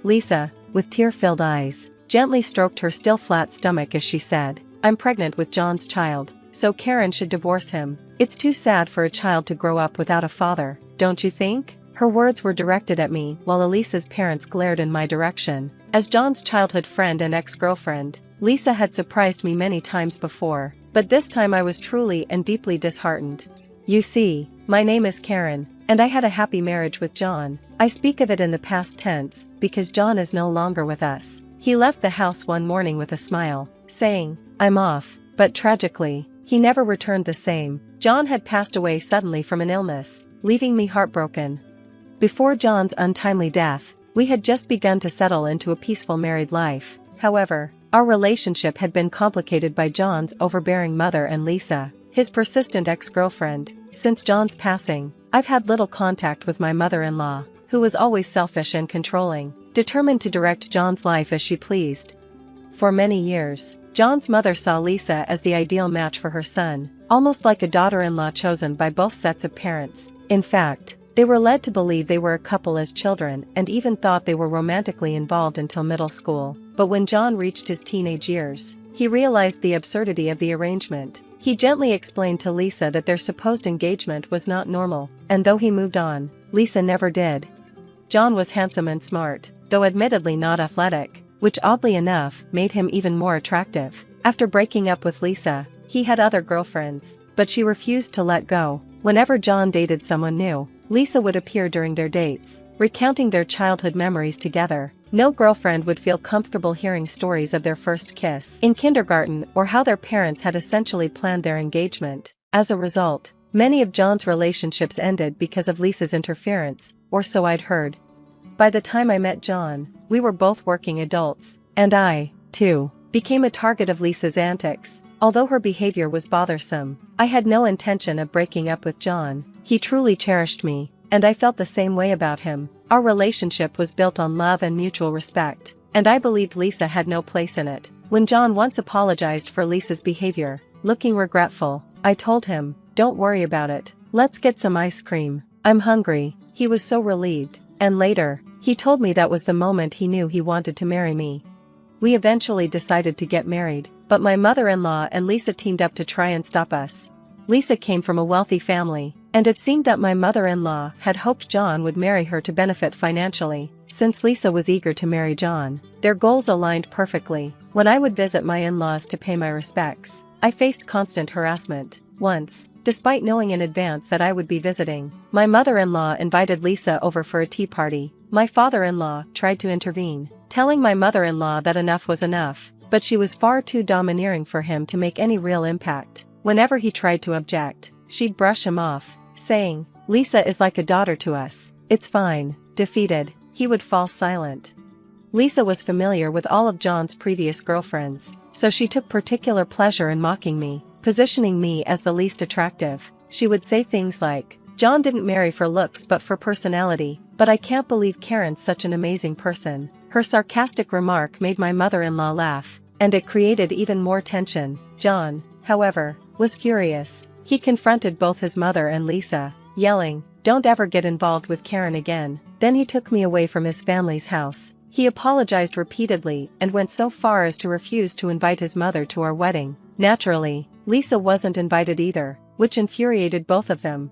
Lisa, with tear-filled eyes, gently stroked her still flat stomach as she said, "I'm pregnant with John's child, so Karen should divorce him. It's too sad for a child to grow up without a father, don't you think?" Her words were directed at me while Elisa's parents glared in my direction. As John's childhood friend and ex-girlfriend, Lisa had surprised me many times before, but this time I was truly and deeply disheartened. "You see, my name is Karen, and I had a happy marriage with John. I speak of it in the past tense because John is no longer with us. He left the house one morning with a smile, saying, 'I'm off,' but tragically, he never returned the same. John had passed away suddenly from an illness, leaving me heartbroken. Before John's untimely death, we had just begun to settle into a peaceful married life. However, our relationship had been complicated by John's overbearing mother and Lisa, his persistent ex-girlfriend. Since John's passing, I've had little contact with my mother-in-law, who was always selfish and controlling, determined to direct John's life as she pleased. For many years, John's mother saw Lisa as the ideal match for her son, almost like a daughter-in-law chosen by both sets of parents. In fact, they were led to believe they were a couple as children and even thought they were romantically involved until middle school. But when John reached his teenage years, he realized the absurdity of the arrangement. He gently explained to Lisa that their supposed engagement was not normal, and though he moved on, Lisa never did. John was handsome and smart, though admittedly not athletic, which oddly enough made him even more attractive. After breaking up with Lisa, he had other girlfriends, but she refused to let go. Whenever John dated someone new, Lisa would appear during their dates, recounting their childhood memories together. No girlfriend would feel comfortable hearing stories of their first kiss in kindergarten or how their parents had essentially planned their engagement. As a result, many of John's relationships ended because of Lisa's interference, or so I'd heard. By the time I met John, we were both working adults, and I, too, became a target of Lisa's antics. Although her behavior was bothersome, I had no intention of breaking up with John. He truly cherished me, and I felt the same way about him. Our relationship was built on love and mutual respect, and I believed Lisa had no place in it. When John once apologized for Lisa's behavior, looking regretful, I told him, "Don't worry about it, let's get some ice cream. I'm hungry." He was so relieved, and later, he told me that was the moment he knew he wanted to marry me. We eventually decided to get married, but my mother-in-law and Lisa teamed up to try and stop us. Lisa came from a wealthy family, and it seemed that my mother-in-law had hoped John would marry her to benefit financially. Since Lisa was eager to marry John, their goals aligned perfectly. When I would visit my in-laws to pay my respects, I faced constant harassment. Once, despite knowing in advance that I would be visiting, my mother-in-law invited Lisa over for a tea party. My father-in-law tried to intervene, telling my mother-in-law that enough was enough, but she was far too domineering for him to make any real impact. Whenever he tried to object, she'd brush him off, saying, "Lisa is like a daughter to us, it's fine." Defeated, he would fall silent. Lisa was familiar with all of John's previous girlfriends, so she took particular pleasure in mocking me, positioning me as the least attractive. She would say things like, "John didn't marry for looks but for personality, but I can't believe Karen's such an amazing person." Her sarcastic remark made my mother-in-law laugh, and it created even more tension. John, however, was furious. He confronted both his mother and Lisa, yelling, "Don't ever get involved with Karen again." Then he took me away from his family's house. He apologized repeatedly and went so far as to refuse to invite his mother to our wedding. Naturally, Lisa wasn't invited either, which infuriated both of them.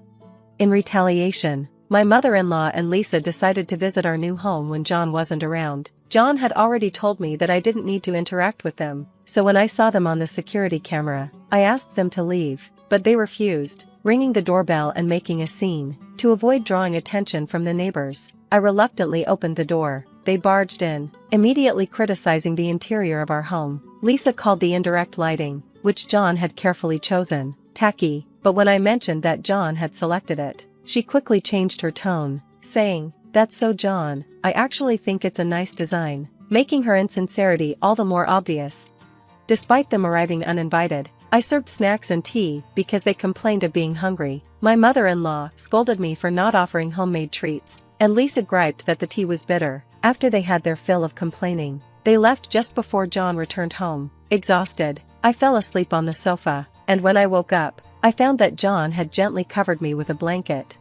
In retaliation, my mother-in-law and Lisa decided to visit our new home when John wasn't around. John had already told me that I didn't need to interact with them, so when I saw them on the security camera, I asked them to leave, but they refused, ringing the doorbell and making a scene. To avoid drawing attention from the neighbors, I reluctantly opened the door. They barged in, immediately criticizing the interior of our home. Lisa called the indirect lighting, which John had carefully chosen, tacky, but when I mentioned that John had selected it, she quickly changed her tone, saying, "That's so John, I actually think it's a nice design," making her insincerity all the more obvious. Despite them arriving uninvited, I served snacks and tea because they complained of being hungry. My mother-in-law scolded me for not offering homemade treats, and Lisa griped that the tea was bitter. After they had their fill of complaining, they left just before John returned home. Exhausted, I fell asleep on the sofa, and when I woke up, I found that John had gently covered me with a blanket.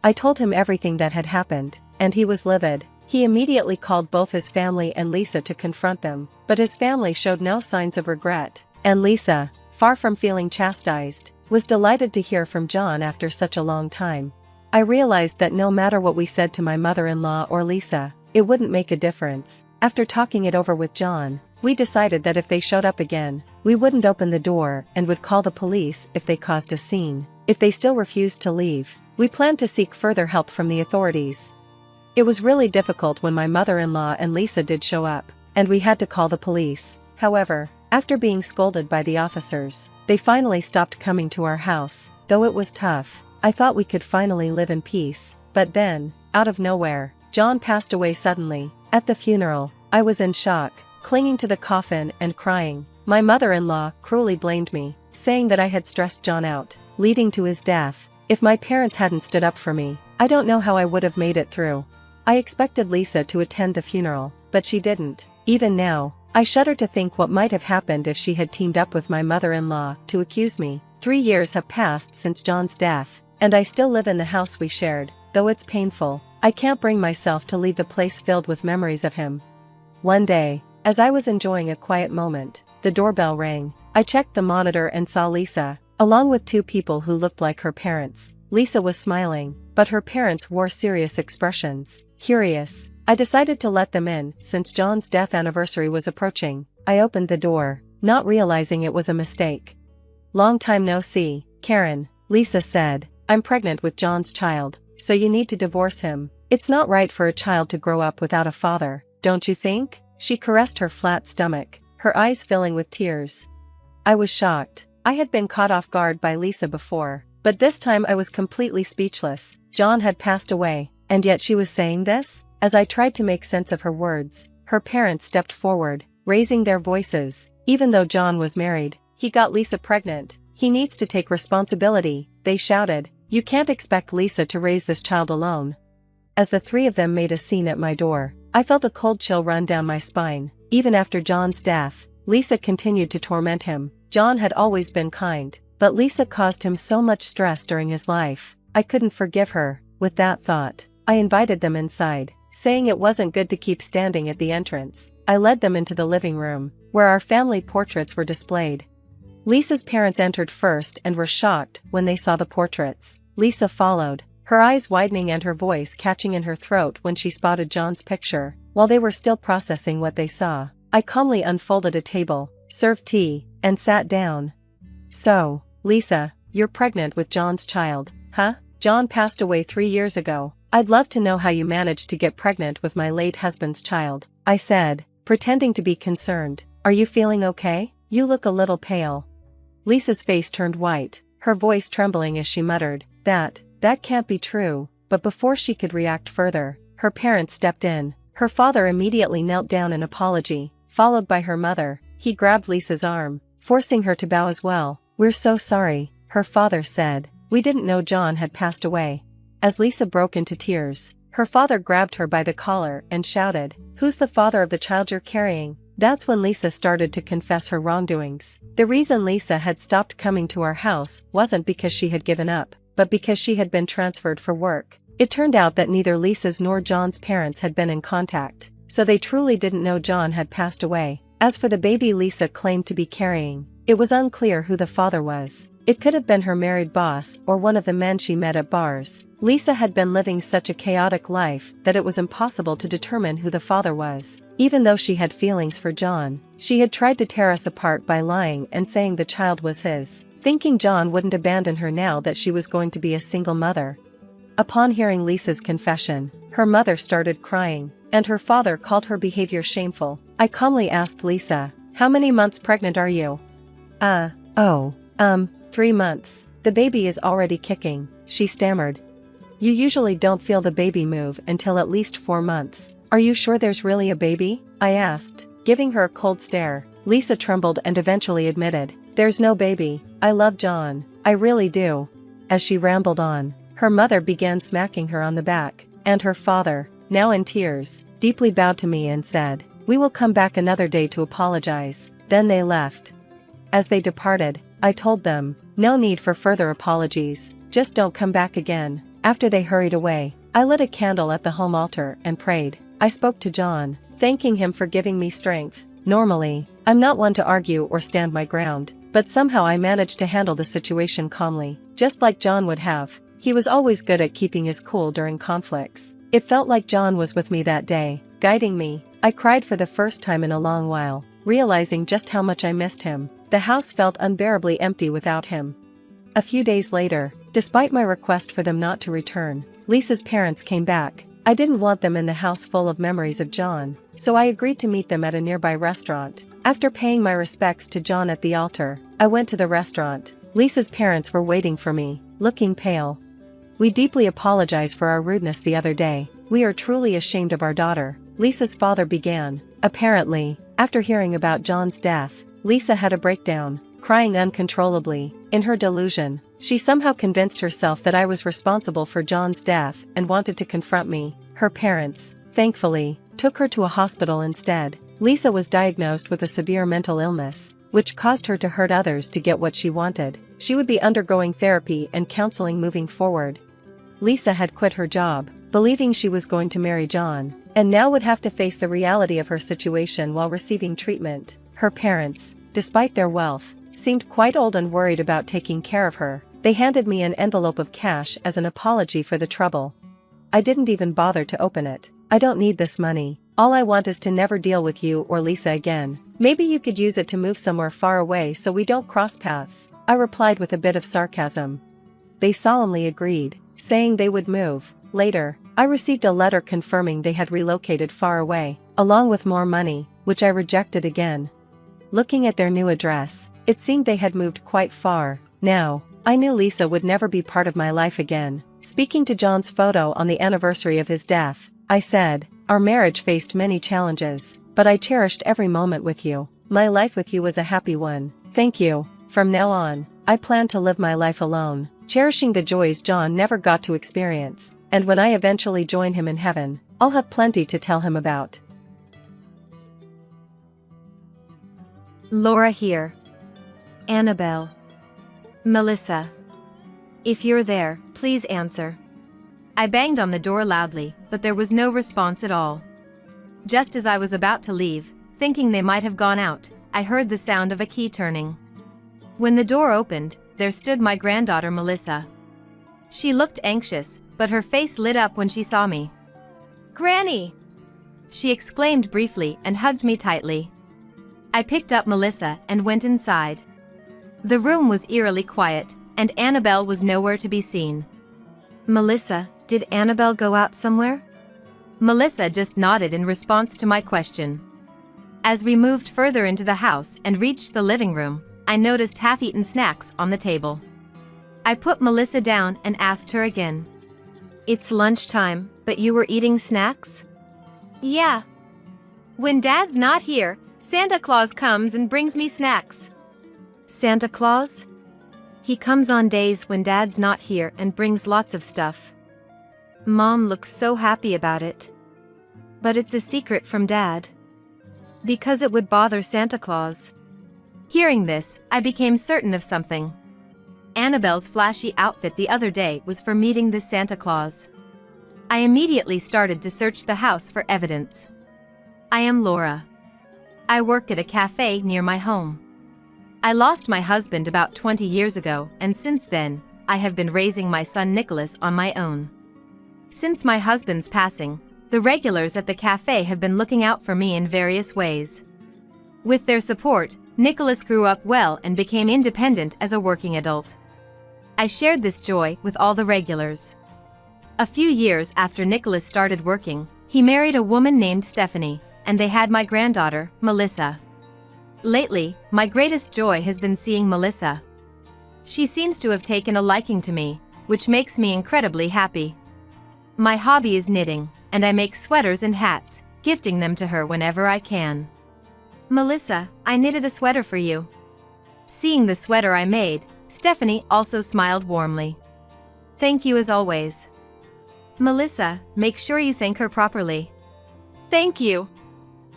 I told him everything that had happened, and he was livid. He immediately called both his family and Lisa to confront them, but his family showed no signs of regret, and Lisa, far from feeling chastised, was delighted to hear from John after such a long time. I realized that no matter what we said to my mother-in-law or Lisa, it wouldn't make a difference. After talking it over with John, we decided that if they showed up again, we wouldn't open the door and would call the police if they caused a scene. If they still refused to leave, we planned to seek further help from the authorities. It was really difficult when my mother-in-law and Lisa did show up, and we had to call the police. However, after being scolded by the officers, they finally stopped coming to our house. Though it was tough, I thought we could finally live in peace. But then, out of nowhere, John passed away suddenly. At the funeral, I was in shock, clinging to the coffin and crying. My mother-in-law cruelly blamed me, saying that I had stressed John out, leading to his death. If my parents hadn't stood up for me, I don't know how I would have made it through. I expected Lisa to attend the funeral, but she didn't. Even now, I shudder to think what might have happened if she had teamed up with my mother-in-law to accuse me. 3 years have passed since John's death, and I still live in the house we shared. Though it's painful, I can't bring myself to leave the place filled with memories of him. One day, as I was enjoying a quiet moment, the doorbell rang. I checked the monitor and saw Lisa, along with 2 people who looked like her parents. Lisa was smiling, but her parents wore serious expressions. Curious, I decided to let them in since John's death anniversary was approaching. I opened the door, not realizing it was a mistake. "Long time no see, Karen," Lisa said. "I'm pregnant with John's child, so you need to divorce him. It's not right for a child to grow up without a father, don't you think?" She caressed her flat stomach, her eyes filling with tears. I was shocked. I had been caught off guard by Lisa before, but this time I was completely speechless. John had passed away, and yet she was saying this? As I tried to make sense of her words, her parents stepped forward, raising their voices. "Even though John was married, he got Lisa pregnant. He needs to take responsibility," they shouted. "You can't expect Lisa to raise this child alone." As the 3 of them made a scene at my door, I felt a cold chill run down my spine. Even after John's death, Lisa continued to torment him. John had always been kind, but Lisa caused him so much stress during his life. I couldn't forgive her. With that thought, I invited them inside, saying it wasn't good to keep standing at the entrance. I led them into the living room, where our family portraits were displayed. Lisa's parents entered first and were shocked when they saw the portraits. Lisa followed, her eyes widening and her voice catching in her throat when she spotted John's picture. While they were still processing what they saw, I calmly unfolded a table, served tea, and sat down. "So, Lisa, you're pregnant with John's child, huh? John passed away 3 years ago. I'd love to know how you managed to get pregnant with my late husband's child," I said, pretending to be concerned. "Are you feeling okay? You look a little pale." Lisa's face turned white, her voice trembling as she muttered, That can't be true." But before she could react further, her parents stepped in. Her father immediately knelt down in apology, followed by her mother. He grabbed Lisa's arm, forcing her to bow as well. "We're so sorry," her father said. "We didn't know John had passed away." As Lisa broke into tears, her father grabbed her by the collar and shouted, "Who's the father of the child you're carrying?" That's when Lisa started to confess her wrongdoings. The reason Lisa had stopped coming to our house wasn't because she had given up, but because she had been transferred for work. It turned out that neither Lisa's nor John's parents had been in contact, so they truly didn't know John had passed away. As for the baby Lisa claimed to be carrying, it was unclear who the father was. It could have been her married boss or one of the men she met at bars. Lisa had been living such a chaotic life that it was impossible to determine who the father was. Even though she had feelings for John, she had tried to tear us apart by lying and saying the child was his, thinking John wouldn't abandon her now that she was going to be a single mother. Upon hearing Lisa's confession, her mother started crying, and her father called her behavior shameful. I calmly asked Lisa, "How many months pregnant are you?" 3 months. The baby is already kicking," she stammered. "You usually don't feel the baby move until at least 4 months. Are you sure there's really a baby?" I asked, giving her a cold stare. Lisa trembled and eventually admitted, "There's no baby. I love John. I really do." As she rambled on, her mother began smacking her on the back, and her father, now in tears, deeply bowed to me and said, "We will come back another day to apologize." Then they left. As they departed, I told them, "No need for further apologies, just don't come back again." After they hurried away, I lit a candle at the home altar and prayed. I spoke to John, thanking him for giving me strength. Normally, I'm not one to argue or stand my ground, but somehow I managed to handle the situation calmly, just like John would have. He was always good at keeping his cool during conflicts. It felt like John was with me that day, guiding me. I cried for the first time in a long while, realizing just how much I missed him. The house felt unbearably empty without him. A few days later, despite my request for them not to return, Lisa's parents came back. I didn't want them in the house full of memories of John, so I agreed to meet them at a nearby restaurant. After paying my respects to John at the altar, I went to the restaurant. Lisa's parents were waiting for me, looking pale. "We deeply apologize for our rudeness the other day. We are truly ashamed of our daughter," Lisa's father began. Apparently, after hearing about John's death, Lisa had a breakdown, crying uncontrollably. In her delusion, she somehow convinced herself that I was responsible for John's death and wanted to confront me. Her parents, thankfully, took her to a hospital instead. Lisa was diagnosed with a severe mental illness, which caused her to hurt others to get what she wanted. She would be undergoing therapy and counseling moving forward. Lisa had quit her job, believing she was going to marry John, and now would have to face the reality of her situation while receiving treatment. Her parents, despite their wealth, seemed quite old and worried about taking care of her. They handed me an envelope of cash as an apology for the trouble. I didn't even bother to open it. "I don't need this money. All I want is to never deal with you or Lisa again. Maybe you could use it to move somewhere far away so we don't cross paths," I replied with a bit of sarcasm. They solemnly agreed, saying they would move. Later, I received a letter confirming they had relocated far away, along with more money, which I rejected again. Looking at their new address, it seemed they had moved quite far. Now, I knew Lisa would never be part of my life again. Speaking to John's photo on the anniversary of his death, I said, "Our marriage faced many challenges, but I cherished every moment with you. My life with you was a happy one. Thank you. From now on, I plan to live my life alone, cherishing the joys John never got to experience, and when I eventually join him in heaven, I'll have plenty to tell him about." Laura here. Annabelle. Melissa. If you're there, please answer. I banged on the door loudly, but there was no response at all. Just as I was about to leave, thinking they might have gone out, I heard the sound of a key turning. When the door opened, there stood my granddaughter Melissa. She looked anxious, but her face lit up when she saw me. "Granny!" she exclaimed briefly and hugged me tightly. I picked up Melissa and went inside. The room was eerily quiet, and Annabelle was nowhere to be seen. "Melissa, did Annabelle go out somewhere?" Melissa just nodded in response to my question. As we moved further into the house and reached the living room, I noticed half-eaten snacks on the table. I put Melissa down and asked her again. "It's lunchtime, but you were eating snacks?" "Yeah. When Dad's not here, Santa Claus comes and brings me snacks." "Santa Claus? He comes on days when Dad's not here and brings lots of stuff. Mom looks so happy about it. But it's a secret from Dad. Because it would bother Santa Claus." Hearing this, I became certain of something. Annabelle's flashy outfit the other day was for meeting this Santa Claus. I immediately started to search the house for evidence. I am Laura. I work at a cafe near my home. I lost my husband about 20 years ago, and since then, I have been raising my son Nicholas on my own. Since my husband's passing, the regulars at the cafe have been looking out for me in various ways. With their support, Nicholas grew up well and became independent as a working adult. I shared this joy with all the regulars. A few years after Nicholas started working, he married a woman named Stephanie, and they had my granddaughter, Melissa. Lately, my greatest joy has been seeing Melissa. She seems to have taken a liking to me, which makes me incredibly happy. My hobby is knitting, and I make sweaters and hats, gifting them to her whenever I can. "Melissa, I knitted a sweater for you." Seeing the sweater I made, Stephanie also smiled warmly. "Thank you as always." "Melissa, make sure you thank her properly." "Thank you."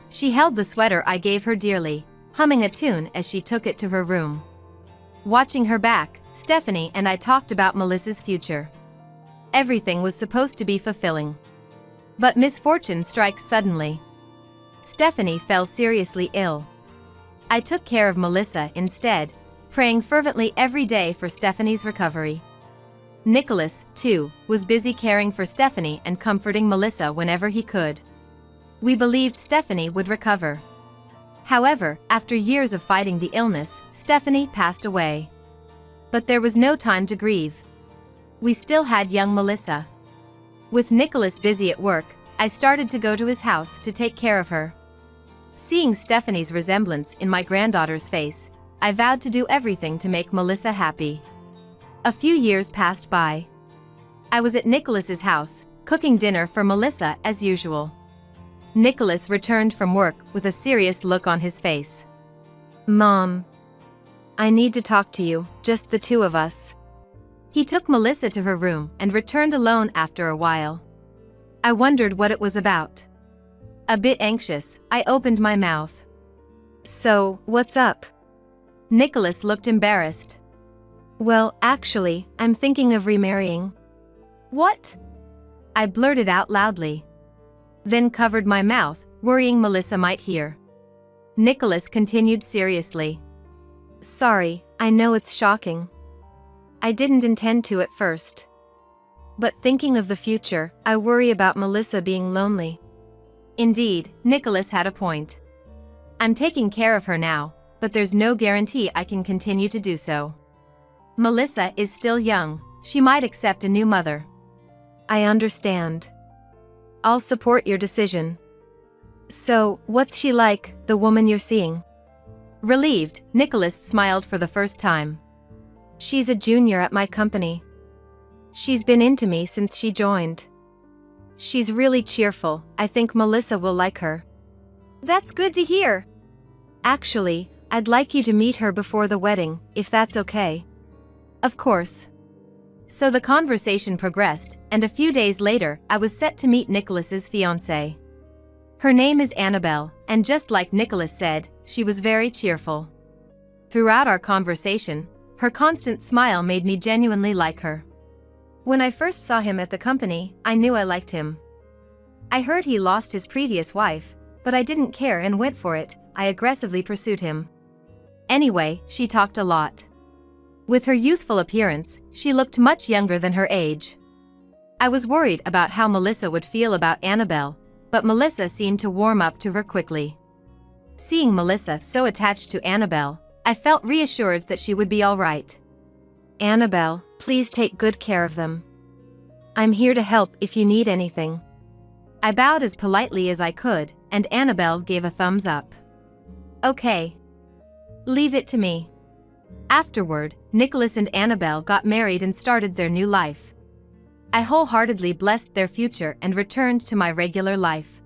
She held the sweater I gave her dearly, humming a tune as she took it to her room. Watching her back, Stephanie and I talked about Melissa's future. Everything was supposed to be fulfilling. But misfortune strikes suddenly. Stephanie fell seriously ill. I took care of Melissa instead, praying fervently every day for Stephanie's recovery. Nicholas, too, was busy caring for Stephanie and comforting Melissa whenever he could. We believed Stephanie would recover. However, after years of fighting the illness, Stephanie passed away. But there was no time to grieve. We still had young Melissa. With Nicholas busy at work, I started to go to his house to take care of her. Seeing Stephanie's resemblance in my granddaughter's face, I vowed to do everything to make Melissa happy. A few years passed by. I was at Nicholas's house, cooking dinner for Melissa as usual. Nicholas returned from work with a serious look on his face. "Mom, I need to talk to you, just the two of us." He took Melissa to her room and returned alone after a while. I wondered what it was about. A bit anxious, I opened my mouth. "So, what's up?" Nicholas looked embarrassed. "Well, actually, I'm thinking of remarrying." "What?" I blurted out loudly. Then covered my mouth, worrying Melissa might hear. Nicholas continued seriously. "Sorry, I know it's shocking. I didn't intend to at first. But thinking of the future, I worry about Melissa being lonely." Indeed, Nicholas had a point. I'm taking care of her now, but there's no guarantee I can continue to do so. Melissa is still young, she might accept a new mother. "I understand. I'll support your decision. So, what's she like, the woman you're seeing?" Relieved, Nicholas smiled for the first time. "She's a junior at my company. She's been into me since she joined. She's really cheerful, I think Melissa will like her." "That's good to hear." "Actually, I'd like you to meet her before the wedding, if that's okay." "Of course." So the conversation progressed, and a few days later, I was set to meet Nicholas's fiancée. Her name is Annabelle, and just like Nicholas said, she was very cheerful. Throughout our conversation, her constant smile made me genuinely like her. When I first saw him at the company, I knew I liked him. I heard he lost his previous wife, but I didn't care and went for it. I aggressively pursued him. Anyway, she talked a lot. With her youthful appearance, she looked much younger than her age. I was worried about how Melissa would feel about Annabelle, but Melissa seemed to warm up to her quickly. Seeing Melissa so attached to Annabelle, I felt reassured that she would be all right. "Annabelle, please take good care of them. I'm here to help if you need anything." I bowed as politely as I could, and Annabelle gave a thumbs up. "Okay. Leave it to me." Afterward, Nicholas and Annabelle got married and started their new life. I wholeheartedly blessed their future and returned to my regular life.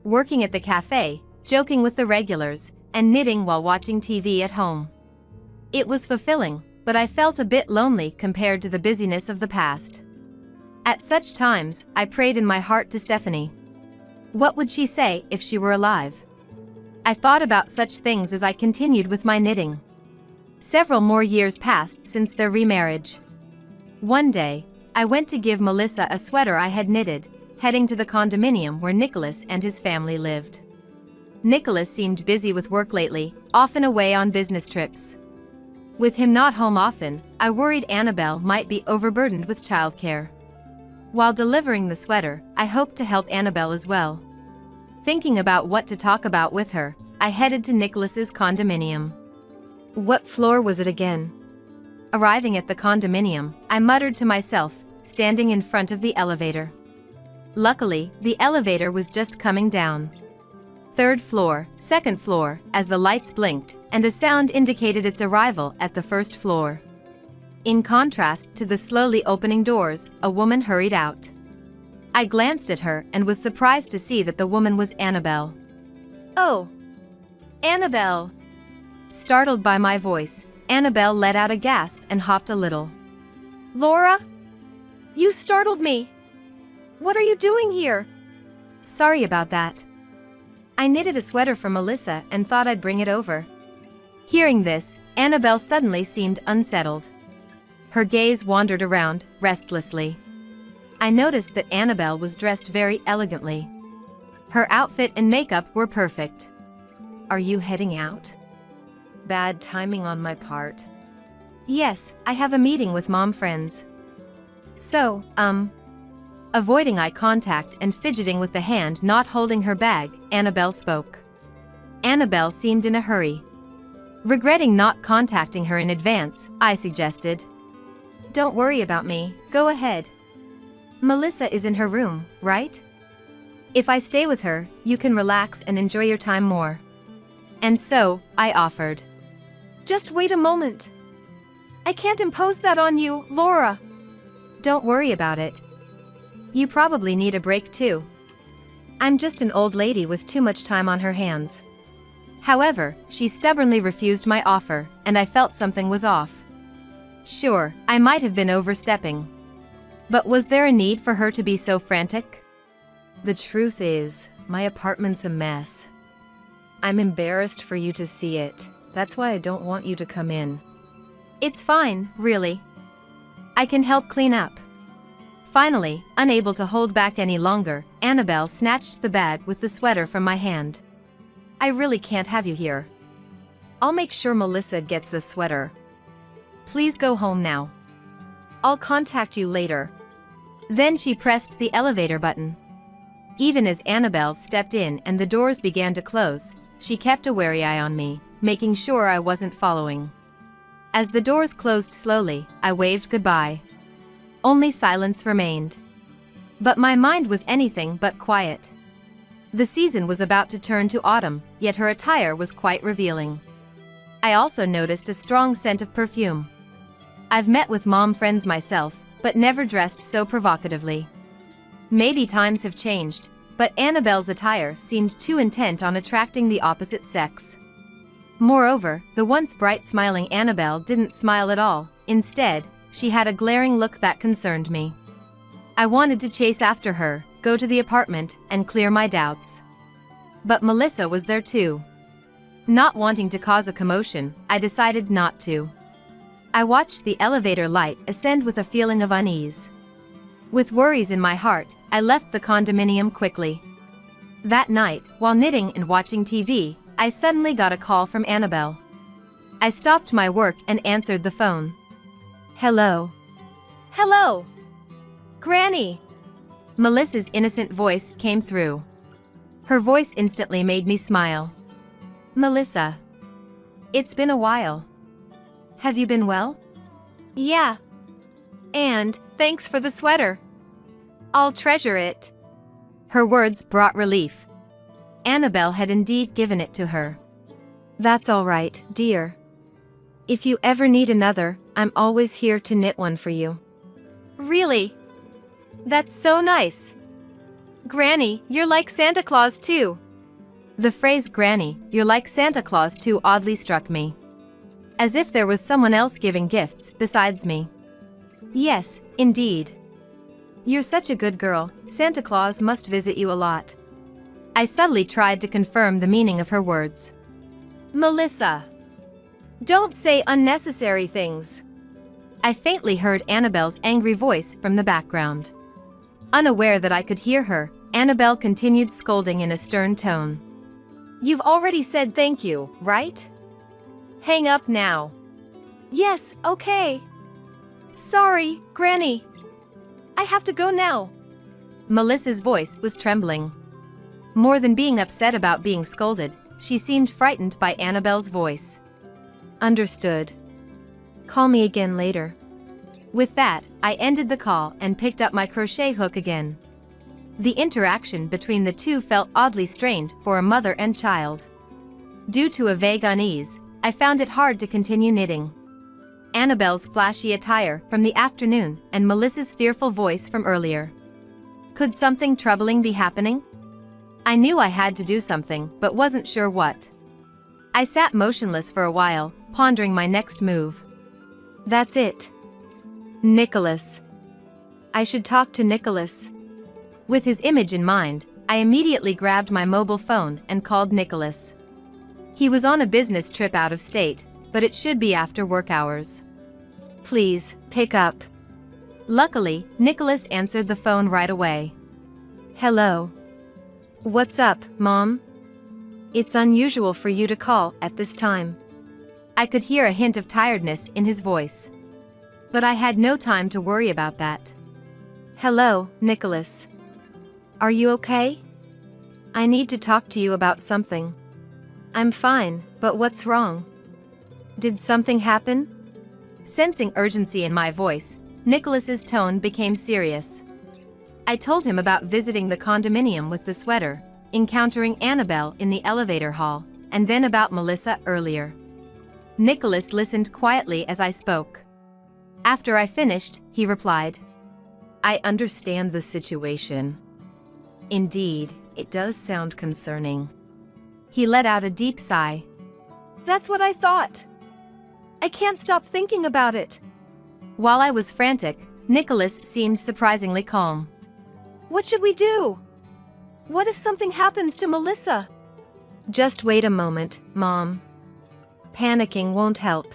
Working at the cafe, joking with the regulars, and knitting while watching TV at home. It was fulfilling, but I felt a bit lonely compared to the busyness of the past. At such times, I prayed in my heart to Stephanie. What would she say if she were alive? I thought about such things as I continued with my knitting. Several more years passed since their remarriage. One day, I went to give Melissa a sweater I had knitted, heading to the condominium where Nicholas and his family lived. Nicholas seemed busy with work lately, often away on business trips. With him not home often, I worried Annabelle might be overburdened with childcare. While delivering the sweater, I hoped to help Annabelle as well. Thinking about what to talk about with her, I headed to Nicholas's condominium. "What floor was it again?" Arriving at the condominium, I muttered to myself, standing in front of the elevator. Luckily, the elevator was just coming down. Third floor, second floor, as the lights blinked, and a sound indicated its arrival at the first floor. In contrast to the slowly opening doors, a woman hurried out. I glanced at her and was surprised to see that the woman was Annabelle. "Oh! Annabelle!" Startled by my voice, Annabelle let out a gasp and hopped a little. "Laura? You startled me! What are you doing here?" "Sorry about that. I knitted a sweater for Melissa and thought I'd bring it over." Hearing this, Annabelle suddenly seemed unsettled. Her gaze wandered around, restlessly. I noticed that Annabelle was dressed very elegantly. Her outfit and makeup were perfect. Are you heading out? Bad timing on my part. Yes, I have a meeting with mom friends. So, avoiding eye contact and fidgeting with the hand not holding her bag, Annabelle spoke. Annabelle seemed in a hurry. Regretting not contacting her in advance, I suggested. Don't worry about me, go ahead. Melissa is in her room, right? If I stay with her, you can relax and enjoy your time more. And so, I offered. Just wait a moment. I can't impose that on you, Laura. Don't worry about it. You probably need a break too. I'm just an old lady with too much time on her hands. However, she stubbornly refused my offer, and I felt something was off. Sure, I might have been overstepping. But was there a need for her to be so frantic? The truth is, my apartment's a mess. I'm embarrassed for you to see it. That's why I don't want you to come in. It's fine, really. I can help clean up. Finally, unable to hold back any longer, Annabelle snatched the bag with the sweater from my hand. I really can't have you here. I'll make sure Melissa gets the sweater. Please go home now. I'll contact you later. Then she pressed the elevator button. Even as Annabelle stepped in and the doors began to close, she kept a wary eye on me, making sure I wasn't following. As the doors closed slowly, I waved goodbye. Only silence remained. But my mind was anything but quiet. The season was about to turn to autumn, yet her attire was quite revealing. I also noticed a strong scent of perfume. I've met with mom friends myself, but never dressed so provocatively. Maybe times have changed, but Annabelle's attire seemed too intent on attracting the opposite sex. Moreover, the once bright smiling Annabelle didn't smile at all. Instead, she had a glaring look that concerned me. I wanted to chase after her, go to the apartment, and clear my doubts. But Melissa was there too. Not wanting to cause a commotion, I decided not to. I watched the elevator light ascend with a feeling of unease. With worries in my heart, I left the condominium quickly. That night, while knitting and watching TV, I suddenly got a call from Annabelle. I stopped my work and answered the phone. Hello. Hello. Granny. Melissa's innocent voice came through. Her voice instantly made me smile. Melissa. It's been a while. Have you been well? Yeah. And, thanks for the sweater. I'll treasure it. Her words brought relief. Annabelle had indeed given it to her. That's all right, dear. If you ever need another, I'm always here to knit one for you. Really? That's so nice. Granny, you're like Santa Claus too. The phrase Granny, you're like Santa Claus too oddly struck me. As if there was someone else giving gifts besides me. Yes, indeed. You're such a good girl, Santa Claus must visit you a lot. I subtly tried to confirm the meaning of her words. Melissa. Don't say unnecessary things. I faintly heard Annabelle's angry voice from the background. Unaware that I could hear her, Annabelle continued scolding in a stern tone. You've already said thank you, right? Hang up now. Yes, okay. Sorry, Granny. I have to go now. Melissa's voice was trembling. More than being upset about being scolded, she seemed frightened by Annabelle's voice. Understood. Call me again later. With that, I ended the call and picked up my crochet hook again. The interaction between the two felt oddly strained for a mother and child. Due to a vague unease, I found it hard to continue knitting. Annabelle's flashy attire from the afternoon and Melissa's fearful voice from earlier. Could something troubling be happening? I knew I had to do something, but wasn't sure what. I sat motionless for a while, pondering my next move. That's it. Nicholas. I should talk to Nicholas. With his image in mind, I immediately grabbed my mobile phone and called Nicholas. He was on a business trip out of state, but it should be after work hours. Please, pick up. Luckily, Nicholas answered the phone right away. Hello. What's up, Mom? It's unusual for you to call at this time. I could hear a hint of tiredness in his voice. But I had no time to worry about that. Hello, Nicholas. Are you okay? I need to talk to you about something. I'm fine, but what's wrong? Did something happen? Sensing urgency in my voice, Nicholas's tone became serious. I told him about visiting the condominium with the sweater, encountering Annabelle in the elevator hall, and then about Melissa earlier. Nicholas listened quietly as I spoke. After I finished, he replied, I understand the situation. Indeed, it does sound concerning. He let out a deep sigh. That's what I thought. I can't stop thinking about it. While I was frantic, Nicholas seemed surprisingly calm. What should we do? What if something happens to Melissa? Just wait a moment, Mom. Panicking won't help.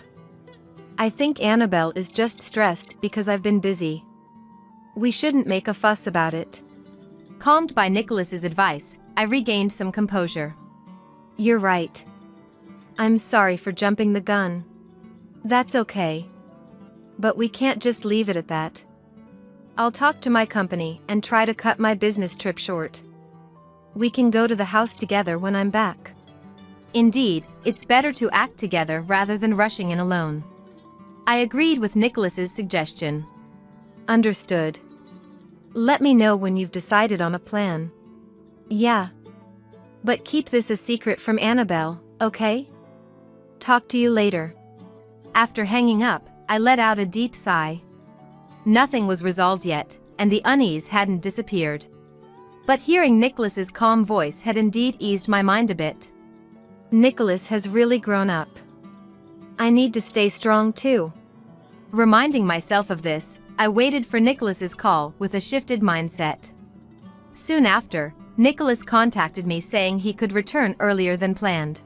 I think Annabelle is just stressed because I've been busy. We shouldn't make a fuss about it. Calmed by Nicholas's advice, I regained some composure. You're right. I'm sorry for jumping the gun. That's okay. But we can't just leave it at that. I'll talk to my company and try to cut my business trip short. We can go to the house together when I'm back. Indeed, it's better to act together rather than rushing in alone. I agreed with Nicholas's suggestion. Understood. Let me know when you've decided on a plan. Yeah. But keep this a secret from Annabelle, okay? Talk to you later. After hanging up, I let out a deep sigh. Nothing was resolved yet, and the unease hadn't disappeared. But hearing Nicholas's calm voice had indeed eased my mind a bit. Nicholas has really grown up. I need to stay strong too. Reminding myself of this, I waited for Nicholas's call with a shifted mindset. Soon after, Nicholas contacted me saying he could return earlier than planned.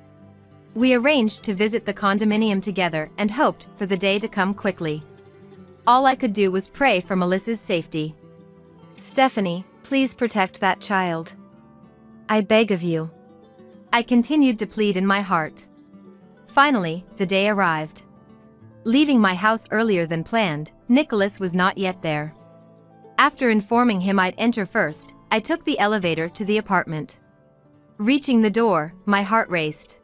We arranged to visit the condominium together and hoped for the day to come quickly. All I could do was pray for Melissa's safety. Stephanie, please protect that child. I beg of you. I continued to plead in my heart. Finally, the day arrived. Leaving my house earlier than planned, Nicholas was not yet there. After informing him I'd enter first, I took the elevator to the apartment. Reaching the door, my heart raced.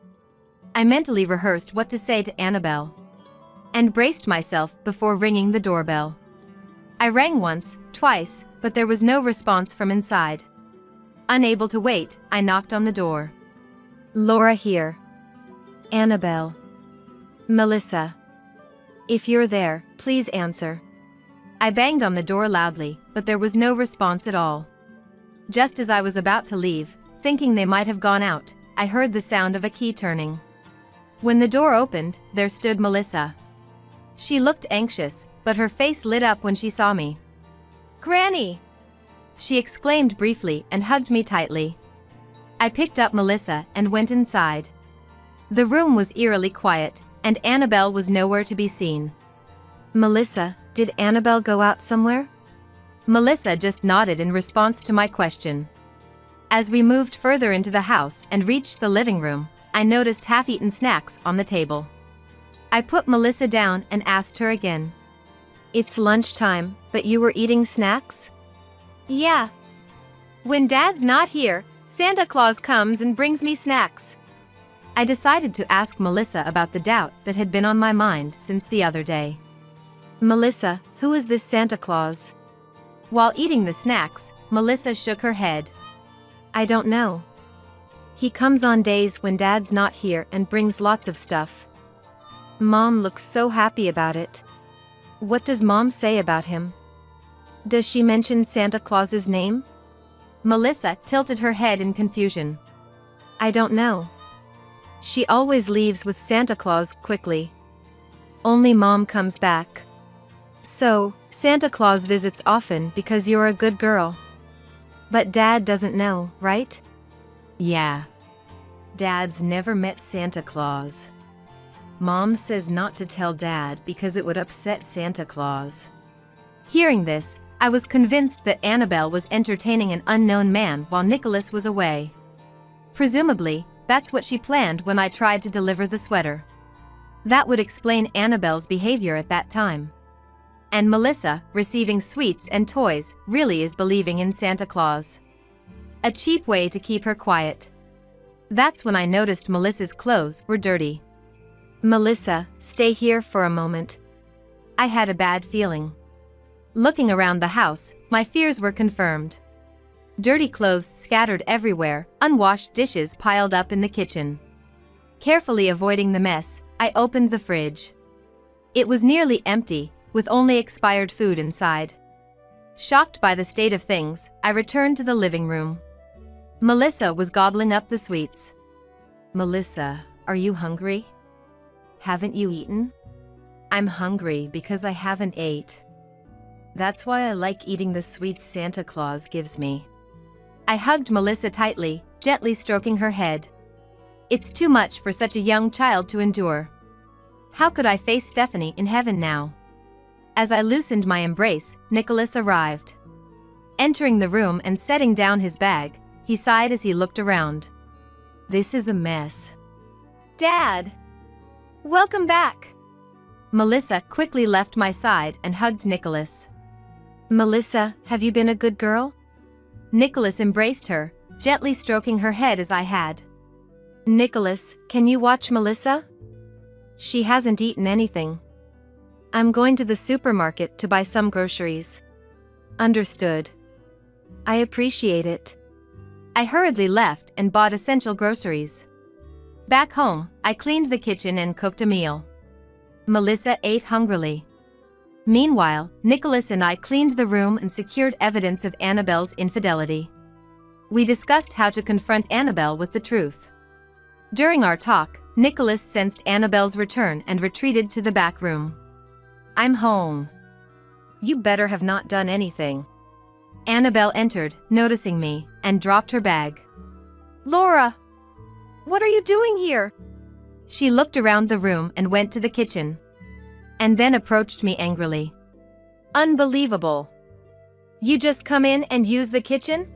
I mentally rehearsed what to say to Annabelle and braced myself before ringing the doorbell. I rang once, twice, but there was no response from inside. Unable to wait, I knocked on the door. Laura here. Annabelle. Melissa. If you're there, please answer. I banged on the door loudly, but there was no response at all. Just as I was about to leave, thinking they might have gone out, I heard the sound of a key turning. When the door opened, there stood Melissa. She looked anxious, but her face lit up when she saw me. Granny! She exclaimed briefly and hugged me tightly. I picked up Melissa and went inside. The room was eerily quiet, and Annabelle was nowhere to be seen. Melissa, did Annabelle go out somewhere? Melissa just nodded in response to my question. As we moved further into the house and reached the living room, I noticed half-eaten snacks on the table. I put Melissa down and asked her again. It's lunchtime, but you were eating snacks? Yeah. When Dad's not here, Santa Claus comes and brings me snacks. I decided to ask Melissa about the doubt that had been on my mind since the other day. Melissa, who is this Santa Claus? While eating the snacks, Melissa shook her head. I don't know. He comes on days when Dad's not here and brings lots of stuff. Mom looks so happy about it. What does Mom say about him? Does she mention Santa Claus's name? Melissa tilted her head in confusion. I don't know. She always leaves with Santa Claus quickly. Only Mom comes back. So, Santa Claus visits often because you're a good girl. But Dad doesn't know, right? Yeah. Dad's never met Santa Claus. Mom says not to tell Dad because it would upset Santa Claus. Hearing this, I was convinced that Annabelle was entertaining an unknown man while Nicholas was away. Presumably, that's what she planned when I tried to deliver the sweater. That would explain Annabelle's behavior at that time. And Melissa, receiving sweets and toys, really is believing in Santa Claus. A cheap way to keep her quiet. That's when I noticed Melissa's clothes were dirty. Melissa, stay here for a moment. I had a bad feeling. Looking around the house, my fears were confirmed. Dirty clothes scattered everywhere, unwashed dishes piled up in the kitchen. Carefully avoiding the mess, I opened the fridge. It was nearly empty, with only expired food inside. Shocked by the state of things, I returned to the living room. Melissa was gobbling up the sweets. Melissa, are you hungry? Haven't you eaten? I'm hungry because I haven't ate. That's why I like eating the sweets Santa Claus gives me. I hugged Melissa tightly, gently stroking her head. It's too much for such a young child to endure. How could I face Stephanie in heaven now? As I loosened my embrace, Nicholas arrived. Entering the room and setting down his bag, he sighed as he looked around. This is a mess. Dad! Welcome back! Melissa quickly left my side and hugged Nicholas. Melissa, have you been a good girl? Nicholas embraced her, gently stroking her head as I had. Nicholas, can you watch Melissa? She hasn't eaten anything. I'm going to the supermarket to buy some groceries. Understood. I appreciate it. I hurriedly left and bought essential groceries. Back home, I cleaned the kitchen and cooked a meal. Melissa ate hungrily. Meanwhile, Nicholas and I cleaned the room and secured evidence of Annabelle's infidelity. We discussed how to confront Annabelle with the truth. During our talk, Nicholas sensed Annabelle's return and retreated to the back room. I'm home. You better have not done anything. Annabelle entered, noticing me, and dropped her bag. Laura! What are you doing here? She looked around the room and went to the kitchen. And then approached me angrily. Unbelievable. You just come in and use the kitchen?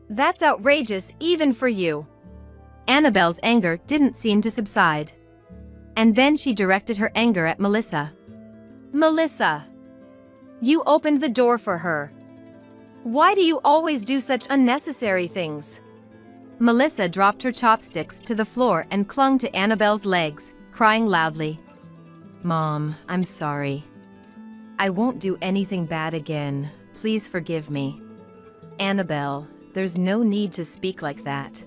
That's outrageous even for you. Annabelle's anger didn't seem to subside. And then she directed her anger at Melissa. Melissa! You opened the door for her. Why do you always do such unnecessary things? Melissa dropped her chopsticks to the floor and clung to Annabelle's legs, crying loudly. Mom, I'm sorry. I won't do anything bad again. Please forgive me. Annabelle, there's no need to speak like that.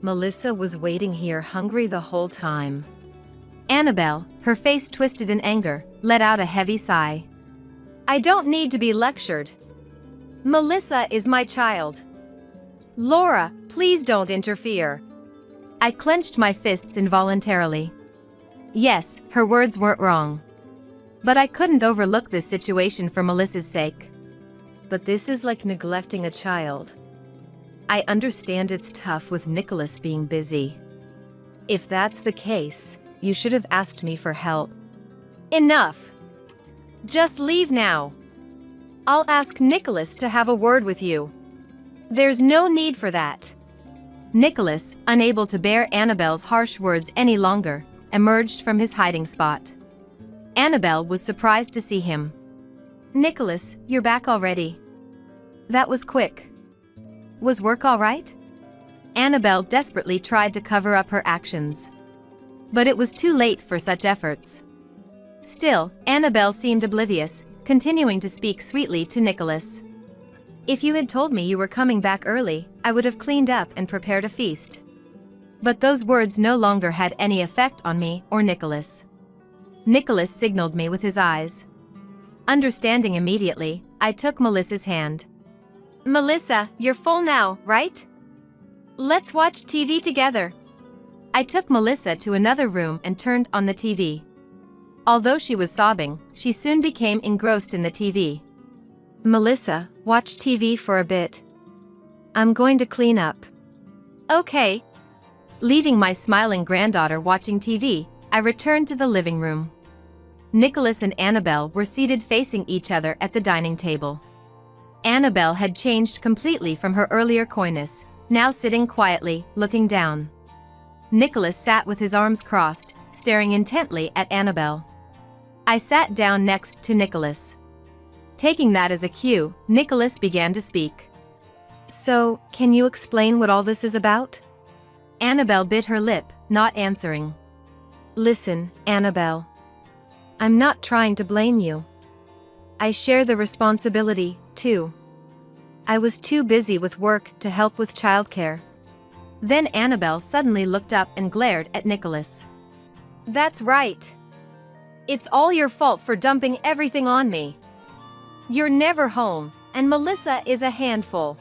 Melissa was waiting here hungry the whole time. Annabelle, her face twisted in anger, let out a heavy sigh. I don't need to be lectured. Melissa is my child. Laura, please don't interfere. I clenched my fists involuntarily. Yes, her words weren't wrong. But I couldn't overlook this situation for Melissa's sake. But this is like neglecting a child. I understand it's tough with Nicholas being busy. If that's the case, you should have asked me for help. Enough. Just leave now. I'll ask Nicholas to have a word with you. There's no need for that. Nicholas, unable to bear Annabelle's harsh words any longer, emerged from his hiding spot. Annabelle was surprised to see him. Nicholas, you're back already. That was quick. Was work all right? Annabelle desperately tried to cover up her actions. But it was too late for such efforts. Still, Annabelle seemed oblivious, continuing to speak sweetly to Nicholas. If you had told me you were coming back early, I would have cleaned up and prepared a feast. But those words no longer had any effect on me or Nicholas. Nicholas signaled me with his eyes. Understanding immediately, I took Melissa's hand. Melissa, you're full now, right? Let's watch TV together. I took Melissa to another room and turned on the TV. Although she was sobbing, she soon became engrossed in the TV. Melissa, watch TV for a bit. I'm going to clean up. Okay. Leaving my smiling granddaughter watching TV, I returned to the living room. Nicholas and Annabelle were seated facing each other at the dining table. Annabelle had changed completely from her earlier coyness, now sitting quietly, looking down. Nicholas sat with his arms crossed, staring intently at Annabelle. I sat down next to Nicholas. Taking that as a cue, Nicholas began to speak. So, can you explain what all this is about? Annabelle bit her lip, not answering. Listen, Annabelle. I'm not trying to blame you. I share the responsibility, too. I was too busy with work to help with childcare. Then Annabelle suddenly looked up and glared at Nicholas. That's right. It's all your fault for dumping everything on me. You're never home, and Melissa is a handful.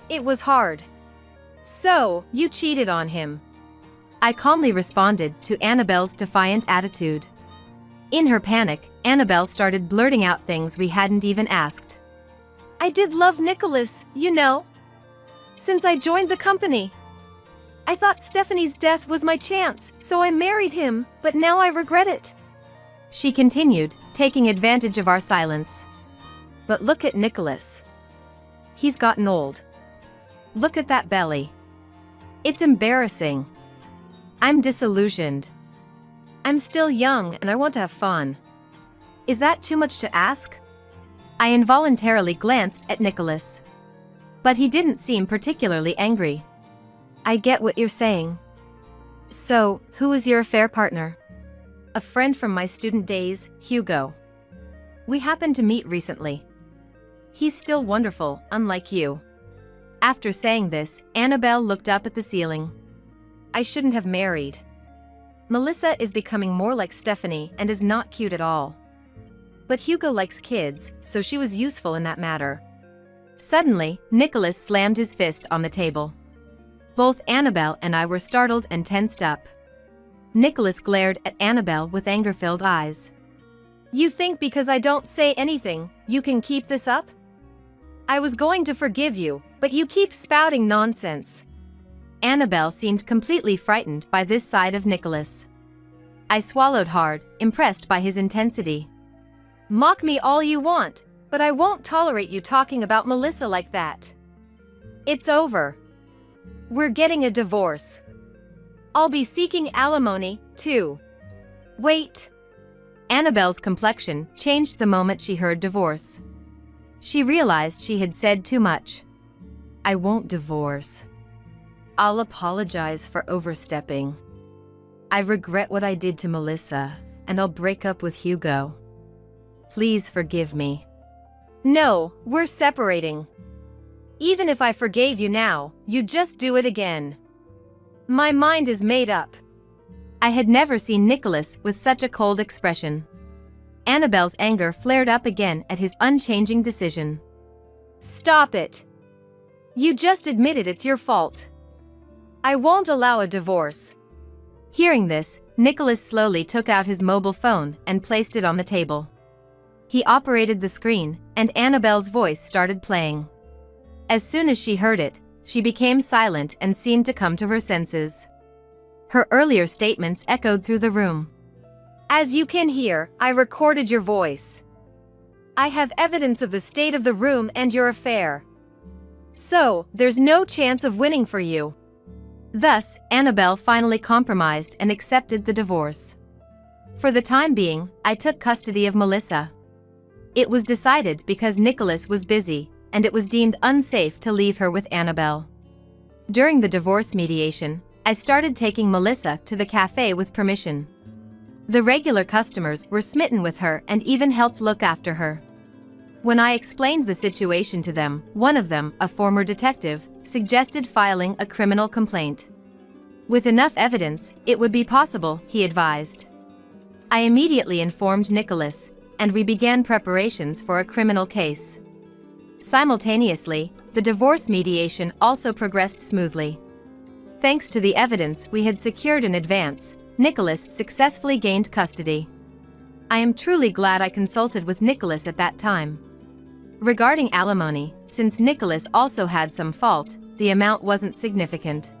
It was hard. So, you cheated on him. I calmly responded to Annabelle's defiant attitude. In her panic, Annabelle started blurting out things we hadn't even asked. I did love Nicholas, you know. Since I joined the company. I thought Stephanie's death was my chance, so I married him, but now I regret it. She continued, taking advantage of our silence. But look at Nicholas. He's gotten old. Look at that belly. It's embarrassing. I'm disillusioned. I'm still young and I want to have fun. Is that too much to ask? I involuntarily glanced at Nicholas. But he didn't seem particularly angry. I get what you're saying. So, who is your affair partner? A friend from my student days, Hugo. We happened to meet recently. He's still wonderful, unlike you. After saying this, Annabelle looked up at the ceiling. I shouldn't have married. Melissa is becoming more like Stephanie and is not cute at all. But Hugo likes kids, so she was useful in that matter. Suddenly, Nicholas slammed his fist on the table. Both Annabelle and I were startled and tensed up. Nicholas glared at Annabelle with anger-filled eyes. You think because I don't say anything, you can keep this up? I was going to forgive you, but you keep spouting nonsense. Annabelle seemed completely frightened by this side of Nicholas. I swallowed hard, impressed by his intensity. Mock me all you want, but I won't tolerate you talking about Melissa like that. It's over. We're getting a divorce. I'll be seeking alimony, too. Wait. Annabelle's complexion changed the moment she heard divorce. She realized she had said too much. I won't divorce. I'll apologize for overstepping. I regret what I did to Melissa, and I'll break up with Hugo. Please forgive me. No, we're separating. Even if I forgave you now, you'd just do it again. My mind is made up. I had never seen Nicholas with such a cold expression. Annabelle's anger flared up again at his unchanging decision. Stop it. You just admitted it's your fault. I won't allow a divorce. Hearing this, Nicholas slowly took out his mobile phone and placed it on the table. He operated the screen, and Annabelle's voice started playing. As soon as she heard it, she became silent and seemed to come to her senses. Her earlier statements echoed through the room. As you can hear, I recorded your voice. I have evidence of the state of the room and your affair. So, there's no chance of winning for you. Thus, Annabelle finally compromised and accepted the divorce. For the time being, I took custody of Melissa. It was decided because Nicholas was busy, and it was deemed unsafe to leave her with Annabelle. During the divorce mediation, I started taking Melissa to the cafe with permission. The regular customers were smitten with her and even helped look after her. When I explained the situation to them, one of them, a former detective, suggested filing a criminal complaint. With enough evidence, it would be possible, he advised. I immediately informed Nicholas, and we began preparations for a criminal case. Simultaneously, the divorce mediation also progressed smoothly. Thanks to the evidence we had secured in advance, Nicholas successfully gained custody. I am truly glad I consulted with Nicholas at that time. Regarding alimony, since Nicholas also had some fault, the amount wasn't significant.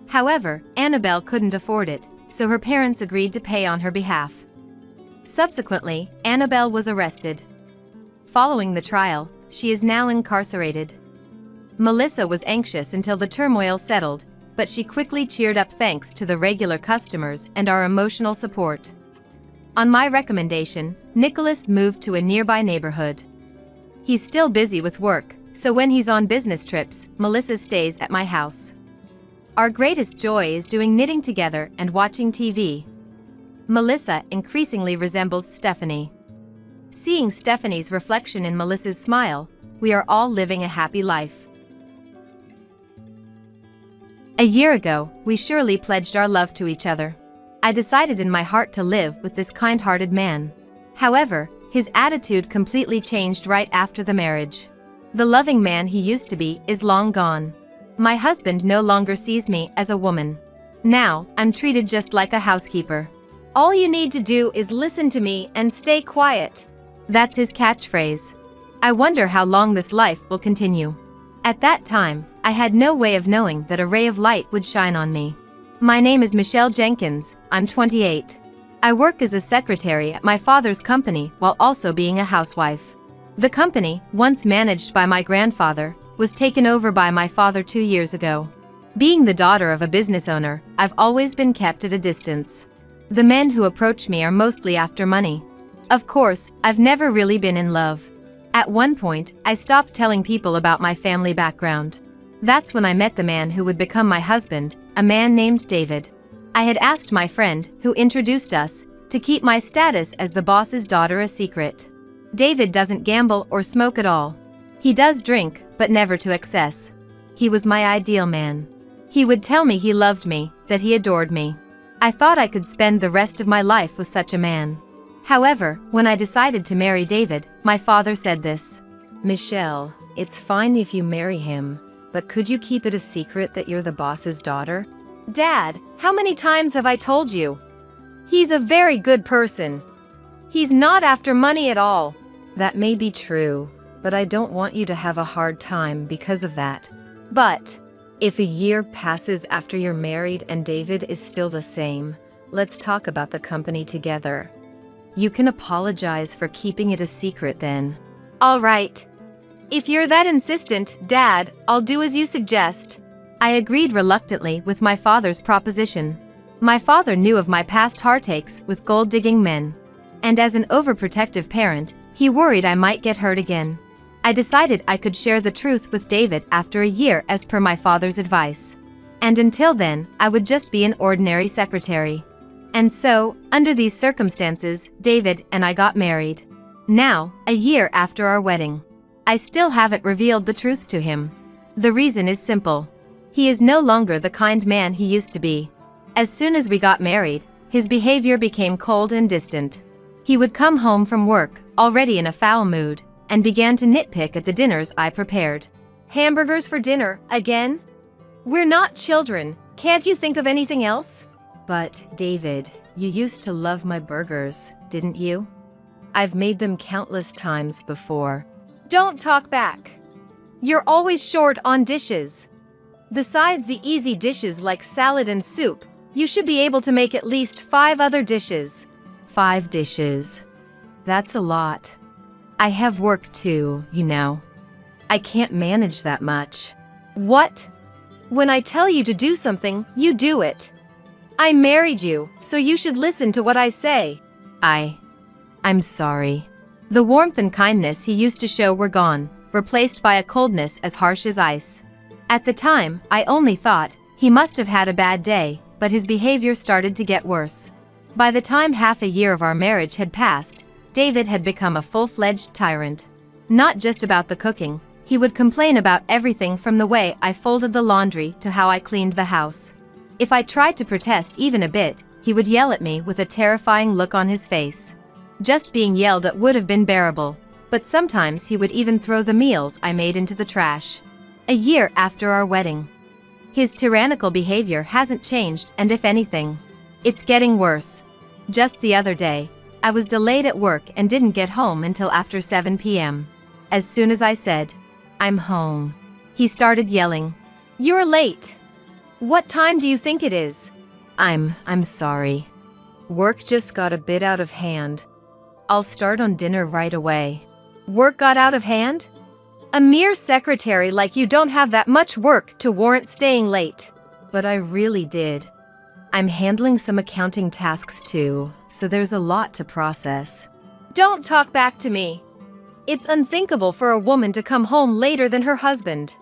However, Annabelle couldn't afford it, so her parents agreed to pay on her behalf. Subsequently, Annabelle was arrested. Following the trial, she is now incarcerated. Melissa was anxious until the turmoil settled, but she quickly cheered up thanks to the regular customers and our emotional support. On my recommendation, Nicholas moved to a nearby neighborhood. He's still busy with work, so when he's on business trips, Melissa stays at my house. Our greatest joy is doing knitting together and watching TV. Melissa increasingly resembles Stephanie. Seeing Stephanie's reflection in Melissa's smile, we are all living a happy life. A year ago, we surely pledged our love to each other. I decided in my heart to live with this kind-hearted man. However, his attitude completely changed right after the marriage. The loving man he used to be is long gone. My husband no longer sees me as a woman. Now, I'm treated just like a housekeeper. All you need to do is listen to me and stay quiet. That's his catchphrase. I wonder how long this life will continue. At that time, I had no way of knowing that a ray of light would shine on me. My name is Michelle Jenkins, I'm 28. I work as a secretary at my father's company while also being a housewife. The company, once managed by my grandfather, was taken over by my father 2 years ago. Being the daughter of a business owner, I've always been kept at a distance. The men who approach me are mostly after money. Of course, I've never really been in love. At one point, I stopped telling people about my family background. That's when I met the man who would become my husband, a man named David. I had asked my friend, who introduced us, to keep my status as the boss's daughter a secret. David doesn't gamble or smoke at all. He does drink, but never to excess. He was my ideal man. He would tell me he loved me, that he adored me. I thought I could spend the rest of my life with such a man. However, when I decided to marry David, my father said this. Michelle, it's fine if you marry him, but could you keep it a secret that you're the boss's daughter? Dad, how many times have I told you? He's a very good person. He's not after money at all. That may be true, but I don't want you to have a hard time because of that. But if a year passes after you're married and David is still the same, let's talk about the company together. You can apologize for keeping it a secret then. all right. If you're that insistent, Dad, I'll do as you suggest. I agreed reluctantly with my father's proposition. My father knew of my past heartaches with gold-digging men. And as an overprotective parent, he worried I might get hurt again. I decided I could share the truth with David after a year as per my father's advice. And until then, I would just be an ordinary secretary. And so, under these circumstances, David and I got married. Now, a year after our wedding, I still haven't revealed the truth to him. The reason is simple. He is no longer the kind man he used to be. As soon as we got married, his behavior became cold and distant. He would come home from work, already in a foul mood, and began to nitpick at the dinners I prepared. Hamburgers for dinner, again? We're not children. Can't you think of anything else? But, David, you used to love my burgers, didn't you? I've made them countless times before. Don't talk back. You're always short on dishes. Besides the easy dishes like salad and soup, you should be able to make at least 5 other dishes. 5 dishes. That's a lot. I have work too, you know. I can't manage that much. What? When I tell you to do something, you do it. I married you, so you should listen to what I say. I'm sorry. The warmth and kindness he used to show were gone, replaced by a coldness as harsh as ice. At the time, I only thought, he must have had a bad day, but his behavior started to get worse. By the time half a year of our marriage had passed, David had become a full-fledged tyrant. Not just about the cooking, he would complain about everything from the way I folded the laundry to how I cleaned the house. If I tried to protest even a bit, he would yell at me with a terrifying look on his face. Just being yelled at would have been bearable, but sometimes he would even throw the meals I made into the trash. A year after our wedding, his tyrannical behavior hasn't changed, and if anything, it's getting worse. Just the other day, I was delayed at work and didn't get home until after 7 p.m. As soon as I said, "I'm home," he started yelling. You're late. What time do you think it is? I'm sorry. Work just got a bit out of hand. I'll start on dinner right away. Work got out of hand? A mere secretary like you don't have that much work to warrant staying late. But I really did. I'm handling some accounting tasks too, so there's a lot to process. Don't talk back to me. It's unthinkable for a woman to come home later than her husband.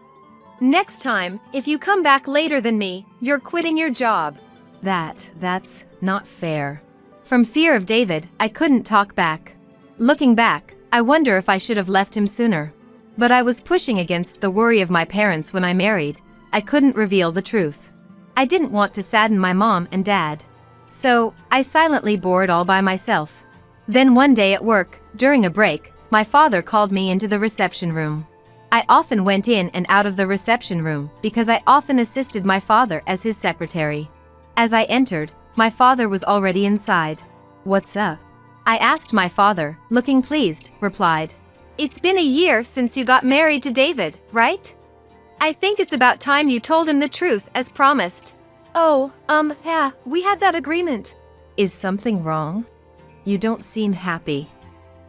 Next time, if you come back later than me, you're quitting your job. That's not fair. From fear of David, I couldn't talk back. Looking back, I wonder if I should have left him sooner. But I was pushing against the worry of my parents when I married. I couldn't reveal the truth. I didn't want to sadden my mom and dad. So, I silently bore it all by myself. Then one day at work, during a break, my father called me into the reception room. I often went in and out of the reception room because I often assisted my father as his secretary. As I entered, my father was already inside. "What's up?" I asked. My father, looking pleased, replied, "It's been a year since you got married to David, right? I think it's about time you told him the truth as promised." "Oh, yeah, we had that agreement." "Is something wrong? You don't seem happy.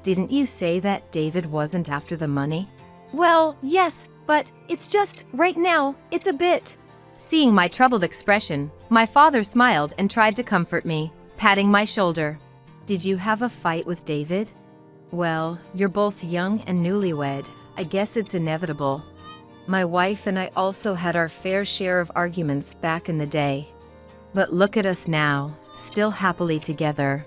Didn't you say that David wasn't after the money?" "Well, yes, but it's just, right now, it's a bit." Seeing my troubled expression, my father smiled and tried to comfort me, patting my shoulder. "Did you have a fight with David?" "Well, you're both young and newlywed. I guess it's inevitable. My wife and I also had our fair share of arguments back in the day. But look at us now, still happily together.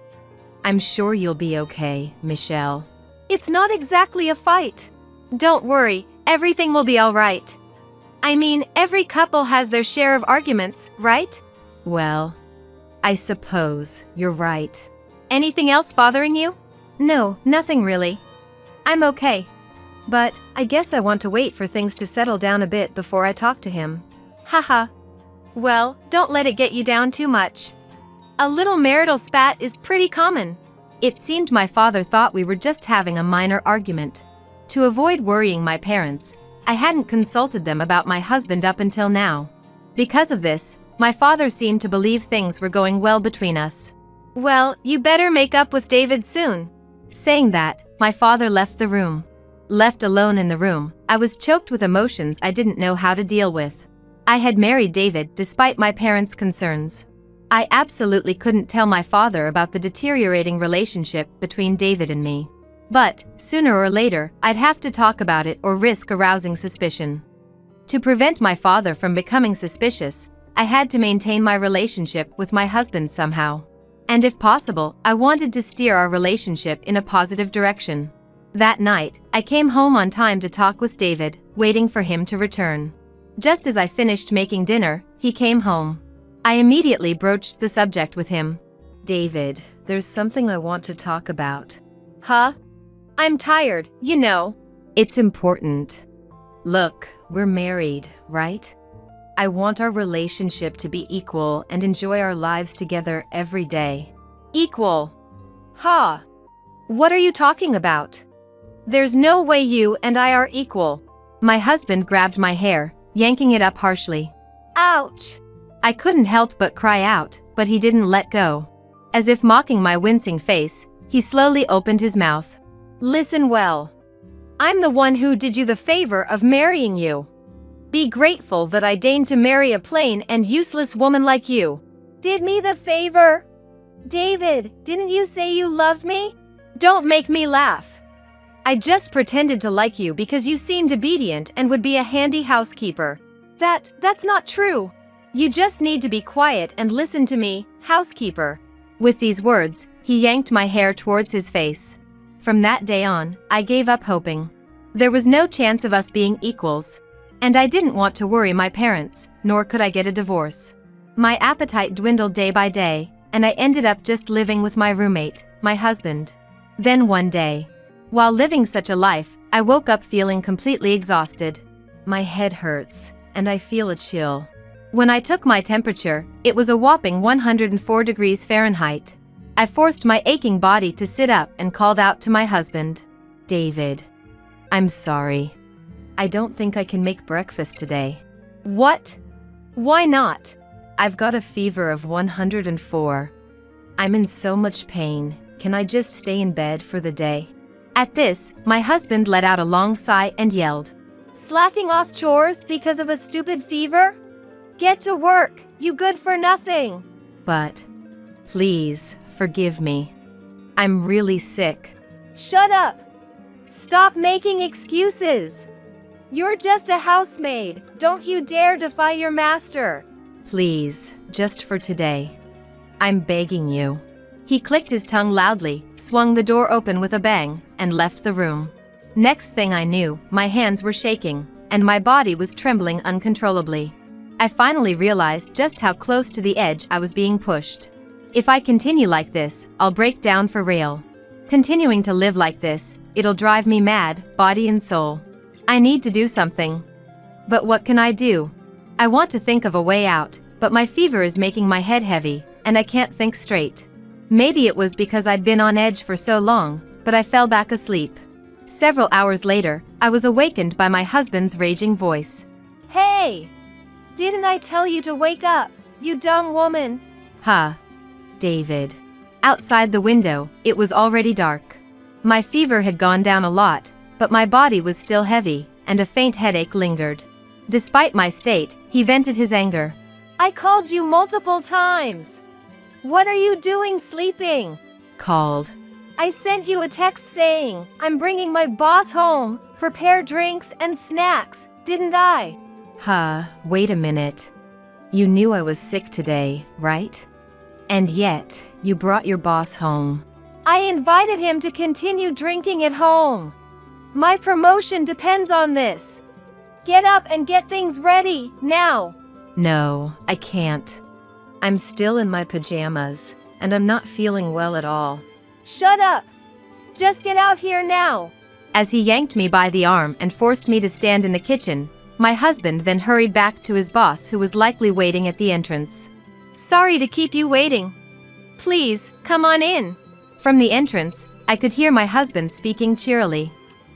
I'm sure you'll be okay, Michelle." "It's not exactly a fight. Don't worry, everything will be all right. I mean, every couple has their share of arguments, right?" "Well, I suppose you're right." "Anything else bothering you?" "No, nothing really. I'm okay. But I guess I want to wait for things to settle down a bit before I talk to him." Haha. Well, don't let it get you down too much. A little marital spat is pretty common. It seemed my father thought we were just having a minor argument. To avoid worrying my parents, I hadn't consulted them about my husband up until now. Because of this, my father seemed to believe things were going well between us. "Well, you better make up with David soon." Saying that, my father left the room. Left alone in the room, I was choked with emotions I didn't know how to deal with. I had married David despite my parents' concerns. I absolutely couldn't tell my father about the deteriorating relationship between David and me. But, sooner or later, I'd have to talk about it or risk arousing suspicion. To prevent my father from becoming suspicious, I had to maintain my relationship with my husband somehow. And if possible, I wanted to steer our relationship in a positive direction. That night, I came home on time to talk with David, waiting for him to return. Just as I finished making dinner, he came home. I immediately broached the subject with him. "David, there's something I want to talk about." "Huh? I'm tired, you know." "It's important. Look, we're married, right? I want our relationship to be equal and enjoy our lives together every day." "Equal? Huh? What are you talking about? There's no way you and I are equal." My husband grabbed my hair, yanking it up harshly. "Ouch." I couldn't help but cry out, but he didn't let go. As if mocking my wincing face, he slowly opened his mouth. "Listen well. I'm the one who did you the favor of marrying you. Be grateful that I deigned to marry a plain and useless woman like you." "Did me the favor? David, didn't you say you loved me?" "Don't make me laugh. I just pretended to like you because you seemed obedient and would be a handy housekeeper." That's not true. You just need to be quiet and listen to me, housekeeper." With these words, he yanked my hair towards his face. From that day on, I gave up hoping. There was no chance of us being equals. And I didn't want to worry my parents, nor could I get a divorce. My appetite dwindled day by day, and I ended up just living with my roommate, my husband. Then one day, while living such a life, I woke up feeling completely exhausted. My head hurts, and I feel a chill. When I took my temperature, it was a whopping 104 degrees Fahrenheit. I forced my aching body to sit up and called out to my husband. "David, I'm sorry. I don't think I can make breakfast today." "What? Why not?" "I've got a fever of 104. I'm in so much pain. can I just stay in bed for the day? At this, my husband let out a long sigh and yelled, Slacking off chores because of a stupid fever? Get to work, you good for nothing. But please forgive me. I'm really sick. Shut up. Stop making excuses. You're just a housemaid. Don't you dare defy your master. Please, just for today. I'm begging you. He clicked his tongue loudly, swung the door open with a bang, and left the room. Next thing I knew, my hands were shaking, and my body was trembling uncontrollably. I finally realized just how close to the edge I was being pushed. If I continue like this, I'll break down for real. Continuing to live like this, it'll drive me mad, body and soul. I need to do something. But what can I do? I want to think of a way out, but my fever is making my head heavy, and I can't think straight. Maybe it was because I'd been on edge for so long, but I fell back asleep. Several hours later, I was awakened by my husband's raging voice. Hey! Didn't I tell you to wake up, you dumb woman? Huh. David. Outside the window, it was already dark. My fever had gone down a lot, but my body was still heavy, and a faint headache lingered. Despite my state, he vented his anger. I called you multiple times. What are you doing sleeping? Called. I sent you a text saying, I'm bringing my boss home, prepare drinks and snacks, didn't I? Huh, wait a minute. You knew I was sick today, right? And yet, you brought your boss home. I invited him to continue drinking at home. My promotion depends on this. Get up and get things ready, now. No, I can't. I'm still in my pajamas, and I'm not feeling well at all. Shut up. Just get out here now. As he yanked me by the arm and forced me to stand in the kitchen, my husband then hurried back to his boss, who was likely waiting at the entrance. Sorry to keep you waiting. Please, come on in. From the entrance, I could hear my husband speaking cheerily.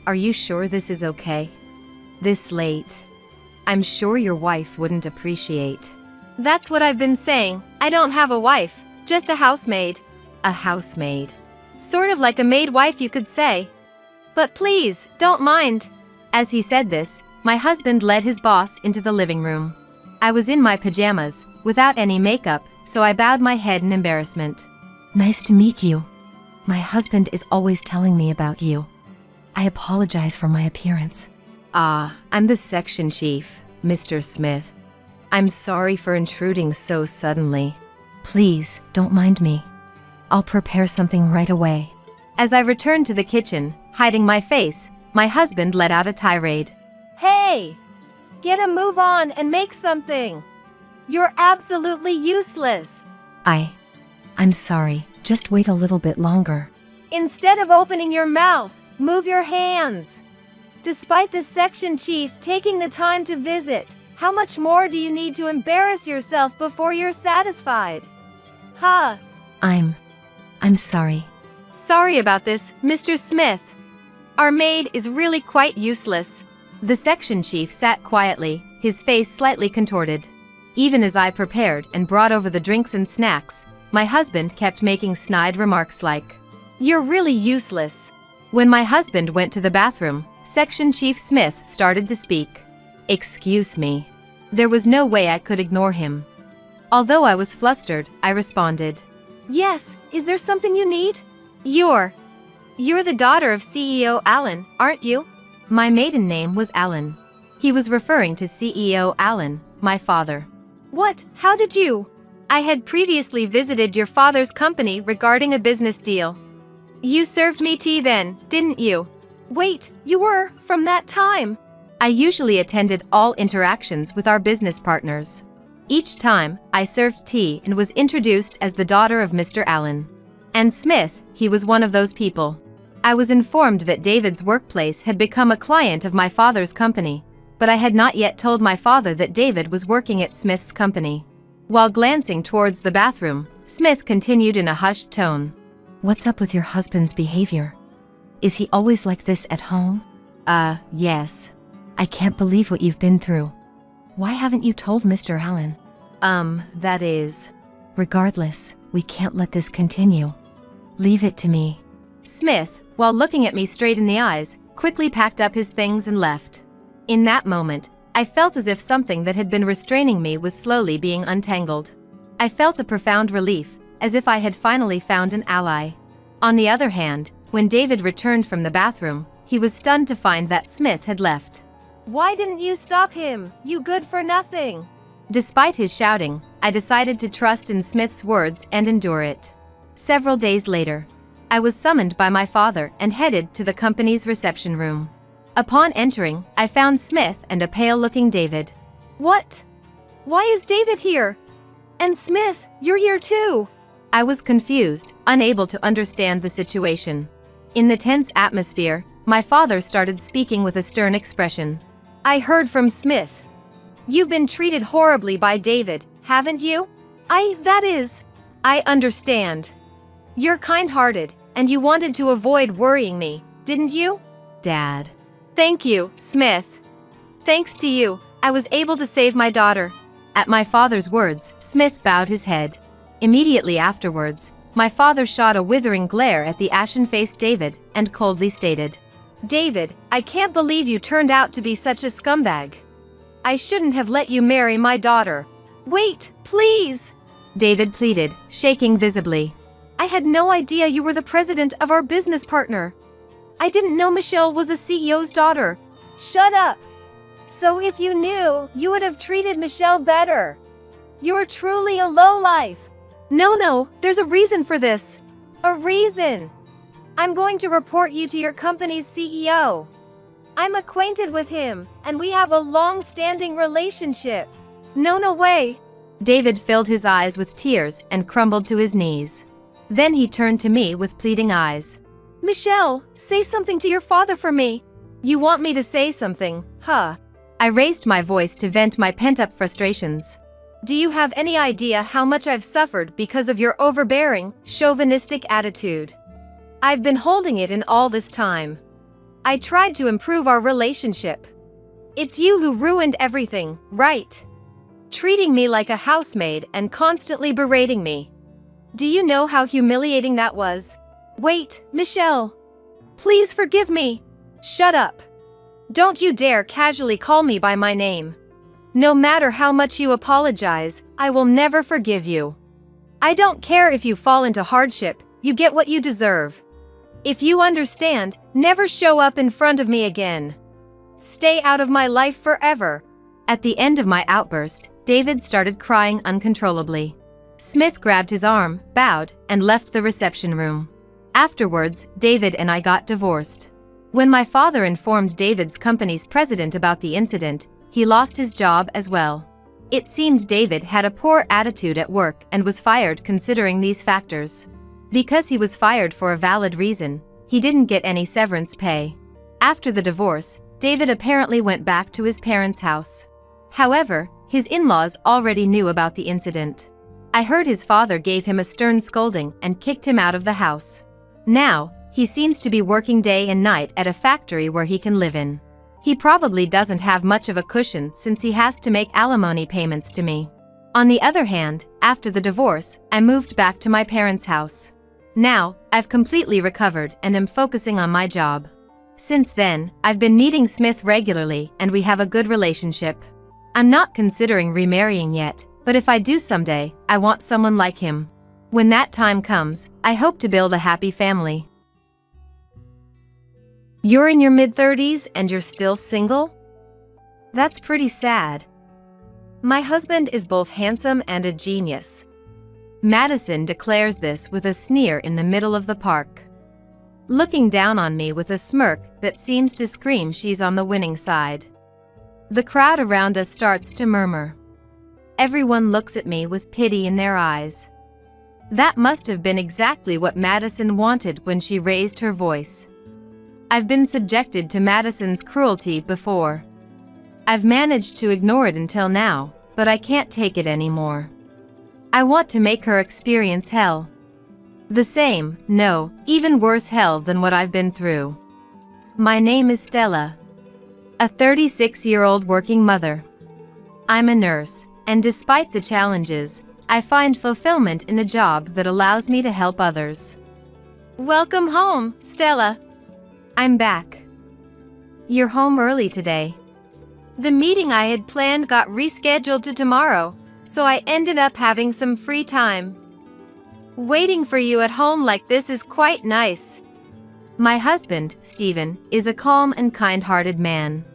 Are you sure this is okay? This late? I'm sure your wife wouldn't appreciate. That's what I've been saying. I don't have a wife, just a housemaid. A housemaid. Sort of like a maid wife, you could say. But please, don't mind. As he said this, my husband led his boss into the living room. I was in my pajamas, without any makeup, so I bowed my head in embarrassment. Nice to meet you. My husband is always telling me about you. I apologize for my appearance. Ah, I'm the section chief, Mr. Smith. I'm sorry for intruding so suddenly. Please, don't mind me. I'll prepare something right away. As I returned to the kitchen, hiding my face, my husband let out a tirade. Hey! Get a move on and make something. You're absolutely useless. I'm sorry. Just wait a little bit longer. Instead of opening your mouth, move your hands. Despite the section chief taking the time to visit, how much more do you need to embarrass yourself before you're satisfied? Huh? I'm sorry. Sorry about this, Mr. Smith. Our maid is really quite useless. The section chief sat quietly, his face slightly contorted. Even as I prepared and brought over the drinks and snacks, my husband kept making snide remarks like, You're really useless. When my husband went to the bathroom, Section Chief Smith started to speak. Excuse me. There was no way I could ignore him. Although I was flustered, I responded. Yes, is there something you need? You're the daughter of CEO Allen, aren't you? My maiden name was Allen. He was referring to CEO Allen, my father. What? How did you? I had previously visited your father's company regarding a business deal. You served me tea then, didn't you? Wait, you were, from that time? I usually attended all interactions with our business partners. Each time, I served tea and was introduced as the daughter of Mr. Allen. And Smith, he was one of those people. I was informed that David's workplace had become a client of my father's company, but I had not yet told my father that David was working at Smith's company. While glancing towards the bathroom, Smith continued in a hushed tone. What's up with your husband's behavior? Is he always like this at home? Yes. I can't believe what you've been through. Why haven't you told Mr. Allen? That is... Regardless, we can't let this continue. Leave it to me. Smith, while looking at me straight in the eyes, quickly packed up his things and left. In that moment, I felt as if something that had been restraining me was slowly being untangled. I felt a profound relief, as if I had finally found an ally. On the other hand, when David returned from the bathroom, he was stunned to find that Smith had left. Why didn't you stop him, you good for nothing? Despite his shouting, I decided to trust in Smith's words and endure it. Several days later, I was summoned by my father and headed to the company's reception room. Upon entering, I found Smith and a pale-looking David. What? Why is David here? And Smith, you're here too. I was confused, unable to understand the situation. In the tense atmosphere, my father started speaking with a stern expression. I heard from Smith. You've been treated horribly by David, haven't you? I understand. You're kind-hearted, and you wanted to avoid worrying me, didn't you? Dad. Thank you, Smith. Thanks to you, I was able to save my daughter. At my father's words, Smith bowed his head. Immediately afterwards, my father shot a withering glare at the ashen-faced David and coldly stated, David, I can't believe you turned out to be such a scumbag. I shouldn't have let you marry my daughter. Wait, please! David pleaded, shaking visibly. I had no idea you were the president of our business partner. I didn't know Michelle was a CEO's daughter. Shut up! So if you knew, you would have treated Michelle better. You're truly a lowlife. No, there's a reason for this. A reason. I'm going to report you to your company's CEO. I'm acquainted with him, and we have a long-standing relationship. No way. David filled his eyes with tears and crumbled to his knees. Then he turned to me with pleading eyes. Michelle, say something to your father for me. You want me to say something, huh? I raised my voice to vent my pent-up frustrations. Do you have any idea how much I've suffered because of your overbearing, chauvinistic attitude? I've been holding it in all this time. I tried to improve our relationship. It's you who ruined everything, right? Treating me like a housemaid and constantly berating me. Do you know how humiliating that was? Wait, Michelle. Please forgive me. Shut up. Don't you dare casually call me by my name. No matter how much you apologize, I will never forgive you. I don't care if you fall into hardship, you get what you deserve. If you understand, never show up in front of me again. Stay out of my life forever. At the end of my outburst, David started crying uncontrollably. Smith grabbed his arm, bowed, and left the reception room. Afterwards, David and I got divorced. When my father informed David's company's president about the incident, he lost his job as well. It seemed David had a poor attitude at work and was fired considering these factors. Because he was fired for a valid reason, he didn't get any severance pay. After the divorce, David apparently went back to his parents' house. However, his in-laws already knew about the incident. I heard his father gave him a stern scolding and kicked him out of the house. Now, he seems to be working day and night at a factory where he can live in. He probably doesn't have much of a cushion since he has to make alimony payments to me. On the other hand, after the divorce, I moved back to my parents' house. Now, I've completely recovered and am focusing on my job. Since then, I've been meeting Smith regularly and we have a good relationship. I'm not considering remarrying yet, but if I do someday, I want someone like him. When that time comes, I hope to build a happy family. You're in your mid-30s and you're still single? That's pretty sad. My husband is both handsome and a genius. Madison declares this with a sneer in the middle of the park, looking down on me with a smirk that seems to scream she's on the winning side. The crowd around us starts to murmur. Everyone looks at me with pity in their eyes. That must have been exactly what Madison wanted when she raised her voice. I've been subjected to Madison's cruelty before. I've managed to ignore it until now, but I can't take it anymore. I want to make her experience hell. The same, no, even worse hell than what I've been through. My name is Stella, a 36-year-old working mother. I'm a nurse, and despite the challenges, I find fulfillment in a job that allows me to help others. Welcome home, Stella. I'm back. You're home early today. The meeting I had planned got rescheduled to tomorrow, so I ended up having some free time. Waiting for you at home like this is quite nice. My husband, Stephen, is a calm and kind-hearted man.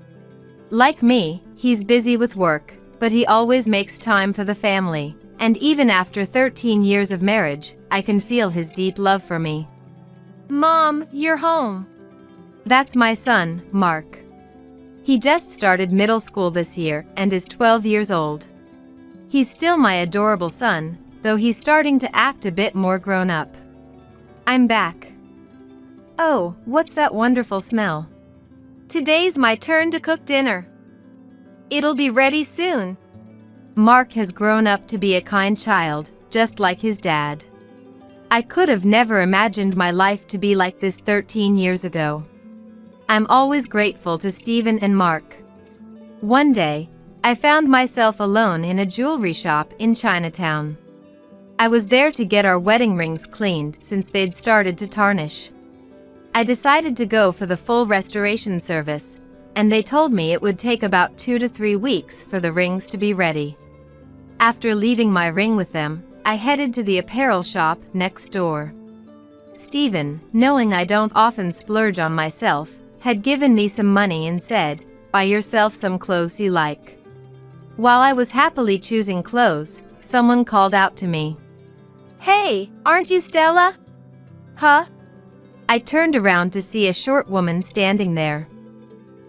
Like me, he's busy with work, but he always makes time for the family, and even after 13 years of marriage, I can feel his deep love for me. Mom, you're home. That's my son, Mark. He just started middle school this year and is 12 years old. He's still my adorable son, though he's starting to act a bit more grown up. I'm back. Oh, what's that wonderful smell? Today's my turn to cook dinner. It'll be ready soon. Mark has grown up to be a kind child, just like his dad. I could have never imagined my life to be like this 13 years ago. I'm always grateful to Stephen and Mark. One day, I found myself alone in a jewelry shop in Chinatown. I was there to get our wedding rings cleaned since they'd started to tarnish. I decided to go for the full restoration service, and they told me it would take about 2 to 3 weeks for the rings to be ready. After leaving my ring with them, I headed to the apparel shop next door. Stephen, knowing I don't often splurge on myself, had given me some money and said, "Buy yourself some clothes you like." While I was happily choosing clothes, someone called out to me. Hey, aren't you Stella? Huh? I turned around to see a short woman standing there.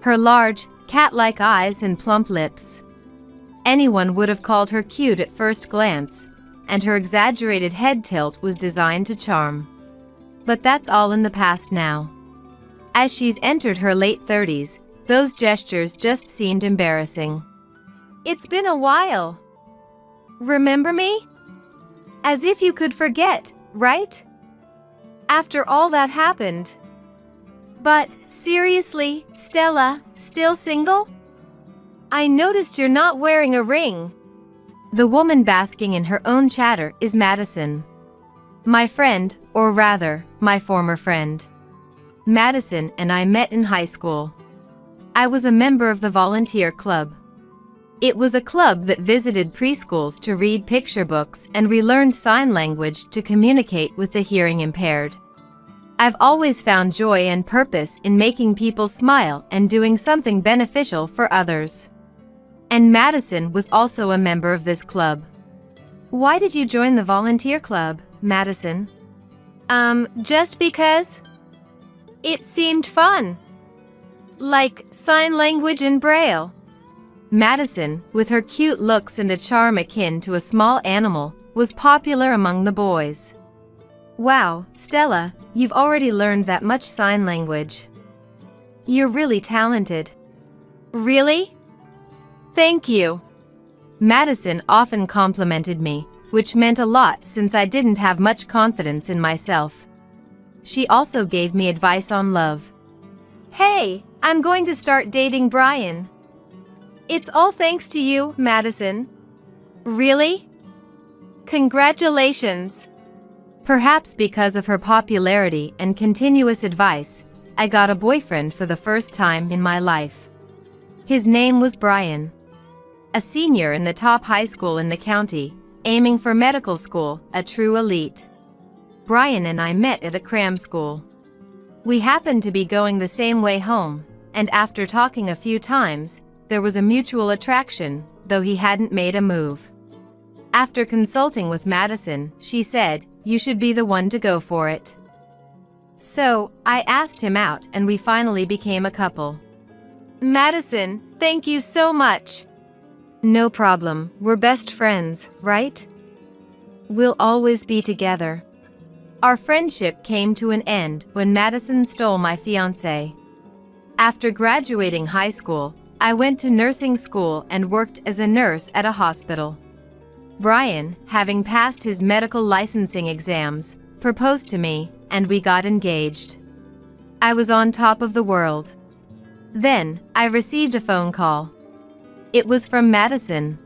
Her large, cat-like eyes and plump lips. Anyone would have called her cute at first glance, and her exaggerated head tilt was designed to charm. But that's all in the past now. As she's entered her late 30s, those gestures just seemed embarrassing. It's been a while. Remember me? As if you could forget, right? After all that happened. But, seriously, Stella, still single? I noticed you're not wearing a ring. The woman basking in her own chatter is Madison. My friend, or rather, my former friend. Madison and I met in high school. I was a member of the volunteer club. It was a club that visited preschools to read picture books, and we learned sign language to communicate with the hearing impaired. I've always found joy and purpose in making people smile and doing something beneficial for others. And Madison was also a member of this club. Why did you join the volunteer club, Madison? Just because. It seemed fun. Like sign language and Braille. Madison, with her cute looks and a charm akin to a small animal, was popular among the boys. Wow, Stella, you've already learned that much sign language. You're really talented. Really? Thank you. Madison often complimented me, which meant a lot since I didn't have much confidence in myself. She also gave me advice on love. Hey, I'm going to start dating Brian. It's all thanks to you, Madison. Really? Congratulations. Perhaps because of her popularity and continuous advice, I got a boyfriend for the first time in my life. His name was Brian. A senior in the top high school in the county, aiming for medical school, a true elite. Brian and I met at a cram school. We happened to be going the same way home, and after talking a few times, there was a mutual attraction, though he hadn't made a move. After consulting with Madison, she said, "You should be the one to go for it." So, I asked him out and we finally became a couple. Madison, thank you so much. No problem, we're best friends, right? We'll always be together. Our friendship came to an end when Madison stole my fiancé. After graduating high school, I went to nursing school and worked as a nurse at a hospital. Brian, having passed his medical licensing exams, proposed to me, and we got engaged. I was on top of the world. Then, I received a phone call. It was from Madison.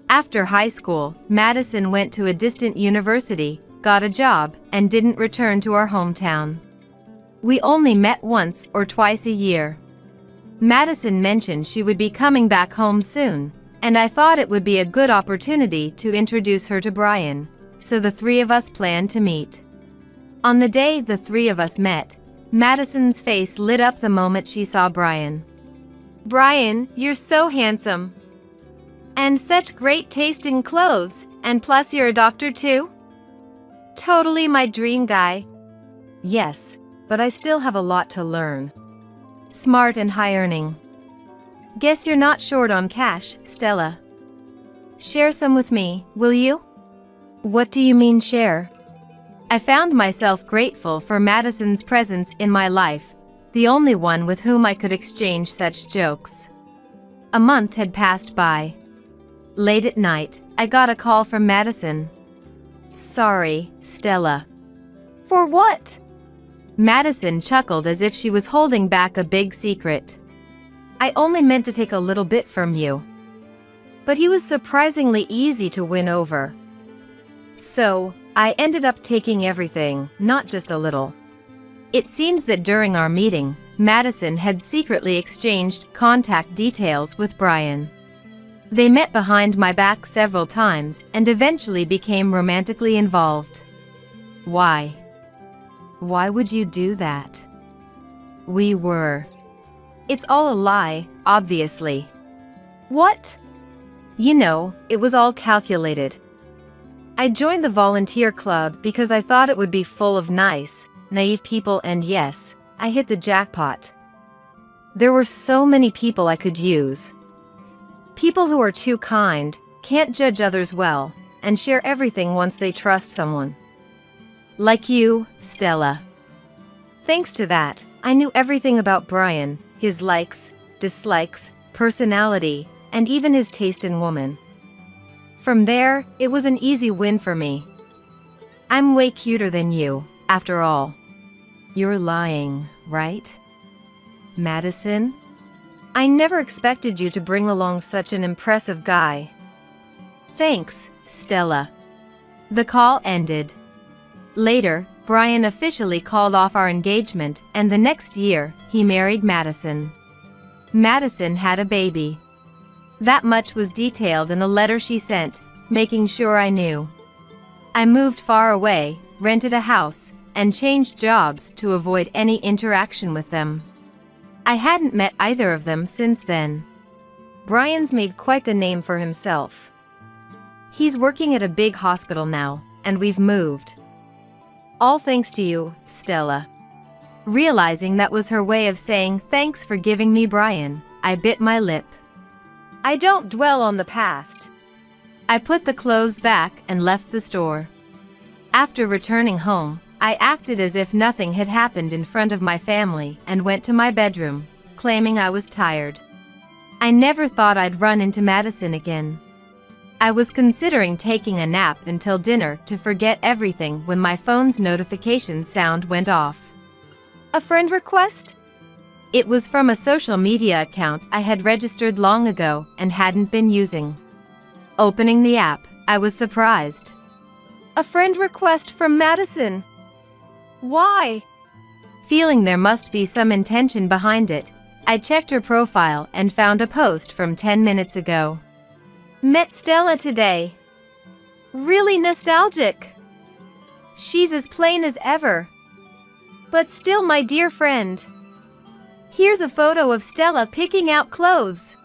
After high school, Madison went to a distant university, got a job, and didn't return to our hometown. We only met once or twice a year. Madison mentioned she would be coming back home soon, and I thought it would be a good opportunity to introduce her to Brian, so the three of us planned to meet. On the day the three of us met, Madison's face lit up the moment she saw Brian. Brian, you're so handsome. And such great taste in clothes, and plus you're a doctor too? Totally my dream guy. Yes, but I still have a lot to learn. Smart and high-earning. Guess you're not short on cash, Stella. Share some with me, will you? What do you mean share? I found myself grateful for Madison's presence in my life, the only one with whom I could exchange such jokes. A month had passed by. Late at night, I got a call from Madison. Sorry, Stella. For what? Madison chuckled as if she was holding back a big secret. I only meant to take a little bit from you. But he was surprisingly easy to win over. So, I ended up taking everything, not just a little. It seems that during our meeting, Madison had secretly exchanged contact details with Brian. They met behind my back several times and eventually became romantically involved. Why? Why would you do that? We were. It's all a lie, obviously. What? You know, it was all calculated. I joined the volunteer club because I thought it would be full of nice, naive people, and yes, I hit the jackpot. There were so many people I could use. People who are too kind, can't judge others well, and share everything once they trust someone. Like you, Stella. Thanks to that, I knew everything about Brian, his likes, dislikes, personality, and even his taste in women. From there, it was an easy win for me. I'm way cuter than you, after all. You're lying, right? Madison? I never expected you to bring along such an impressive guy. Thanks, Stella. The call ended. Later, Brian officially called off our engagement, and the next year, he married Madison. Madison had a baby. That much was detailed in a letter she sent, making sure I knew. I moved far away, rented a house, and changed jobs to avoid any interaction with them. I hadn't met either of them since then. Brian's made quite the name for himself. He's working at a big hospital now, and we've moved. All thanks to you, Stella. Realizing that was her way of saying thanks for giving me Brian, I bit my lip. I don't dwell on the past. I put the clothes back and left the store. After returning home, I acted as if nothing had happened in front of my family and went to my bedroom, claiming I was tired. I never thought I'd run into Madison again. I was considering taking a nap until dinner to forget everything when my phone's notification sound went off. A friend request? It was from a social media account I had registered long ago and hadn't been using. Opening the app, I was surprised. A friend request from Madison. Why? Feeling there must be some intention behind it, I checked her profile and found a post from 10 minutes ago. Met Stella today. Really nostalgic. She's as plain as ever. But still my dear friend. Here's a photo of Stella picking out clothes.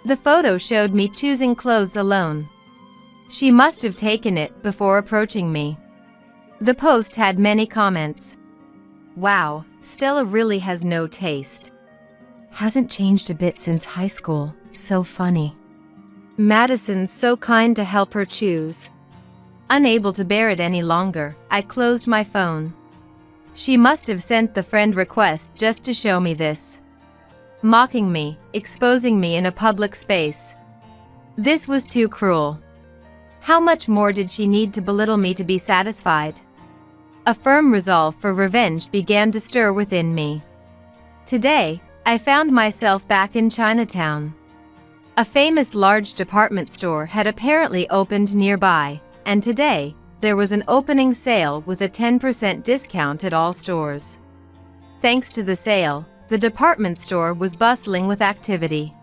The photo showed me choosing clothes alone. She must have taken it before approaching me. The post had many comments. Wow, Stella really has no taste. Hasn't changed a bit since high school. So funny. Madison's so kind to help her choose. Unable to bear it any longer, I closed my phone. She must have sent the friend request just to show me this. Mocking me, exposing me in a public space. This was too cruel. How much more did she need to belittle me to be satisfied? A firm resolve for revenge began to stir within me. Today, I found myself back in Chinatown. A famous large department store had apparently opened nearby, and today, there was an opening sale with a 10% discount at all stores. Thanks to the sale, the department store was bustling with activity.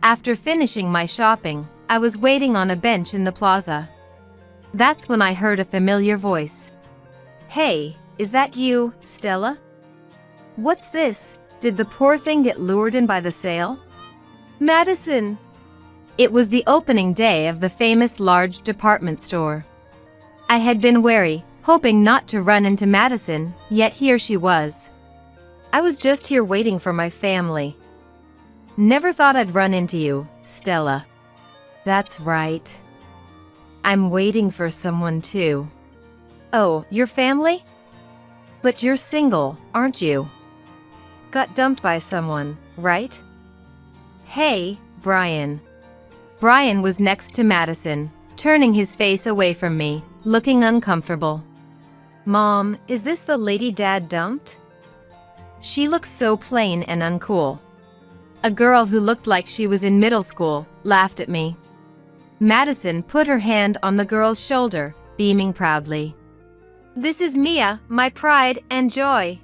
After finishing my shopping, I was waiting on a bench in the plaza. That's when I heard a familiar voice. "Hey, is that you, Stella? What's this? Did the poor thing get lured in by the sale?" Madison! It was the opening day of the famous large department store. I had been wary, hoping not to run into Madison, yet here she was. I was just here waiting for my family. Never thought I'd run into you, Stella. That's right. I'm waiting for someone too. Oh, your family? But you're single, aren't you? Got dumped by someone, right? Hey, Brian. Brian was next to Madison, turning his face away from me, looking uncomfortable. Mom, is this the lady Dad dumped? She looks so plain and uncool. A girl who looked like she was in middle school laughed at me. Madison put her hand on the girl's shoulder, beaming proudly. This is Mia, my pride and joy.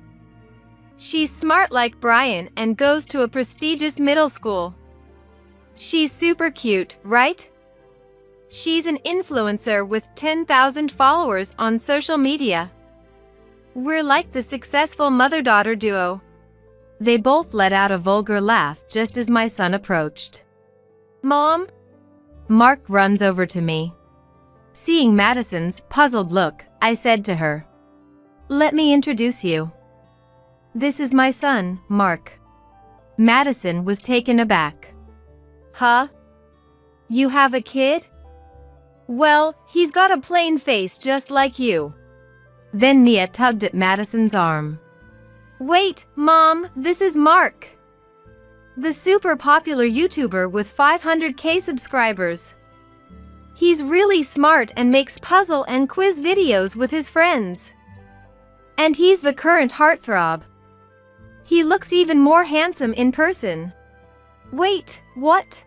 She's smart like Brian and goes to a prestigious middle school. She's super cute, right? She's an influencer with 10,000 followers on social media. We're like the successful mother-daughter duo. They both let out a vulgar laugh just as my son approached. Mom? Mark runs over to me. Seeing Madison's puzzled look, I said to her, "Let me introduce you. This is my son, Mark." Madison was taken aback. Huh? You have a kid? Well, he's got a plain face just like you. Then Nia tugged at Madison's arm. Wait, Mom, this is Mark. The super popular YouTuber with 500K subscribers. He's really smart and makes puzzle and quiz videos with his friends. And he's the current heartthrob. He looks even more handsome in person. Wait, what?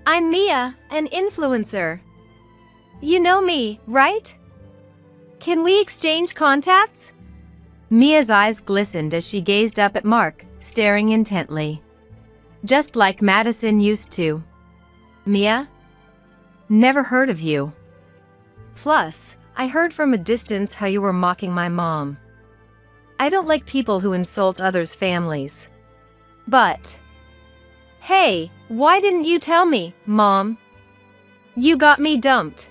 I'm Mia, an influencer. You know me, right? Can we exchange contacts? Mia's eyes glistened as she gazed up at Mark, staring intently. Just like Madison used to. Mia? Never heard of you. Plus, I heard from a distance how you were mocking my mom. I don't like people who insult others' families. But... Hey, why didn't you tell me, Mom? You got me dumped.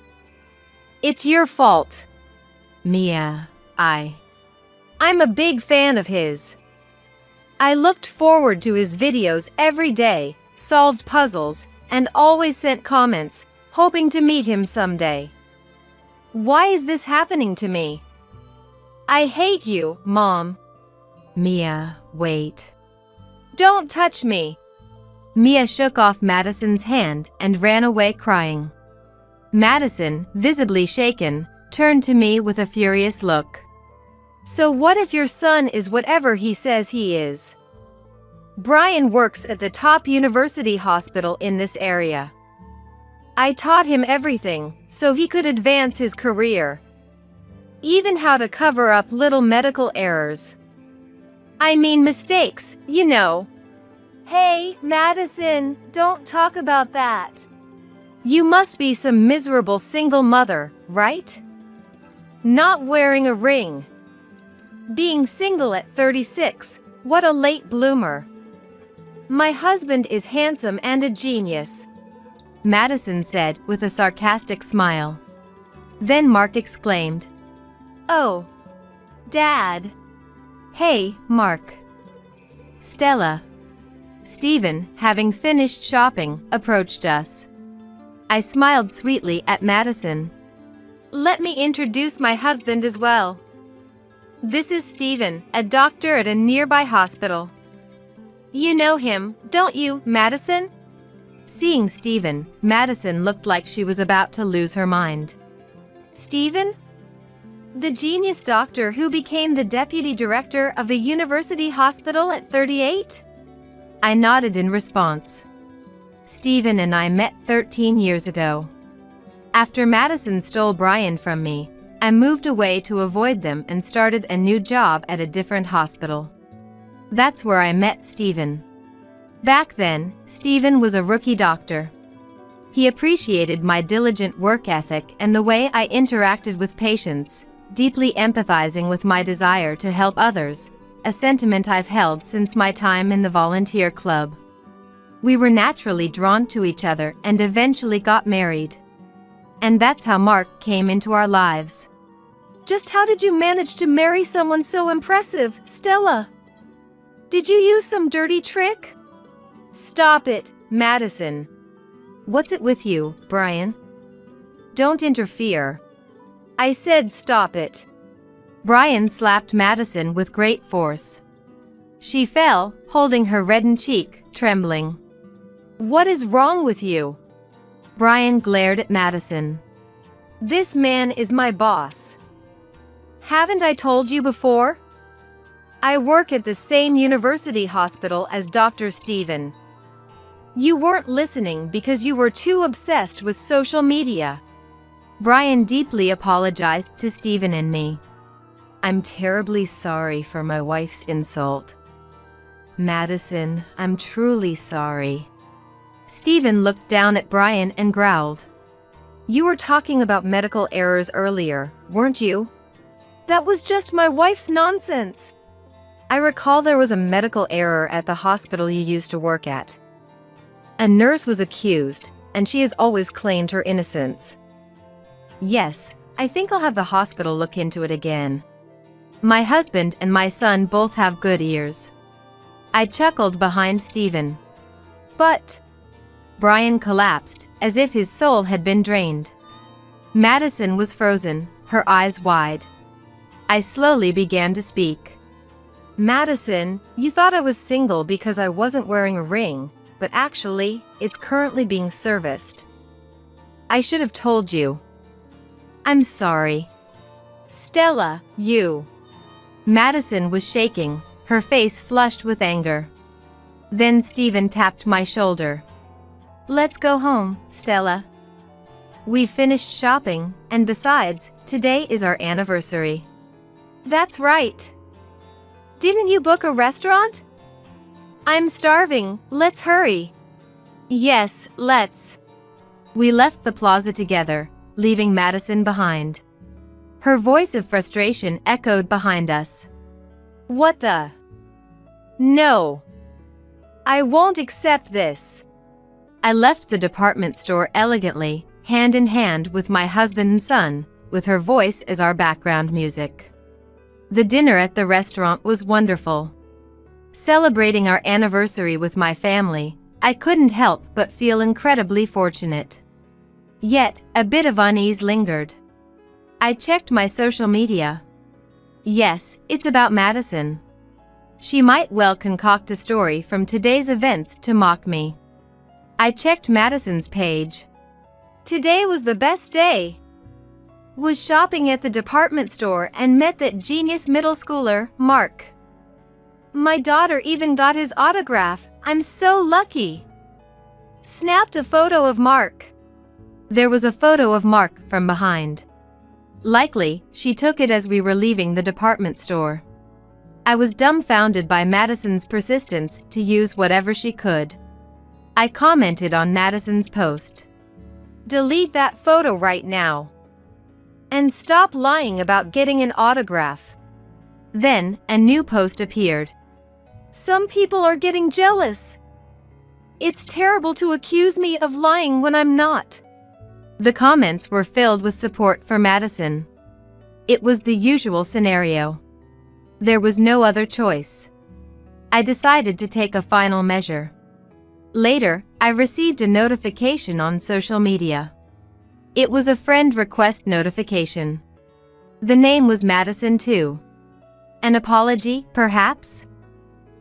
It's your fault. Mia, I'm a big fan of his. I looked forward to his videos every day, solved puzzles, and always sent comments, hoping to meet him someday. Why is this happening to me? I hate you, Mom. Mia, wait. Don't touch me. Mia shook off Madison's hand and ran away crying. Madison, visibly shaken, turned to me with a furious look. So what if your son is whatever he says he is? Brian works at the top university hospital in this area. I taught him everything, so he could advance his career. Even how to cover up little medical errors. I mean mistakes, you know. Hey, Madison, don't talk about that. You must be some miserable single mother, right? Not wearing a ring. Being single at 36, what a late bloomer. My husband is handsome and a genius, Madison said with a sarcastic smile. Then Mark exclaimed, Oh, Dad. Hey, Mark. Stella. Stephen, having finished shopping, approached us. I smiled sweetly at Madison. Let me introduce my husband as well. This is Stephen, a doctor at a nearby hospital. You know him, don't you, Madison? Seeing Stephen, Madison looked like she was about to lose her mind. Stephen? The genius doctor who became the deputy director of the university hospital at 38? I nodded in response. Stephen and I met 13 years ago. After Madison stole Brian from me, I moved away to avoid them and started a new job at a different hospital. That's where I met Steven. Back then, Steven was a rookie doctor. He appreciated my diligent work ethic and the way I interacted with patients, deeply empathizing with my desire to help others, a sentiment I've held since my time in the volunteer club. We were naturally drawn to each other and eventually got married. And that's how Mark came into our lives. Just how did you manage to marry someone so impressive, Stella? Did you use some dirty trick? Stop it, Madison. What's it with you, Brian? Don't interfere. I said stop it. Brian slapped Madison with great force. She fell, holding her reddened cheek, trembling. What is wrong with you? Brian glared at Madison. This man is my boss. Haven't I told you before? I work at the same university hospital as Dr. Steven. You weren't listening because you were too obsessed with social media. Brian deeply apologized to Steven and me. I'm terribly sorry for my wife's insult. Madison, I'm truly sorry. Steven looked down at Brian and growled. You were talking about medical errors earlier, weren't you? That was just my wife's nonsense. I recall there was a medical error at the hospital you used to work at. A nurse was accused, and she has always claimed her innocence. Yes, I think I'll have the hospital look into it again. My husband and my son both have good ears. I chuckled behind Steven. But Brian collapsed, as if his soul had been drained. Madison was frozen, her eyes wide. I slowly began to speak. Madison, you thought I was single because I wasn't wearing a ring, but actually, it's currently being serviced. I should have told you. I'm sorry. Stella, you. Madison was shaking, her face flushed with anger. Then Steven tapped my shoulder. Let's go home, Stella. We finished shopping, and besides, today is our anniversary. That's right. Didn't you book a restaurant? I'm starving, let's hurry. Yes, let's. We left the plaza together, leaving Madison behind. Her voice of frustration echoed behind us. What the? No. I won't accept this. I left the department store elegantly, hand in hand with my husband and son, with her voice as our background music. The dinner at the restaurant was wonderful. Celebrating our anniversary with my family, I couldn't help but feel incredibly fortunate. Yet, a bit of unease lingered. I checked my social media. Yes, it's about Madison. She might well concoct a story from today's events to mock me. I checked Madison's page. Today was the best day. Was shopping at the department store and met that genius middle schooler, Mark. My daughter even got his autograph. I'm so lucky. Snapped a photo of Mark. There was a photo of Mark from behind. Likely, she took it as we were leaving the department store. I was dumbfounded by Madison's persistence to use whatever she could. I commented on Madison's post. Delete that photo right now. And stop lying about getting an autograph. Then, a new post appeared. Some people are getting jealous. It's terrible to accuse me of lying when I'm not. The comments were filled with support for Madison. It was the usual scenario. There was no other choice. I decided to take a final measure. Later, I received a notification on social media. It was a friend request notification. The name was Madison too. An apology, perhaps?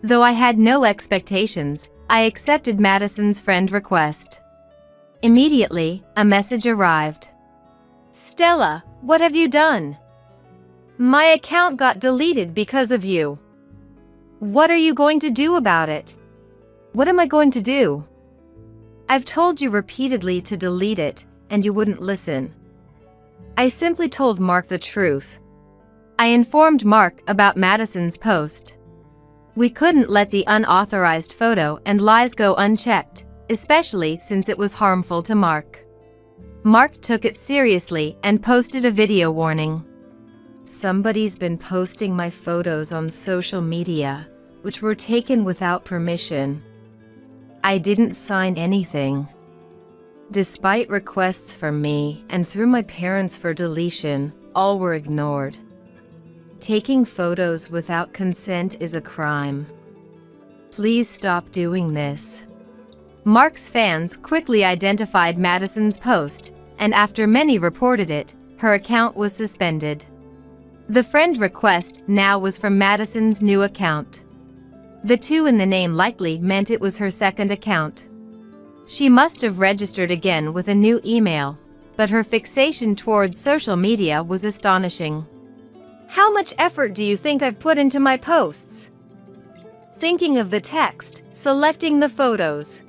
Though I had no expectations, I accepted Madison's friend request. Immediately, a message arrived. Stella, what have you done? My account got deleted because of you. What are you going to do about it? What am I going to do? I've told you repeatedly to delete it, and you wouldn't listen. I simply told Mark the truth. I informed Mark about Madison's post. We couldn't let the unauthorized photo and lies go unchecked, especially since it was harmful to Mark. Mark took it seriously and posted a video warning. Somebody's been posting my photos on social media, which were taken without permission. I didn't sign anything. Despite requests from me and through my parents for deletion, all were ignored. Taking photos without consent is a crime. Please stop doing this. Mark's fans quickly identified Madison's post, and after many reported it, her account was suspended. The friend request now was from Madison's new account. The 2 in the name likely meant it was her second account. She must have registered again with a new email, but her fixation towards social media was astonishing. How much effort do you think I've put into my posts? Thinking of the text, selecting the photos.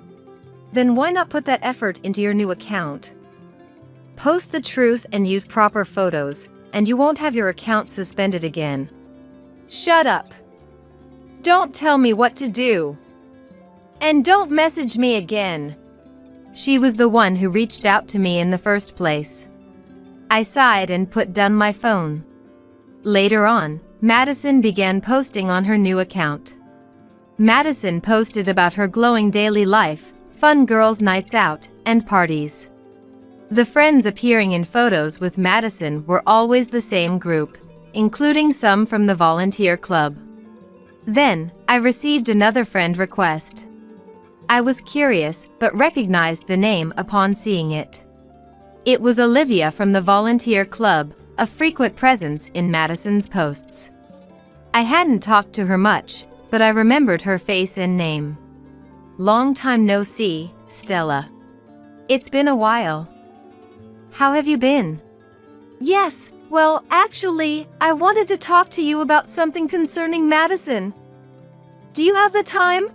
Then why not put that effort into your new account? Post the truth and use proper photos, and you won't have your account suspended again. Shut up. Don't tell me what to do. And don't message me again. She was the one who reached out to me in the first place. I sighed and put down my phone. Later on, Madison began posting on her new account. Madison posted about her glowing daily life, fun girls' nights out, and parties. The friends appearing in photos with Madison were always the same group, including some from the volunteer club. Then, I received another friend request. I was curious but recognized the name upon seeing it. It was Olivia from the volunteer club, a frequent presence in Madison's posts. I hadn't talked to her much, but I remembered her face and name. Long time no see, Stella. It's been a while. How have you been? Yes, well, actually, I wanted to talk to you about something concerning Madison. Do you have the time?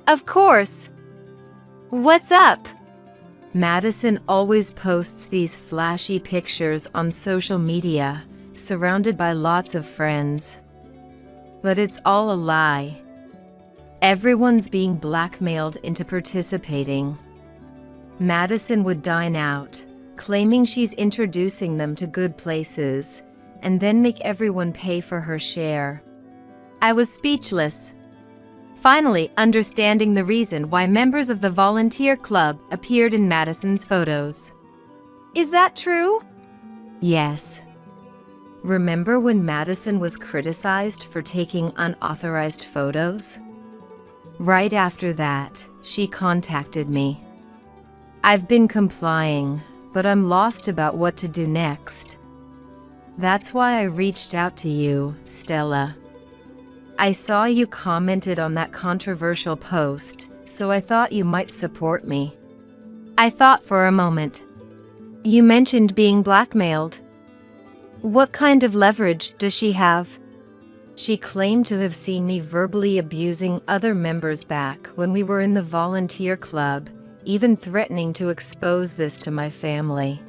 Of course. What's up? Madison always posts these flashy pictures on social media, surrounded by lots of friends. But it's all a lie. Everyone's being blackmailed into participating. Madison would dine out, claiming she's introducing them to good places, and then make everyone pay for her share. I was speechless. Finally understanding the reason why members of the volunteer club appeared in Madison's photos. Is that true? Yes. Remember when Madison was criticized for taking unauthorized photos? Right after that, she contacted me. I've been complying, but I'm lost about what to do next. That's why I reached out to you, Stella. I saw you commented on that controversial post, so I thought you might support me. I thought for a moment. You mentioned being blackmailed. What kind of leverage does she have? She claimed to have seen me verbally abusing other members back when we were in the volunteer club, even threatening to expose this to my family.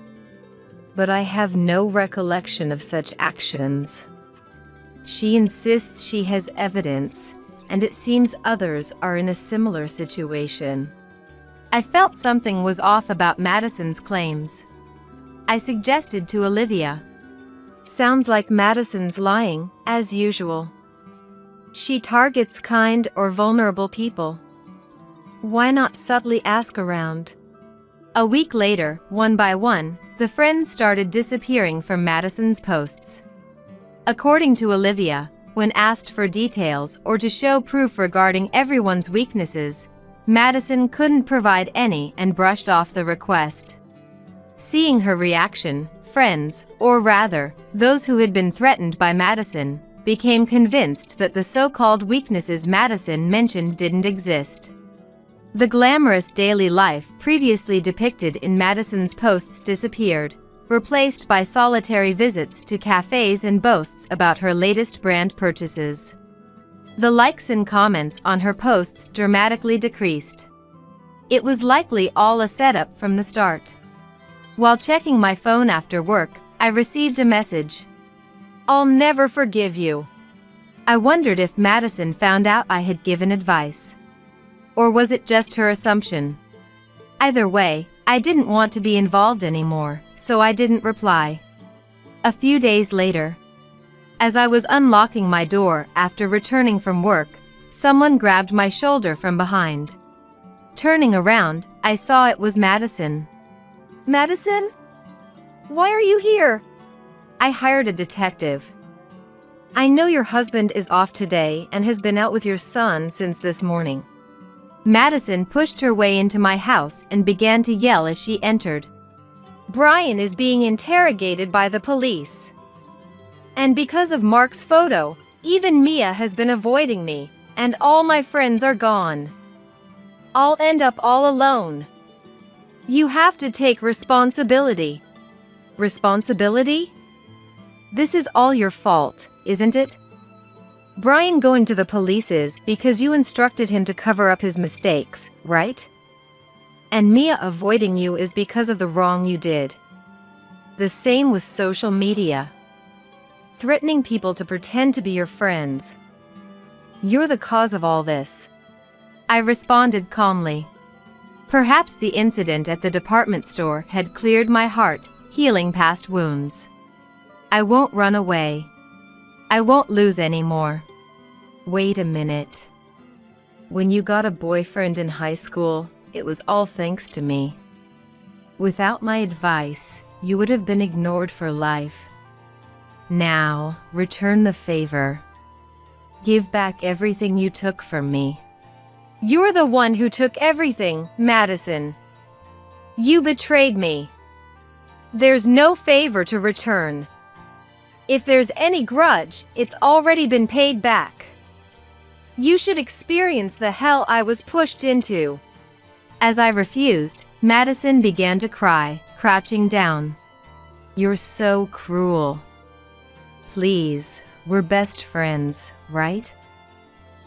But I have no recollection of such actions. She insists she has evidence, and it seems others are in a similar situation. I felt something was off about Madison's claims. I suggested to Olivia. Sounds like Madison's lying, as usual. She targets kind or vulnerable people. Why not subtly ask around? A week later, one by one, the friends started disappearing from Madison's posts. According to Olivia, when asked for details or to show proof regarding everyone's weaknesses, Madison couldn't provide any and brushed off the request. Seeing her reaction, friends, or rather, those who had been threatened by Madison, became convinced that the so-called weaknesses Madison mentioned didn't exist. The glamorous daily life previously depicted in Madison's posts disappeared, replaced by solitary visits to cafes and boasts about her latest brand purchases. The likes and comments on her posts dramatically decreased. It was likely all a setup from the start. While checking my phone after work, I received a message. I'll never forgive you. I wondered if Madison found out I had given advice. Or was it just her assumption? Either way, I didn't want to be involved anymore, so I didn't reply. A few days later, as I was unlocking my door after returning from work, someone grabbed my shoulder from behind. Turning around, I saw it was Madison. Madison? Why are you here? I hired a detective. I know your husband is off today and has been out with your son since this morning. Madison pushed her way into my house and began to yell as she entered. Brian is being interrogated by the police. And because of Mark's photo, even Mia has been avoiding me, and all my friends are gone. I'll end up all alone. You have to take responsibility. Responsibility? This is all your fault, isn't it? Brian going to the police is because you instructed him to cover up his mistakes, right? And Mia avoiding you is because of the wrong you did. The same with social media. Threatening people to pretend to be your friends. You're the cause of all this. I responded calmly. Perhaps the incident at the department store had cleared my heart, healing past wounds. I won't run away. I won't lose anymore. Wait a minute. When you got a boyfriend in high school, it was all thanks to me. Without my advice, you would have been ignored for life. Now, return the favor. Give back everything you took from me. You're the one who took everything, Madison. You betrayed me. There's no favor to return. If there's any grudge, it's already been paid back. You should experience the hell I was pushed into. As I refused, Madison began to cry, crouching down. You're so cruel. Please, we're best friends, right?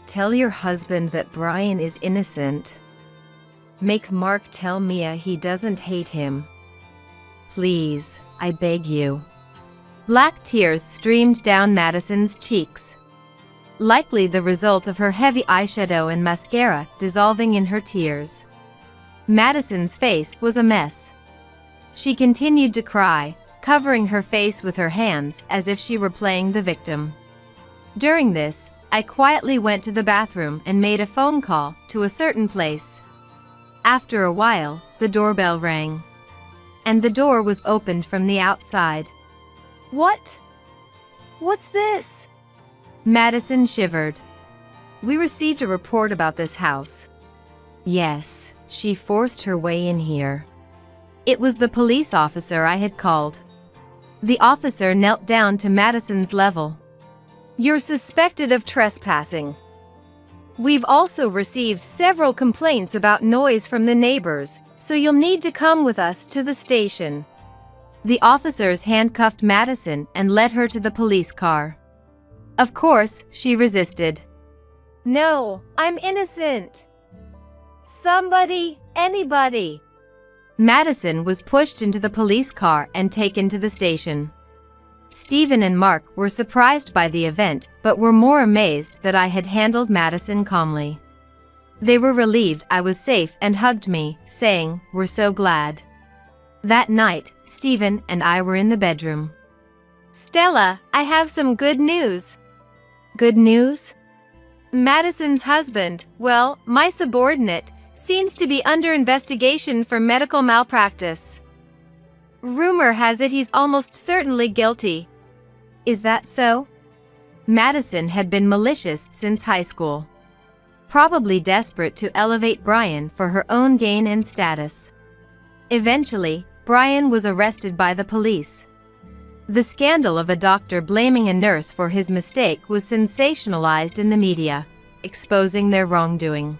Tell your husband that Brian is innocent. Make Mark tell Mia he doesn't hate him. Please, I beg you. Black tears streamed down Madison's cheeks. Likely the result of her heavy eyeshadow and mascara dissolving in her tears. Madison's face was a mess. She continued to cry, covering her face with her hands as if she were playing the victim. During this, I quietly went to the bathroom and made a phone call to a certain place. After a while, the doorbell rang. And the door was opened from the outside. What? What's this? Madison shivered. We received a report about this house. Yes, she forced her way in here. It was the police officer I had called. The officer knelt down to Madison's level. You're suspected of trespassing. We've also received several complaints about noise from the neighbors, so you'll need to come with us to the station. The officers handcuffed Madison and led her to the police car. Of course, she resisted. No, I'm innocent. Somebody, anybody. Madison was pushed into the police car and taken to the station. Stephen and Mark were surprised by the event, but were more amazed that I had handled Madison calmly. They were relieved I was safe and hugged me, saying, "We're so glad." That night, Stephen and I were in the bedroom. Stella, I have some good news. Good news? Madison's husband, well, my subordinate, seems to be under investigation for medical malpractice. Rumor has it he's almost certainly guilty. Is that so? Madison had been malicious since high school. Probably desperate to elevate Brian for her own gain and status. Eventually, Brian was arrested by the police. The scandal of a doctor blaming a nurse for his mistake was sensationalized in the media, exposing their wrongdoing.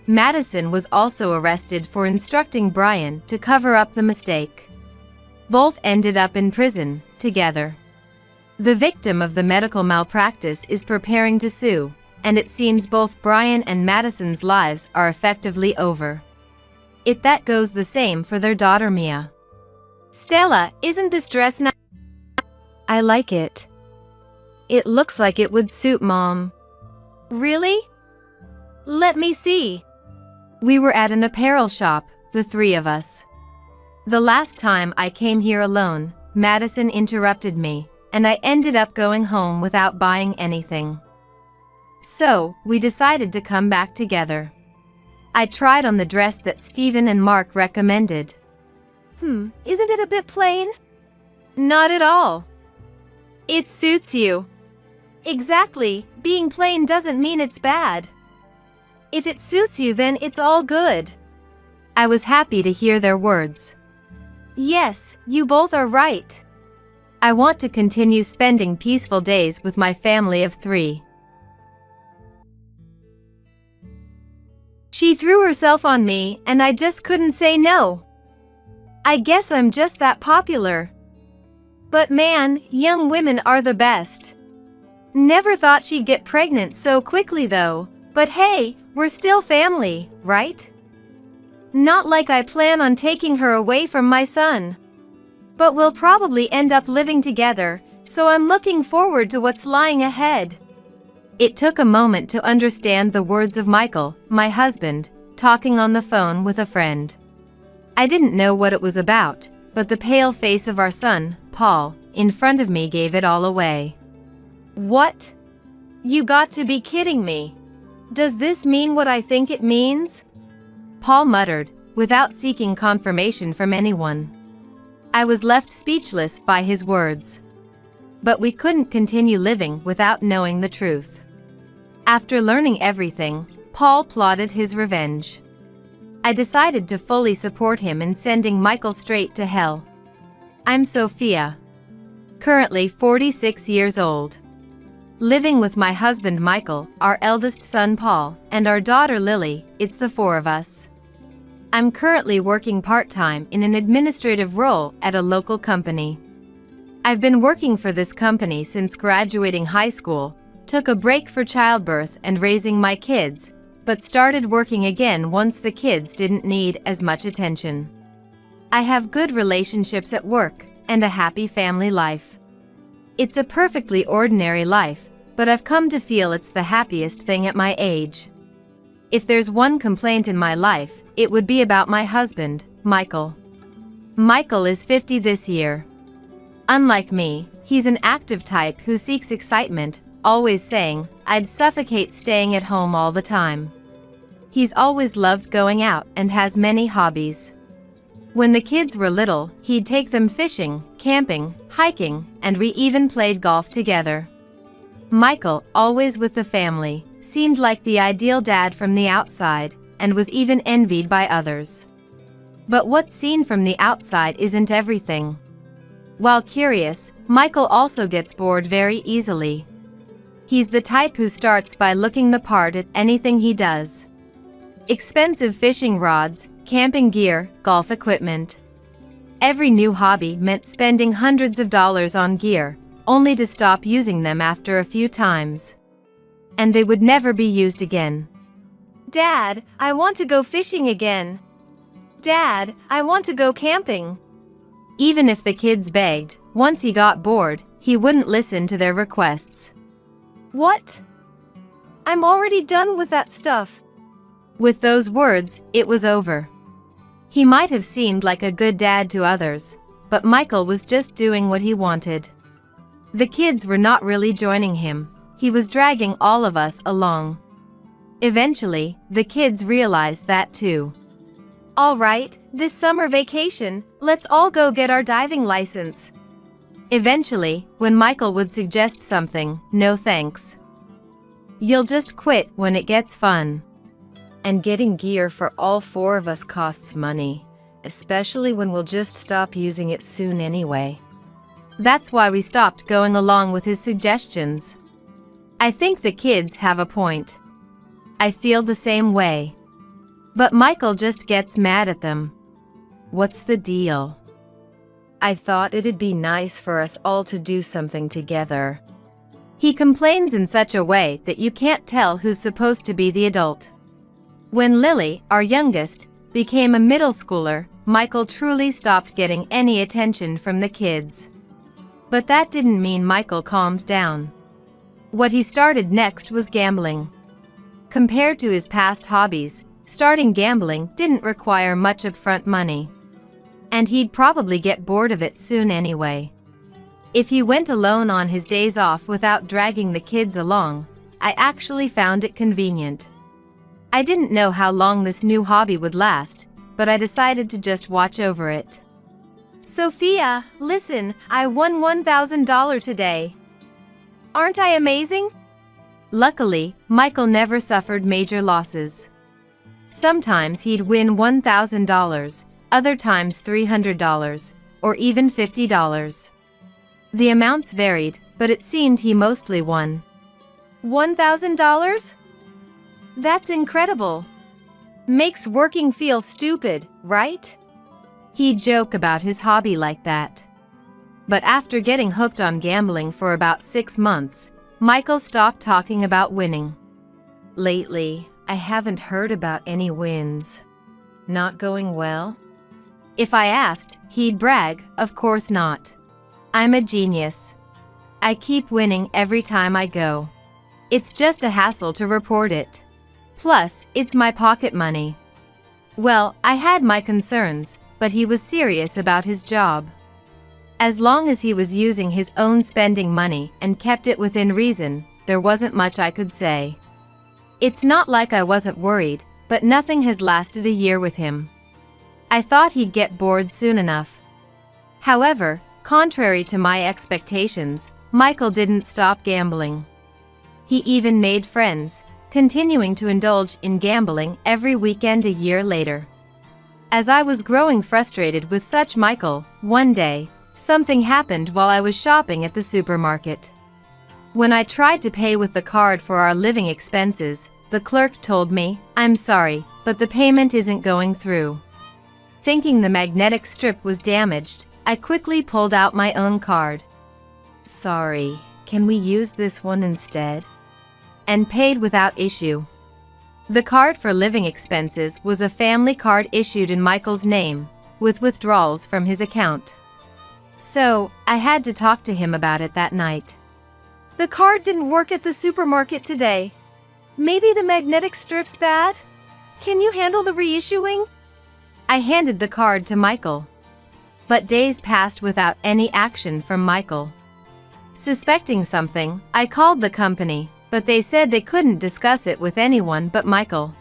Madison was also arrested for instructing Brian to cover up the mistake. Both ended up in prison, together. The victim of the medical malpractice is preparing to sue, and it seems both Brian and Madison's lives are effectively over. That goes the same for their daughter Mia. Stella, isn't this dress nice? I like it. It looks like it would suit Mom. Really? Let me see. We were at an apparel shop, the three of us. The last time I came here alone, Madison interrupted me, and I ended up going home without buying anything. So, we decided to come back together. I tried on the dress that Stephen and Mark recommended. Isn't it a bit plain? Not at all. It suits you. Exactly, being plain doesn't mean it's bad. If it suits you, then it's all good. I was happy to hear their words. Yes, you both are right. I want to continue spending peaceful days with my family of 3. She threw herself on me, and I just couldn't say no. I guess I'm just that popular. But man, young women are the best. Never thought she'd get pregnant so quickly though, but hey, we're still family, right? Not like I plan on taking her away from my son. But we'll probably end up living together, so I'm looking forward to what's lying ahead. It took a moment to understand the words of Michael, my husband, talking on the phone with a friend. I didn't know what it was about, but the pale face of our son, Paul, in front of me gave it all away. What? You got to be kidding me. Does this mean what I think it means? Paul muttered, without seeking confirmation from anyone. I was left speechless by his words. But we couldn't continue living without knowing the truth. After learning everything, Paul plotted his revenge. I decided to fully support him in sending Michael straight to hell. I'm Sophia. Currently 46 years old. Living with my husband Michael, our eldest son Paul, and our daughter Lily, it's the 4 of us. I'm currently working part-time in an administrative role at a local company. I've been working for this company since graduating high school, took a break for childbirth and raising my kids, but started working again once the kids didn't need as much attention. I have good relationships at work and a happy family life. It's a perfectly ordinary life, but I've come to feel it's the happiest thing at my age. If there's one complaint in my life, it would be about my husband, Michael. Michael is 50 this year. Unlike me, he's an active type who seeks excitement, always saying, "I'd suffocate staying at home all the time." He's always loved going out and has many hobbies. When the kids were little, he'd take them fishing, camping, hiking, and we even played golf together. Michael, always with the family, seemed like the ideal dad from the outside, and was even envied by others. But what's seen from the outside isn't everything. While curious, Michael also gets bored very easily. He's the type who starts by looking the part at anything he does. Expensive fishing rods, camping gear, golf equipment. Every new hobby meant spending hundreds of dollars on gear, only to stop using them after a few times. And they would never be used again. Dad, I want to go fishing again. Dad, I want to go camping. Even if the kids begged, once he got bored, he wouldn't listen to their requests. What? I'm already done with that stuff. With those words, it was over. He might have seemed like a good dad to others, but Michael was just doing what he wanted. The kids were not really joining him. He was dragging all of us along. Eventually, the kids realized that too. All right, this summer vacation, let's all go get our diving license. Eventually, when Michael would suggest something, no thanks. You'll just quit when it gets fun. And getting gear for all 4 of us costs money, especially when we'll just stop using it soon anyway. That's why we stopped going along with his suggestions. I think the kids have a point. I feel the same way. But Michael just gets mad at them. What's the deal? I thought it'd be nice for us all to do something together. He complains in such a way that you can't tell who's supposed to be the adult. When Lily, our youngest, became a middle schooler, Michael truly stopped getting any attention from the kids. But that didn't mean Michael calmed down. What he started next was gambling. Compared to his past hobbies, starting gambling didn't require much upfront money. And he'd probably get bored of it soon anyway. If he went alone on his days off without dragging the kids along, I actually found it convenient. I didn't know how long this new hobby would last, but I decided to just watch over it. Sophia, listen, I won $1,000 today. Aren't I amazing? Luckily, Michael never suffered major losses. Sometimes he'd win $1,000, other times $300, or even $50. The amounts varied, but it seemed he mostly won. $1,000? That's incredible. Makes working feel stupid, right? He'd joke about his hobby like that. But after getting hooked on gambling for about 6 months, Michael stopped talking about winning. Lately, I haven't heard about any wins. Not going well? If I asked, he'd brag, of course not. I'm a genius. I keep winning every time I go. It's just a hassle to report it. Plus, it's my pocket money. Well, I had my concerns, but he was serious about his job. As long as he was using his own spending money and kept it within reason, there wasn't much I could say. It's not like I wasn't worried, but nothing has lasted a year with him. I thought he'd get bored soon enough. However, contrary to my expectations, Michael didn't stop gambling. He even made friends, continuing to indulge in gambling every weekend a year later. As I was growing frustrated with such Michael, one day, something happened while I was shopping at the supermarket. When I tried to pay with the card for our living expenses, the clerk told me, "I'm sorry, but the payment isn't going through." Thinking the magnetic strip was damaged, I quickly pulled out my own card. Sorry, can we use this one instead? And paid without issue. The card for living expenses was a family card issued in Michael's name, with withdrawals from his account. So, I had to talk to him about it that night. The card didn't work at the supermarket today. Maybe the magnetic strip's bad? Can you handle the reissuing? I handed the card to Michael. But days passed without any action from Michael. Suspecting something, I called the company, but they said they couldn't discuss it with anyone but Michael.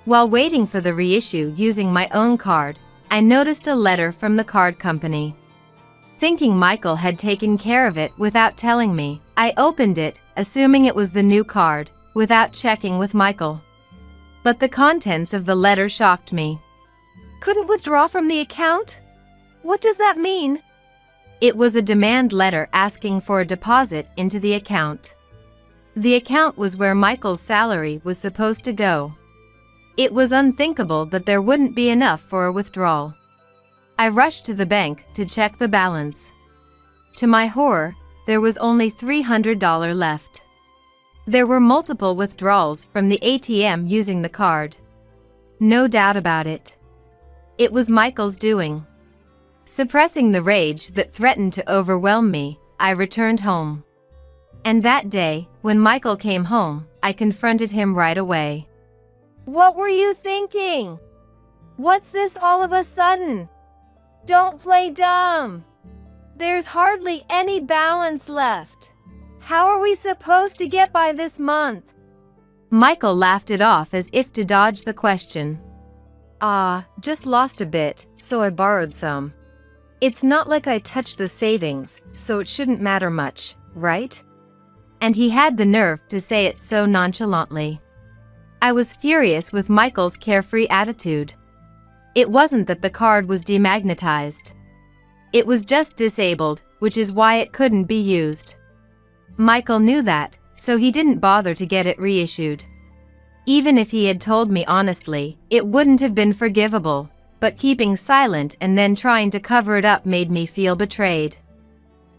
While waiting for the reissue using my own card, I noticed a letter from the card company. Thinking Michael had taken care of it without telling me, I opened it, assuming it was the new card, without checking with Michael. But the contents of the letter shocked me. Couldn't withdraw from the account? What does that mean? It was a demand letter asking for a deposit into the account. The account was where Michael's salary was supposed to go. It was unthinkable that there wouldn't be enough for a withdrawal. I rushed to the bank to check the balance. To my horror, there was only $300 left. There were multiple withdrawals from the ATM using the card. No doubt about it. It was Michael's doing. Suppressing the rage that threatened to overwhelm me, I returned home. And that day, when Michael came home, I confronted him right away. What were you thinking? What's this all of a sudden? Don't play dumb. There's hardly any balance left. How are we supposed to get by this month? Michael laughed it off as if to dodge the question. Just lost a bit, so I borrowed some. It's not like I touched the savings, so it shouldn't matter much, right? And he had the nerve to say it so nonchalantly. I was furious with Michael's carefree attitude. It wasn't that the card was demagnetized. It was just disabled, which is why it couldn't be used. Michael knew that, so he didn't bother to get it reissued. Even if he had told me honestly, it wouldn't have been forgivable, but keeping silent and then trying to cover it up made me feel betrayed.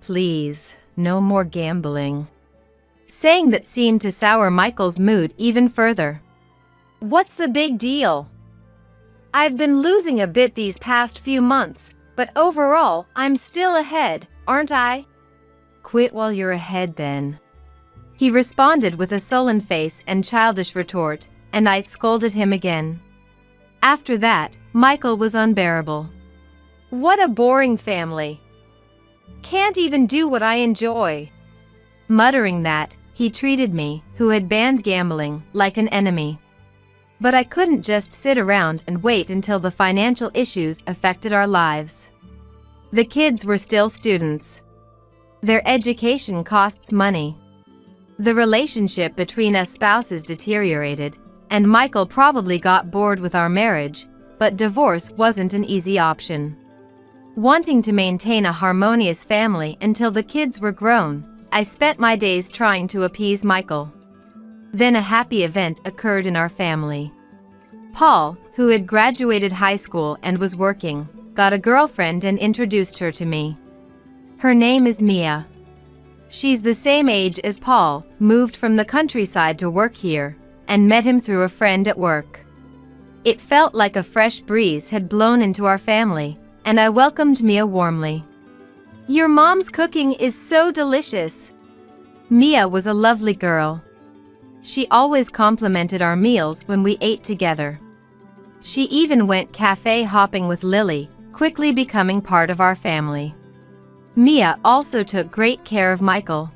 Please, no more gambling. Saying that seemed to sour Michael's mood even further. What's the big deal? I've been losing a bit these past few months, but overall, I'm still ahead, aren't I? Quit while you're ahead then. He responded with a sullen face and childish retort, and I scolded him again. After that, Michael was unbearable. What a boring family. Can't even do what I enjoy. Muttering that, he treated me, who had banned gambling, like an enemy. But I couldn't just sit around and wait until the financial issues affected our lives. The kids were still students. Their education costs money. The relationship between us spouses deteriorated, and Michael probably got bored with our marriage, but divorce wasn't an easy option. Wanting to maintain a harmonious family until the kids were grown, I spent my days trying to appease Michael. Then a happy event occurred in our family. Paul, who had graduated high school and was working, got a girlfriend and introduced her to me. Her name is Mia. She's the same age as Paul, moved from the countryside to work here, and met him through a friend at work. It felt like a fresh breeze had blown into our family, and I welcomed Mia warmly. Your mom's cooking is so delicious. Mia was a lovely girl. She always complimented our meals when we ate together. She even went cafe hopping with Lily, quickly becoming part of our family. Mia also took great care of Michael.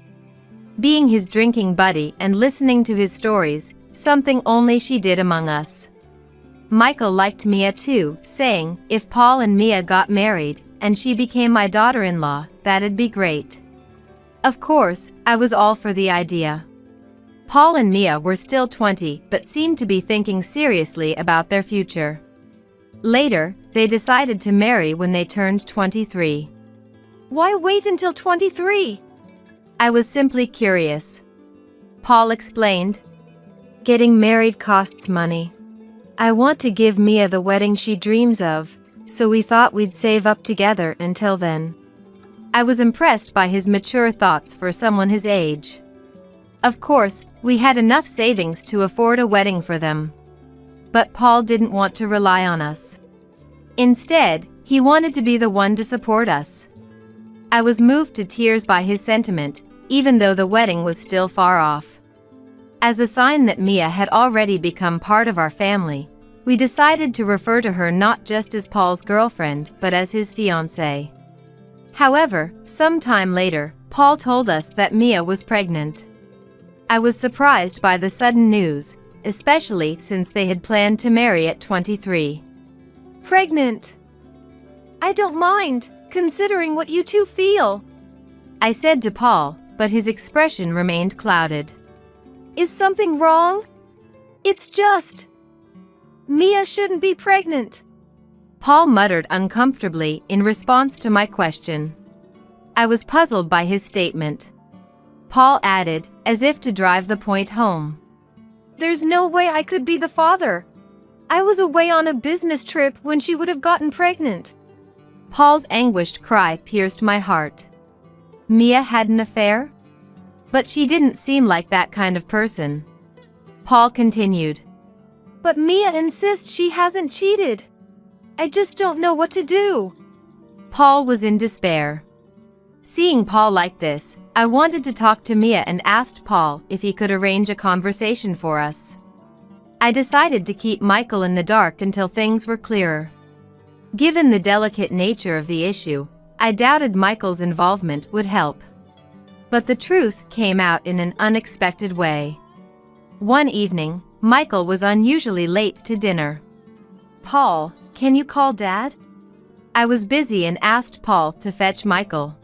Being his drinking buddy and listening to his stories, something only she did among us. Michael liked Mia too, saying, if Paul and Mia got married, and she became my daughter-in-law, that'd be great. Of course, I was all for the idea. Paul and Mia were still 20 but seemed to be thinking seriously about their future. Later, they decided to marry when they turned 23. Why wait until 23? I was simply curious. Paul explained. Getting married costs money. I want to give Mia the wedding she dreams of, so we thought we'd save up together until then. I was impressed by his mature thoughts for someone his age. Of course, we had enough savings to afford a wedding for them. But Paul didn't want to rely on us. Instead, he wanted to be the one to support us. I was moved to tears by his sentiment, even though the wedding was still far off. As a sign that Mia had already become part of our family, we decided to refer to her not just as Paul's girlfriend but as his fiancée. However, some time later, Paul told us that Mia was pregnant. I was surprised by the sudden news, especially since they had planned to marry at 23. Pregnant? I don't mind, considering what you two feel, I said to Paul, but his expression remained clouded. Is something wrong? It's just... Mia shouldn't be pregnant. Paul muttered uncomfortably in response to my question. I was puzzled by his statement. Paul added, as if to drive the point home. There's no way I could be the father. I was away on a business trip when she would have gotten pregnant. Paul's anguished cry pierced my heart. Mia had an affair? But she didn't seem like that kind of person. Paul continued. But Mia insists she hasn't cheated. I just don't know what to do. Paul was in despair. Seeing Paul like this, I wanted to talk to Mia and asked Paul if he could arrange a conversation for us. I decided to keep Michael in the dark until things were clearer. Given the delicate nature of the issue, I doubted Michael's involvement would help. But the truth came out in an unexpected way. One evening, Michael was unusually late to dinner. Paul, can you call Dad? I was busy and asked Paul to fetch Michael.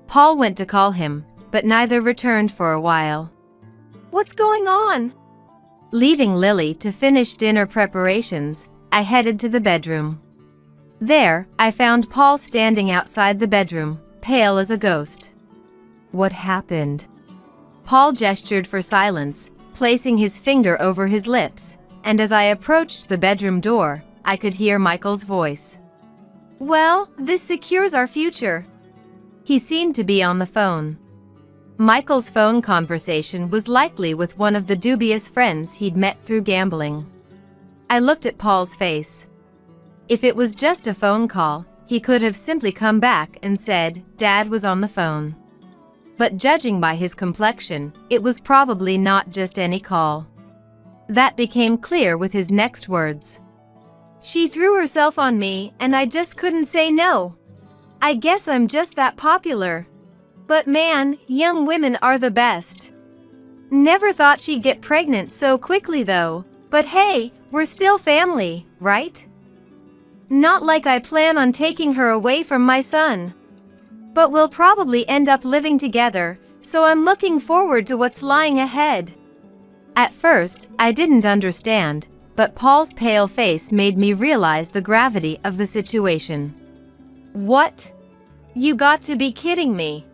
Paul went to call him, but neither returned for a while. What's going on? Leaving Lily to finish dinner preparations, I headed to the bedroom. There, I found Paul standing outside the bedroom, pale as a ghost. What happened? Paul gestured for silence, placing his finger over his lips, and as I approached the bedroom door, I could hear Michael's voice. Well, this secures our future. He seemed to be on the phone. Michael's phone conversation was likely with one of the dubious friends he'd met through gambling. I looked at Paul's face. If it was just a phone call, he could have simply come back and said, "Dad was on the phone." but judging by his complexion, it was probably not just any call. That became clear with his next words. She threw herself on me, and I just couldn't say no. I guess I'm just that popular. But man, young women are the best. Never thought she'd get pregnant so quickly though. But hey, we're still family, right? Not like I plan on taking her away from my son. But we'll probably end up living together, so I'm looking forward to what's lying ahead. At first, I didn't understand, but Paul's pale face made me realize the gravity of the situation. What? You got to be kidding me.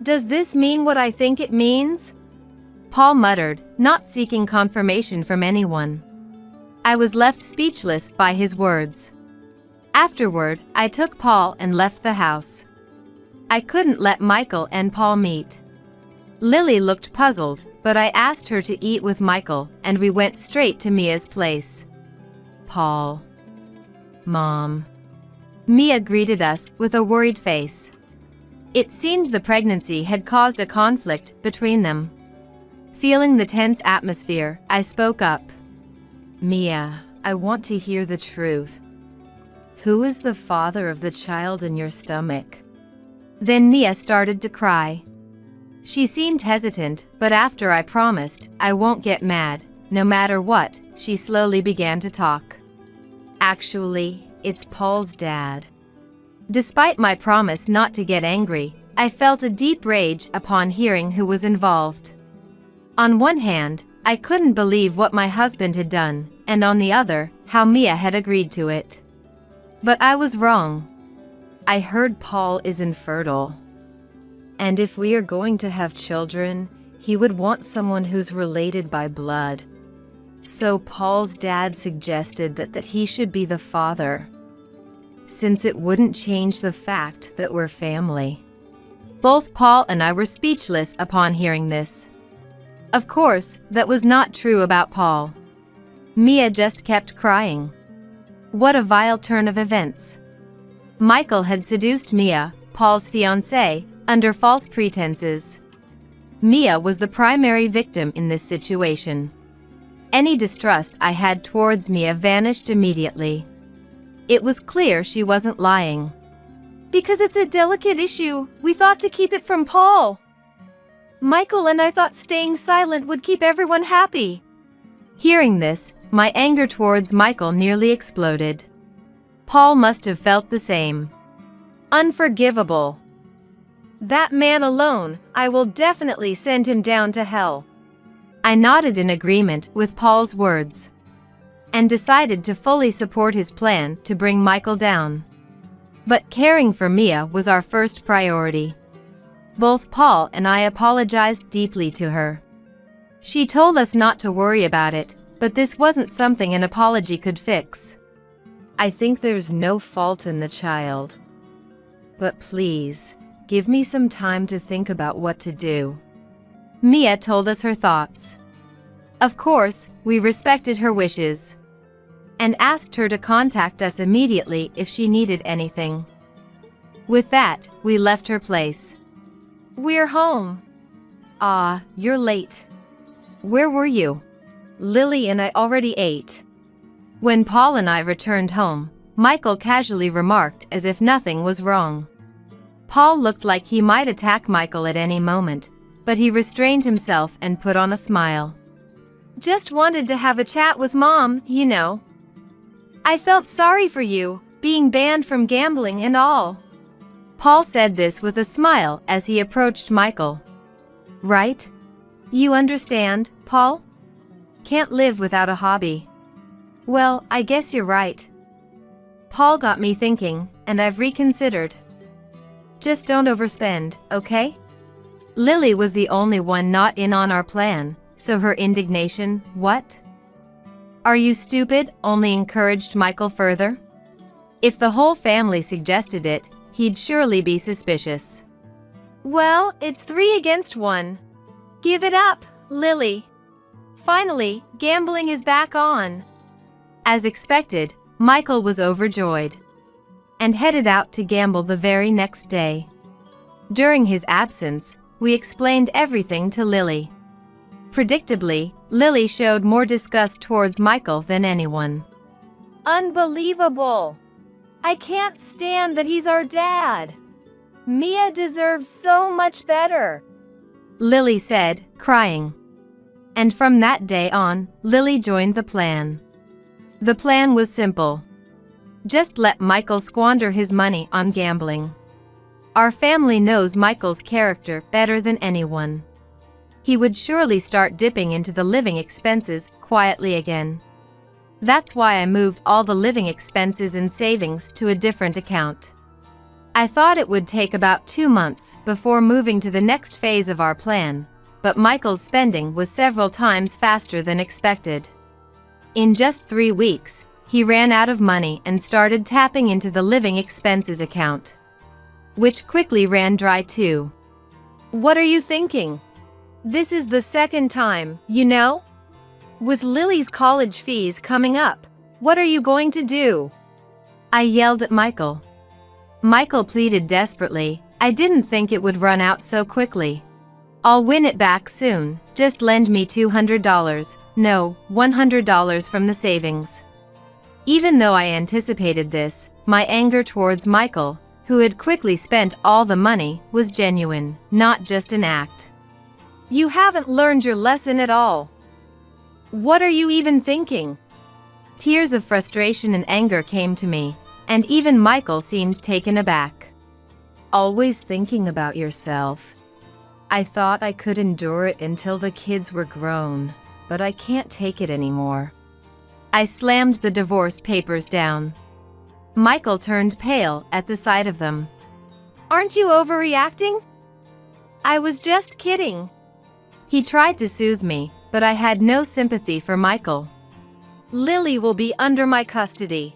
Does this mean what I think it means? Paul muttered, not seeking confirmation from anyone. I was left speechless by his words. Afterward, I took Paul and left the house. I couldn't let Michael and Paul meet. Lily looked puzzled, but I asked her to eat with Michael, and we went straight to Mia's place. Paul. Mom. Mia greeted us with a worried face. It seemed the pregnancy had caused a conflict between them. Feeling the tense atmosphere, I spoke up. Mia, I want to hear the truth. Who is the father of the child in your stomach? Then Mia started to cry. She seemed hesitant, but after I promised I won't get mad, no matter what, she slowly began to talk. Actually, it's Paul's dad. Despite my promise not to get angry, I felt a deep rage upon hearing who was involved. On one hand, I couldn't believe what my husband had done, and on the other, how Mia had agreed to it. But I was wrong. I heard Paul is infertile. And if we are going to have children, he would want someone who's related by blood. So Paul's dad suggested that he should be the father, since it wouldn't change the fact that we're family. Both Paul and I were speechless upon hearing this. Of course, that was not true about Paul. Mia just kept crying. What a vile turn of events. Michael had seduced Mia, Paul's fiancée, under false pretenses. Mia was the primary victim in this situation. Any distrust I had towards Mia vanished immediately. It was clear she wasn't lying. Because it's a delicate issue, we thought to keep it from Paul. Michael and I thought staying silent would keep everyone happy. Hearing this, my anger towards Michael nearly exploded. Paul must have felt the same. Unforgivable. That man alone, I will definitely send him down to hell. I nodded in agreement with Paul's words, and decided to fully support his plan to bring Michael down. But caring for Mia was our first priority. Both Paul and I apologized deeply to her. She told us not to worry about it, but this wasn't something an apology could fix. I think there's no fault in the child. But please, give me some time to think about what to do. Mia told us her thoughts. Of course, we respected her wishes, and asked her to contact us immediately if she needed anything. With that, we left her place. We're home. Ah, you're late. Where were you? Lily and I already ate. When Paul and I returned home, Michael casually remarked as if nothing was wrong. Paul looked like he might attack Michael at any moment, but he restrained himself and put on a smile. Just wanted to have a chat with Mom, you know. I felt sorry for you, being banned from gambling and all. Paul said this with a smile as he approached Michael. Right? You understand, Paul? Can't live without a hobby. Well, I guess you're right. Paul got me thinking, and I've reconsidered. Just don't overspend, okay? Lily was the only one not in on our plan, so her indignation, what? Are you stupid? Only encouraged Michael further. If the whole family suggested it, he'd surely be suspicious. Well, it's 3 against 1. Give it up, Lily. Finally, gambling is back on. As expected, Michael was overjoyed and headed out to gamble the very next day. During his absence, we explained everything to Lily. Predictably, Lily showed more disgust towards Michael than anyone. Unbelievable! I can't stand that he's our dad. Mia deserves so much better, Lily said, crying. And from that day on, Lily joined the plan. The plan was simple. Just let Michael squander his money on gambling. Our family knows Michael's character better than anyone. He would surely start dipping into the living expenses quietly again. That's why I moved all the living expenses and savings to a different account. I thought it would take about 2 months before moving to the next phase of our plan, but Michael's spending was several times faster than expected. In just 3 weeks, he ran out of money and started tapping into the living expenses account, which quickly ran dry too. What are you thinking? This is the second time, you know? With Lily's college fees coming up, what are you going to do? I yelled at Michael. Michael pleaded desperately, I didn't think it would run out so quickly. I'll win it back soon, just lend me $200, no, $100 from the savings. Even though I anticipated this, my anger towards Michael, who had quickly spent all the money, was genuine, not just an act. You haven't learned your lesson at all. What are you even thinking? Tears of frustration and anger came to me, and even Michael seemed taken aback. Always thinking about yourself. I thought I could endure it until the kids were grown, but I can't take it anymore. I slammed the divorce papers down. Michael turned pale at the sight of them. Aren't you overreacting? I was just kidding. He tried to soothe me, but I had no sympathy for Michael. Lily will be under my custody.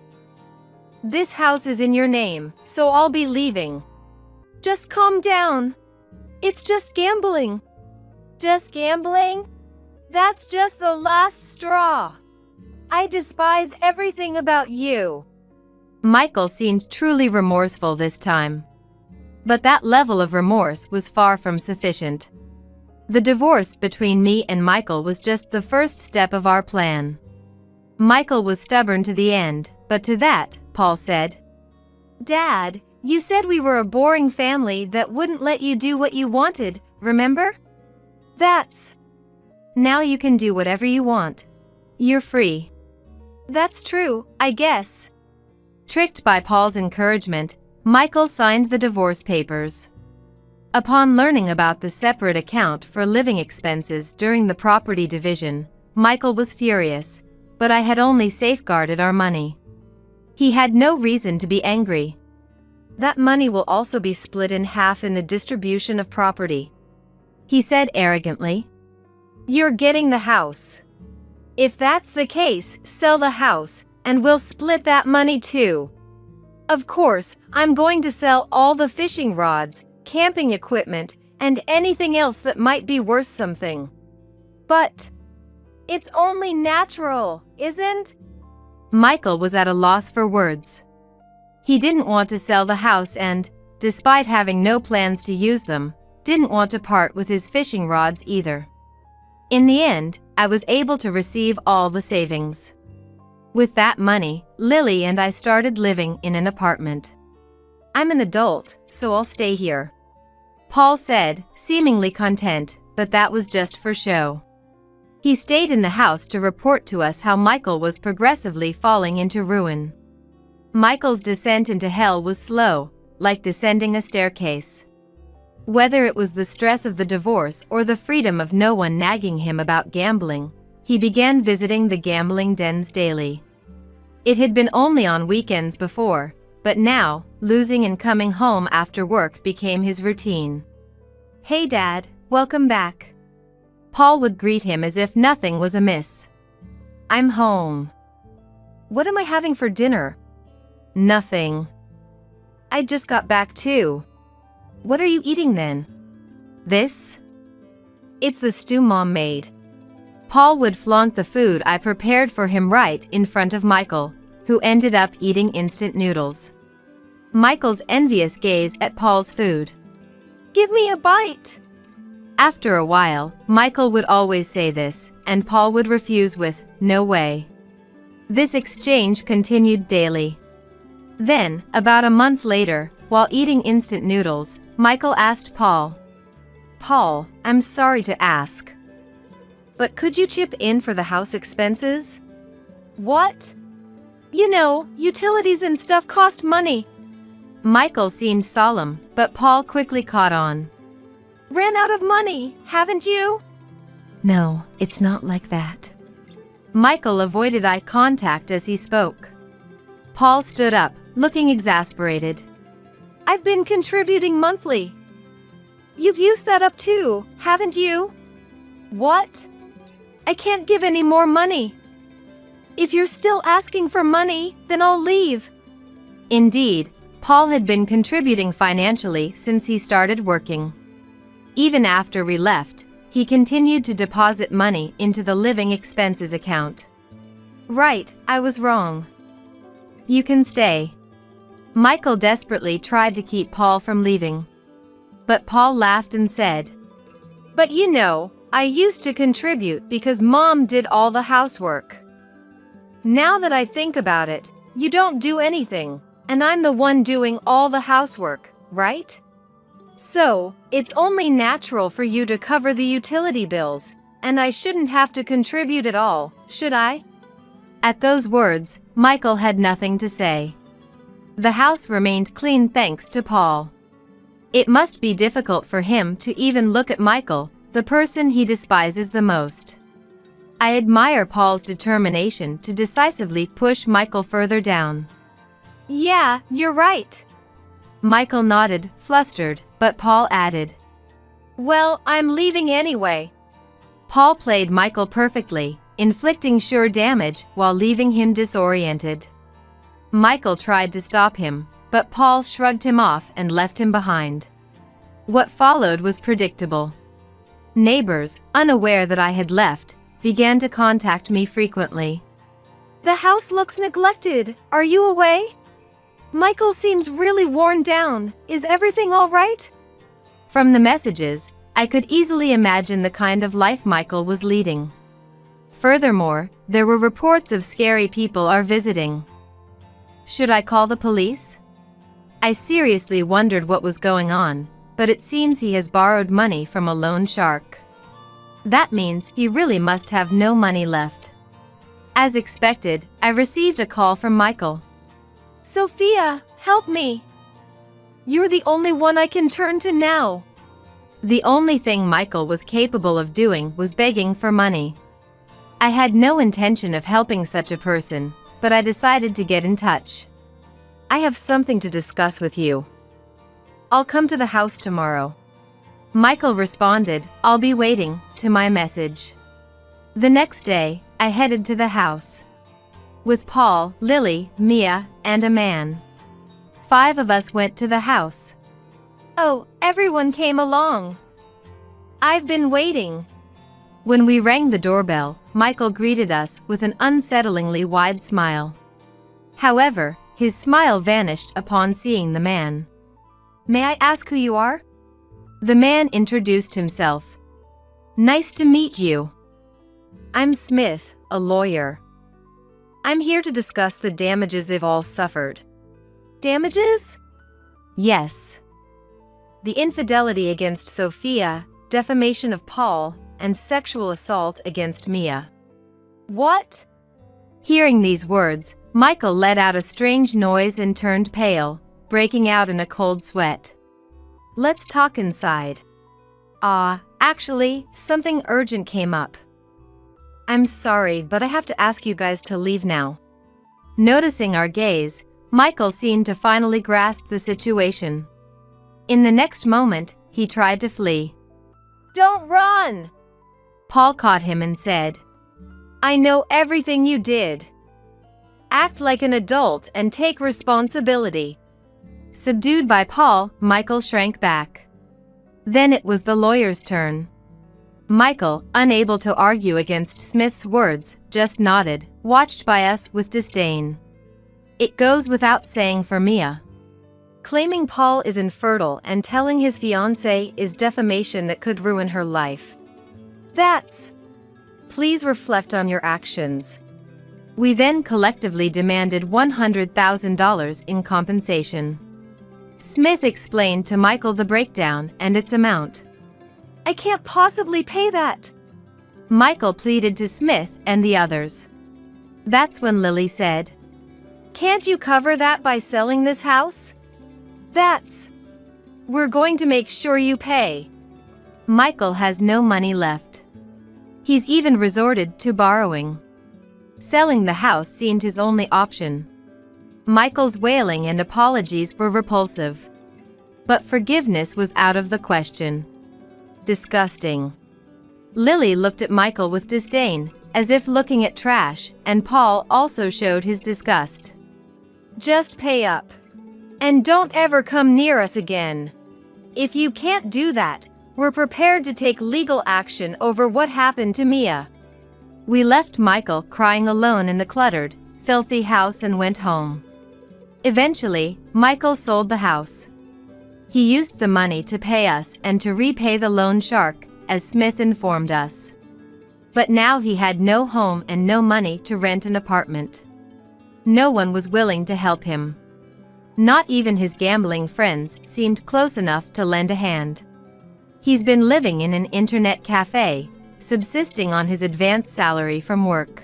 This house is in your name, so I'll be leaving. Just calm down. It's just gambling. Just gambling? That's just the last straw. I despise everything about you. Michael seemed truly remorseful this time. But that level of remorse was far from sufficient. The divorce between me and Michael was just the first step of our plan. Michael was stubborn to the end, but to that, Paul said, Dad, you said we were a boring family that wouldn't let you do what you wanted, remember? Now you can do whatever you want. You're free. That's true, I guess. Tricked by Paul's encouragement, Michael signed the divorce papers. Upon learning about the separate account for living expenses during the property division, Michael was furious, but I had only safeguarded our money. He had no reason to be angry. That money will also be split in half in the distribution of property, he said arrogantly. You're getting the house. If that's the case, sell the house, and we'll split that money too. Of course, I'm going to sell all the fishing rods, camping equipment, and anything else that might be worth something. But it's only natural, isn't? Michael was at a loss for words. He didn't want to sell the house and, despite having no plans to use them, didn't want to part with his fishing rods either. In the end, I was able to receive all the savings. With that money, Lily and I started living in an apartment. I'm an adult, so I'll stay here, Paul said, seemingly content, but that was just for show. He stayed in the house to report to us how Michael was progressively falling into ruin. Michael's descent into hell was slow, like descending a staircase. Whether it was the stress of the divorce or the freedom of no one nagging him about gambling, he began visiting the gambling dens daily. It had been only on weekends before, but now, losing and coming home after work became his routine. Hey Dad, welcome back. Paul would greet him as if nothing was amiss. I'm home. What am I having for dinner? Nothing. I just got back too. What are you eating then? This? It's the stew Mom made. Paul would flaunt the food I prepared for him right in front of Michael, who ended up eating instant noodles. Michael's envious gaze at Paul's food. Give me a bite. After a while, Michael would always say this, and Paul would refuse with, "No way." This exchange continued daily. Then, about a month later, while eating instant noodles, Michael asked Paul, "Paul, I'm sorry to ask, but could you chip in for the house expenses?" What? You know, utilities and stuff cost money. Michael seemed solemn, but Paul quickly caught on. Ran out of money, haven't you? No, it's not like that. Michael avoided eye contact as he spoke. Paul stood up, looking exasperated. I've been contributing monthly. You've used that up too, haven't you? What? I can't give any more money. If you're still asking for money, then I'll leave. Indeed, Paul had been contributing financially since he started working. Even after we left, he continued to deposit money into the living expenses account. Right, I was wrong. You can stay. Michael desperately tried to keep Paul from leaving. But Paul laughed and said, But you know, I used to contribute because Mom did all the housework. Now that I think about it, you don't do anything, and I'm the one doing all the housework, right? So, it's only natural for you to cover the utility bills, and I shouldn't have to contribute at all, should I? At those words, Michael had nothing to say. The house remained clean thanks to Paul. It must be difficult for him to even look at Michael, the person he despises the most. I admire Paul's determination to decisively push Michael further down. Yeah, you're right. Michael nodded, flustered, but Paul added, Well, I'm leaving anyway. Paul played Michael perfectly, inflicting sure damage while leaving him disoriented. Michael tried to stop him, but Paul shrugged him off and left him behind. What followed was predictable. Neighbors, unaware that I had left, began to contact me frequently. The house looks neglected. Are you away? Michael seems really worn down. Is everything all right? From the messages, I could easily imagine the kind of life Michael was leading. Furthermore, there were reports of scary people are visiting. Should I call the police? I seriously wondered what was going on, but it seems he has borrowed money from a loan shark. That means he really must have no money left. As expected, I received a call from Michael. Sophia, help me. You're the only one I can turn to now. The only thing Michael was capable of doing was begging for money. I had no intention of helping such a person, but I decided to get in touch. I have something to discuss with you. I'll come to the house tomorrow. Michael responded, I'll be waiting, to my message. The next day, I headed to the house. With Paul, Lily, Mia, and a man. 5 of us went to the house. Oh, everyone came along. I've been waiting. When we rang the doorbell, Michael greeted us with an unsettlingly wide smile. However, his smile vanished upon seeing the man. May I ask who you are? The man introduced himself. Nice to meet you. I'm Smith, a lawyer. I'm here to discuss the damages they've all suffered. Damages? Yes. The infidelity against Sophia, defamation of Paul, and sexual assault against Mia. What? Hearing these words, Michael let out a strange noise and turned pale, breaking out in a cold sweat. Let's talk inside. Actually, something urgent came up. I'm sorry, but I have to ask you guys to leave now. Noticing our gaze, Michael seemed to finally grasp the situation. In the next moment, he tried to flee. Don't run! Paul caught him and said, I know everything you did. Act like an adult and take responsibility. Subdued by Paul, Michael shrank back. Then it was the lawyer's turn. Michael, unable to argue against Smith's words, just nodded, watched by us with disdain. It goes without saying for Mia. Claiming Paul is infertile and telling his fiancée is defamation that could ruin her life. That's... Please reflect on your actions. We then collectively demanded $100,000 in compensation. Smith explained to Michael the breakdown and its amount. I can't possibly pay that. Michael pleaded to Smith and the others. That's when Lily said, Can't you cover that by selling this house? That's... We're going to make sure you pay. Michael has no money left. He's even resorted to borrowing. Selling the house seemed his only option. Michael's wailing and apologies were repulsive. But forgiveness was out of the question. Disgusting. Lily looked at Michael with disdain, as if looking at trash, and Paul also showed his disgust. Just pay up. And don't ever come near us again. If you can't do that, we're prepared to take legal action over what happened to Mia. We left Michael crying alone in the cluttered, filthy house and went home. Eventually, Michael sold the house. He used the money to pay us and to repay the loan shark, as Smith informed us. But now he had no home and no money to rent an apartment. No one was willing to help him. Not even his gambling friends seemed close enough to lend a hand. He's been living in an internet cafe, subsisting on his advance salary from work.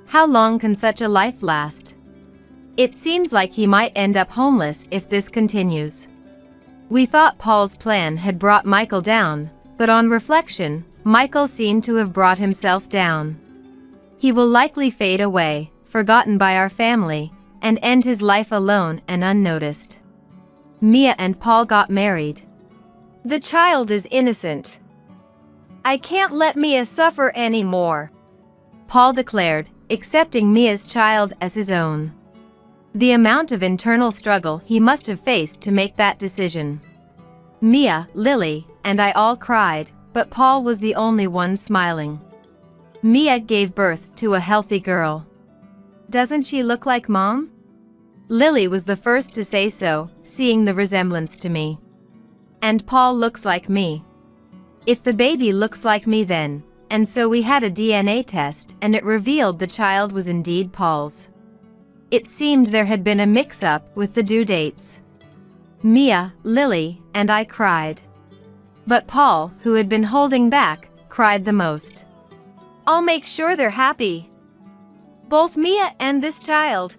How long can such a life last? It seems like he might end up homeless if this continues. We thought Paul's plan had brought Michael down, but on reflection, Michael seemed to have brought himself down. He will likely fade away, forgotten by our family, and end his life alone and unnoticed. Mia and Paul got married. The child is innocent. I can't let Mia suffer anymore, Paul declared, accepting Mia's child as his own. The amount of internal struggle he must have faced to make that decision. Mia, Lily, and I all cried, but Paul was the only one smiling. Mia gave birth to a healthy girl. Doesn't she look like Mom? Lily was the first to say so, seeing the resemblance to me. And Paul looks like me. If the baby looks like me then, and so we had a DNA test and it revealed the child was indeed Paul's. It seemed there had been a mix-up with the due dates. Mia, Lily, and I cried. But Paul, who had been holding back, cried the most. I'll make sure they're happy. Both Mia and this child.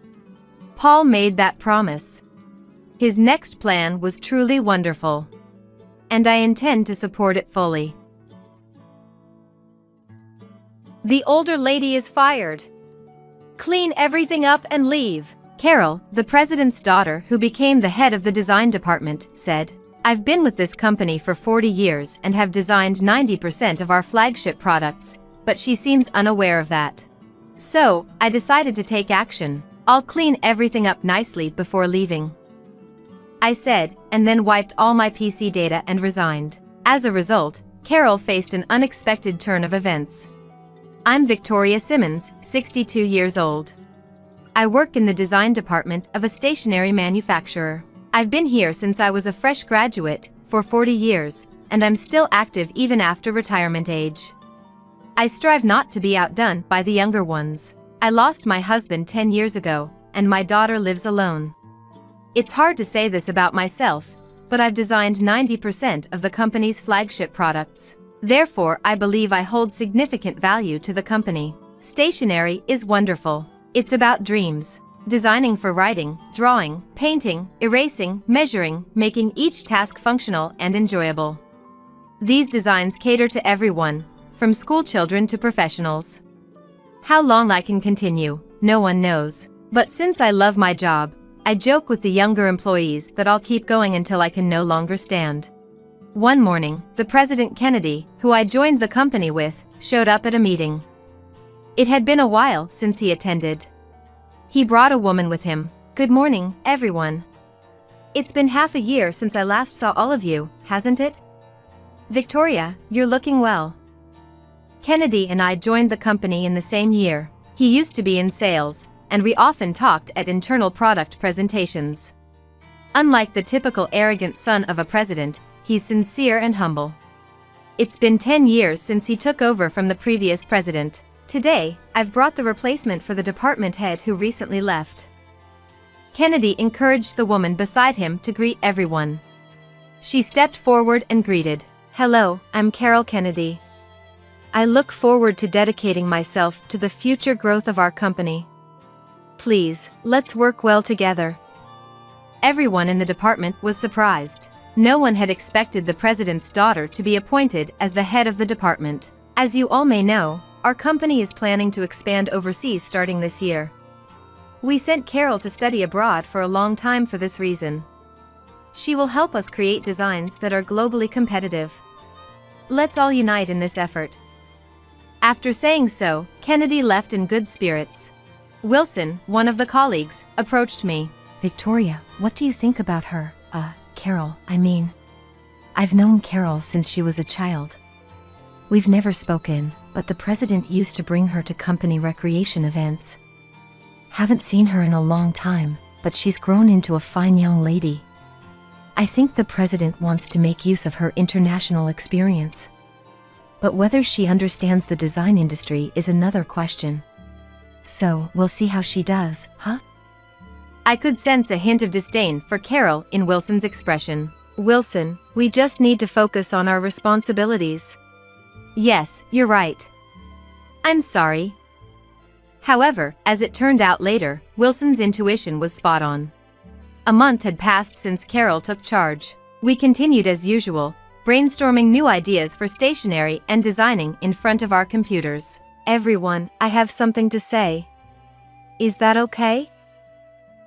Paul made that promise. His next plan was truly wonderful. And I intend to support it fully. The older lady is fired. Clean everything up and leave. Carol, the president's daughter who became the head of the design department, said, I've been with this company for 40 years and have designed 90% of our flagship products, but she seems unaware of that. So, I decided to take action. I'll clean everything up nicely before leaving, I said, and then wiped all my PC data and resigned. As a result, Carol faced an unexpected turn of events. I'm Victoria Simmons, 62 years old. I work in the design department of a stationery manufacturer. I've been here since I was a fresh graduate, for 40 years, and I'm still active even after retirement age. I strive not to be outdone by the younger ones. I lost my husband 10 years ago, and my daughter lives alone. It's hard to say this about myself, but I've designed 90% of the company's flagship products. Therefore, I believe I hold significant value to the company. Stationery is wonderful. It's about dreams. Designing for writing, drawing, painting, erasing, measuring, making each task functional and enjoyable. These designs cater to everyone, from school children to professionals. How long I can continue, no one knows. But since I love my job, I joke with the younger employees that I'll keep going until I can no longer stand. One morning, the President Kennedy, who I joined the company with, showed up at a meeting. It had been a while since he attended. He brought a woman with him. Good morning, everyone. It's been half a year since I last saw all of you, hasn't it? Victoria, you're looking well. Kennedy and I joined the company in the same year. He used to be in sales, and we often talked at internal product presentations. Unlike the typical arrogant son of a president, he's sincere and humble. It's been 10 years since he took over from the previous president. Today, I've brought the replacement for the department head who recently left. Kennedy encouraged the woman beside him to greet everyone. She stepped forward and greeted. Hello, I'm Carol Kennedy. I look forward to dedicating myself to the future growth of our company. Please, let's work well together. Everyone in the department was surprised. No one had expected the president's daughter to be appointed as the head of the department. As you all may know, our company is planning to expand overseas starting this year. We sent Carol to study abroad for a long time for this reason. She will help us create designs that are globally competitive. Let's all unite in this effort. After saying so, Kennedy left in good spirits. Wilson, one of the colleagues, approached me. Victoria, what do you think about her? Carol, I mean. I've known Carol since she was a child. We've never spoken, but the president used to bring her to company recreation events. Haven't seen her in a long time, but she's grown into a fine young lady. I think the president wants to make use of her international experience. But whether she understands the design industry is another question. So, we'll see how she does, huh? I could sense a hint of disdain for Carol in Wilson's expression. Wilson, we just need to focus on our responsibilities. Yes, you're right. I'm sorry. However, as it turned out later, Wilson's intuition was spot on. A month had passed since Carol took charge. We continued as usual, brainstorming new ideas for stationery and designing in front of our computers. Everyone, I have something to say. Is that okay?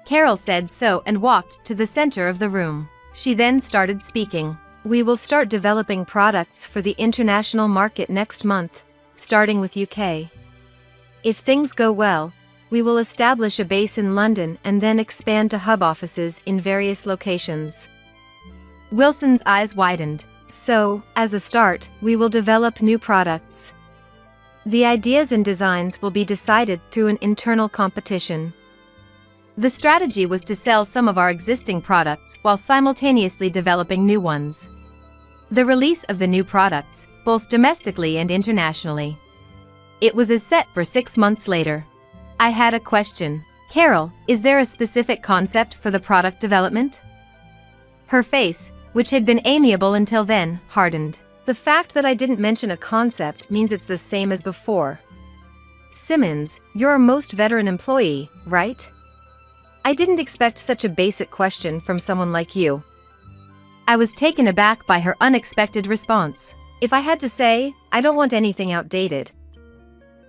Carol said so and walked to the center of the room. She then started speaking. We will start developing products for the international market next month, starting with UK. If things go well, we will establish a base in London and then expand to hub offices in various locations. Wilson's eyes widened. So, as a start, we will develop new products. The ideas and designs will be decided through an internal competition. The strategy was to sell some of our existing products while simultaneously developing new ones. The release of the new products, both domestically and internationally. It was set for 6 months later. I had a question. Carol, is there a specific concept for the product development? Her face, which had been amiable until then, hardened. The fact that I didn't mention a concept means it's the same as before. Simmons, you're our most veteran employee, right? I didn't expect such a basic question from someone like you. I was taken aback by her unexpected response. If I had to say, I don't want anything outdated.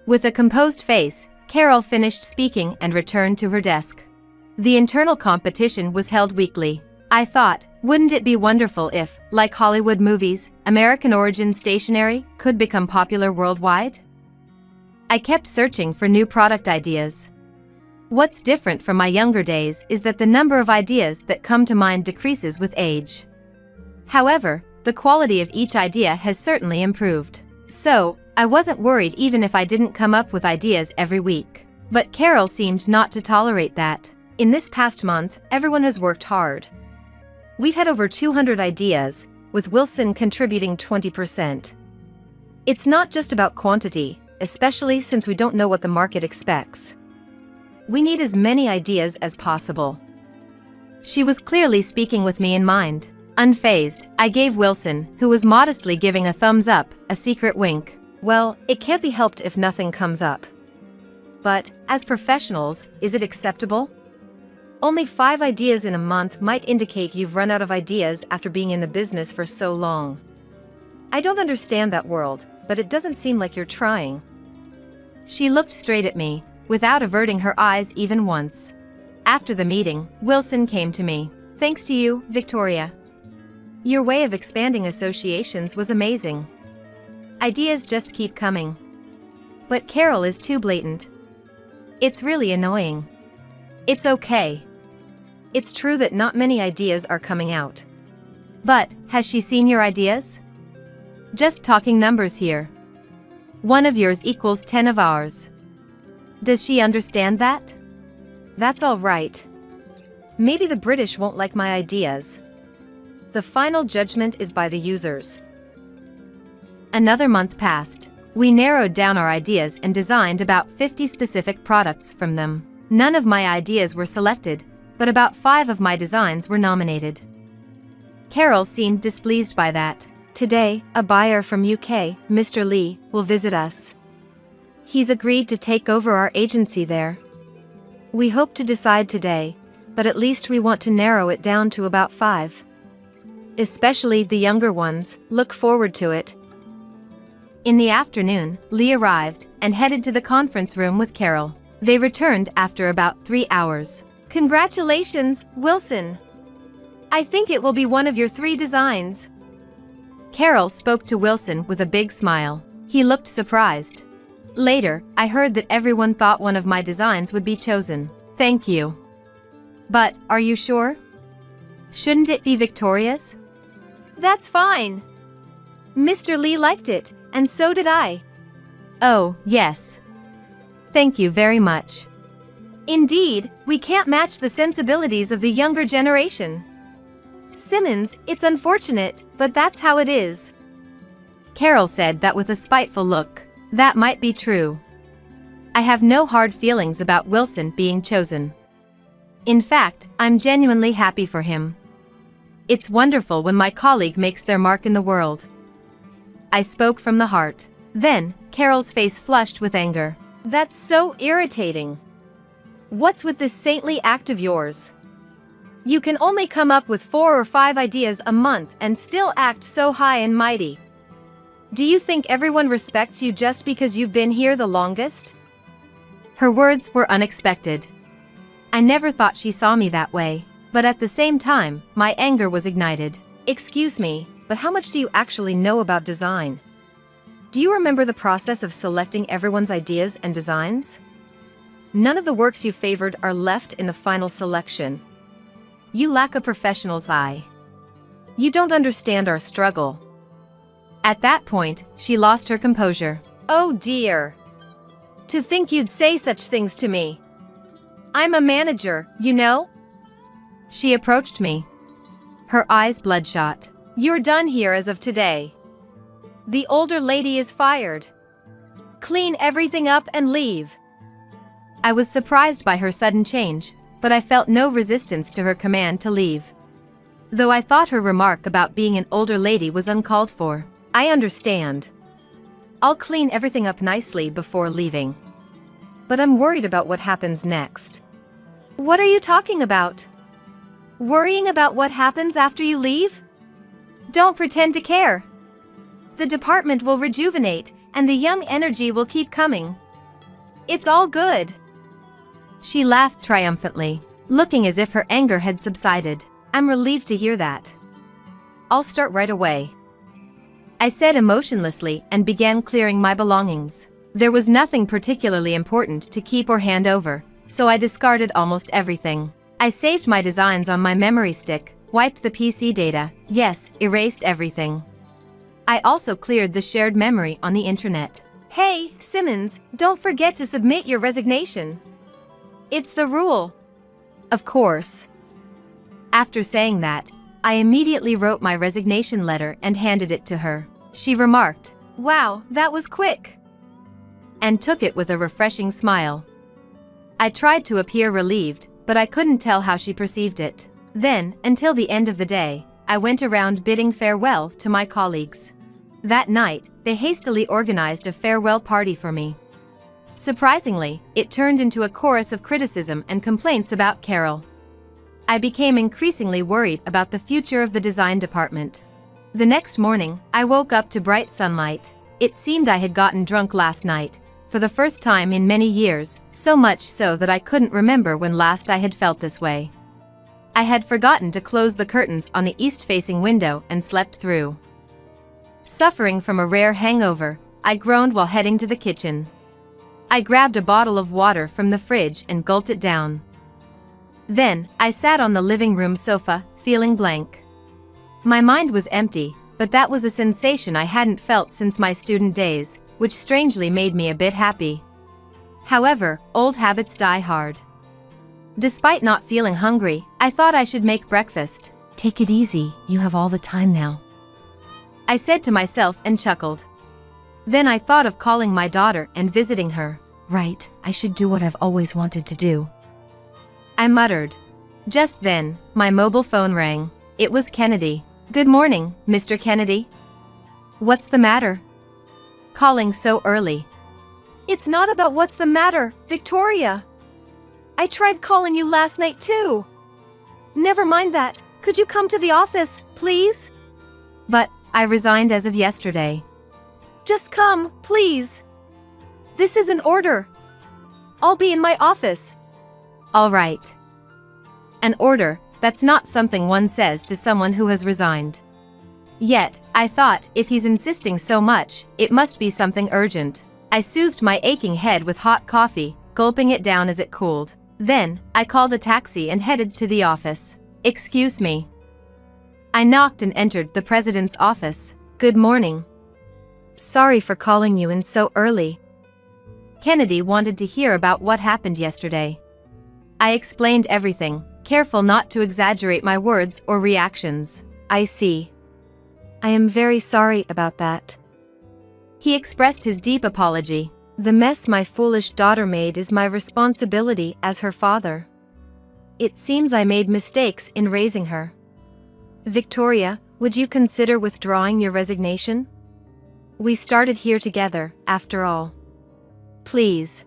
With a composed face, Carol finished speaking and returned to her desk. The internal competition was held weekly. I thought, wouldn't it be wonderful if, like Hollywood movies, American origin stationery could become popular worldwide? I kept searching for new product ideas. What's different from my younger days is that the number of ideas that come to mind decreases with age. However, the quality of each idea has certainly improved. So, I wasn't worried even if I didn't come up with ideas every week. But Carol seemed not to tolerate that. In this past month, everyone has worked hard. We've had over 200 ideas, with Wilson contributing 20%. It's not just about quantity, especially since we don't know what the market expects. We need as many ideas as possible. She was clearly speaking with me in mind. Unfazed, I gave Wilson, who was modestly giving a thumbs up, a secret wink. Well, it can't be helped if nothing comes up. But, as professionals, is it acceptable? Only 5 ideas in a month might indicate you've run out of ideas after being in the business for so long. I don't understand that world, but it doesn't seem like you're trying. She looked straight at me, without averting her eyes even once. After the meeting, Wilson came to me. Thanks to you, Victoria. Your way of expanding associations was amazing. Ideas just keep coming. But Carol is too blatant. It's really annoying. It's okay. It's true that not many ideas are coming out. But, has she seen your ideas? Just talking numbers here. 1 of yours equals 10 of ours. Does she understand that? That's all right. Maybe the British won't like my ideas. The final judgment is by the users. Another month passed. We narrowed down our ideas and designed about 50 specific products from them. None of my ideas were selected, but about 5 of my designs were nominated. Carol seemed displeased by that. Today, a buyer from UK, Mr. Lee, will visit us. He's agreed to take over our agency there. We hope to decide today, but at least we want to narrow it down to about 5. Especially the younger ones, look forward to it. In the afternoon, Lee arrived and headed to the conference room with Carol. They returned after about 3 hours. Congratulations, Wilson. I think it will be one of your 3 designs. Carol spoke to Wilson with a big smile. He looked surprised. Later, I heard that everyone thought one of my designs would be chosen. Thank you. But, are you sure? Shouldn't it be Victoria's? That's fine. Mr. Lee liked it, and so did I. Oh, yes. Thank you very much. Indeed, we can't match the sensibilities of the younger generation. Simmons, it's unfortunate, but that's how it is. Carol said that with a spiteful look. That might be true. I have no hard feelings about Wilson being chosen. In fact, I'm genuinely happy for him. It's wonderful when my colleague makes their mark in the world. I spoke from the heart. Then, Carol's face flushed with anger. That's so irritating. What's with this saintly act of yours? You can only come up with 4 or 5 ideas a month and still act so high and mighty. Do you think everyone respects you just because you've been here the longest? Her words were unexpected. I never thought she saw me that way, but at the same time, my anger was ignited. Excuse me, but how much do you actually know about design? Do you remember the process of selecting everyone's ideas and designs? None of the works you favored are left in the final selection. You lack a professional's eye. You don't understand our struggle. At that point, she lost her composure. Oh dear. To think you'd say such things to me. I'm a manager, you know? She approached me. Her eyes bloodshot. You're done here as of today. The older lady is fired. Clean everything up and leave. I was surprised by her sudden change, but I felt no resistance to her command to leave. Though I thought her remark about being an older lady was uncalled for. I understand. I'll clean everything up nicely before leaving. But I'm worried about what happens next. What are you talking about? Worrying about what happens after you leave? Don't pretend to care. The department will rejuvenate, and the young energy will keep coming. It's all good. She laughed triumphantly, looking as if her anger had subsided. I'm relieved to hear that. I'll start right away. I said emotionlessly and began clearing my belongings. There was nothing particularly important to keep or hand over, so I discarded almost everything. I saved my designs on my memory stick, wiped the PC data, yes, erased everything. I also cleared the shared memory on the intranet. Hey, Simmons, don't forget to submit your resignation. It's the rule. Of course. After saying that, I immediately wrote my resignation letter and handed it to her. She remarked, "Wow, that was quick," and took it with a refreshing smile. I tried to appear relieved, but I couldn't tell how she perceived it. Then, until the end of the day, I went around bidding farewell to my colleagues. That night, they hastily organized a farewell party for me. Surprisingly, it turned into a chorus of criticism and complaints about Carol. I became increasingly worried about the future of the design department. The next morning, I woke up to bright sunlight. It seemed I had gotten drunk last night, for the first time in many years, so much so that I couldn't remember when last I had felt this way. I had forgotten to close the curtains on the east-facing window and slept through. Suffering from a rare hangover, I groaned while heading to the kitchen. I grabbed a bottle of water from the fridge and gulped it down. Then, I sat on the living room sofa, feeling blank. My mind was empty, but that was a sensation I hadn't felt since my student days, which strangely made me a bit happy. However, old habits die hard. Despite not feeling hungry, I thought I should make breakfast. Take it easy, you have all the time now. I said to myself and chuckled. Then I thought of calling my daughter and visiting her. Right, I should do what I've always wanted to do. I muttered. Just then, my mobile phone rang. It was Kennedy. Good morning, Mr. Kennedy. What's the matter? Calling so early. It's not about what's the matter, Victoria. I tried calling you last night too. Never mind that. Could you come to the office, please? But I resigned as of yesterday. Just come, please. This is an order. I'll be in my office. All right. An order, that's not something one says to someone who has resigned. Yet, I thought, if he's insisting so much, it must be something urgent. I soothed my aching head with hot coffee, gulping it down as it cooled. Then, I called a taxi and headed to the office. Excuse me. I knocked and entered the president's office. Good morning. Sorry for calling you in so early. Kennedy wanted to hear about what happened yesterday. I explained everything, careful not to exaggerate my words or reactions. I see. I am very sorry about that. He expressed his deep apology. The mess my foolish daughter made is my responsibility as her father. It seems I made mistakes in raising her. Victoria, would you consider withdrawing your resignation? We started here together, after all. Please.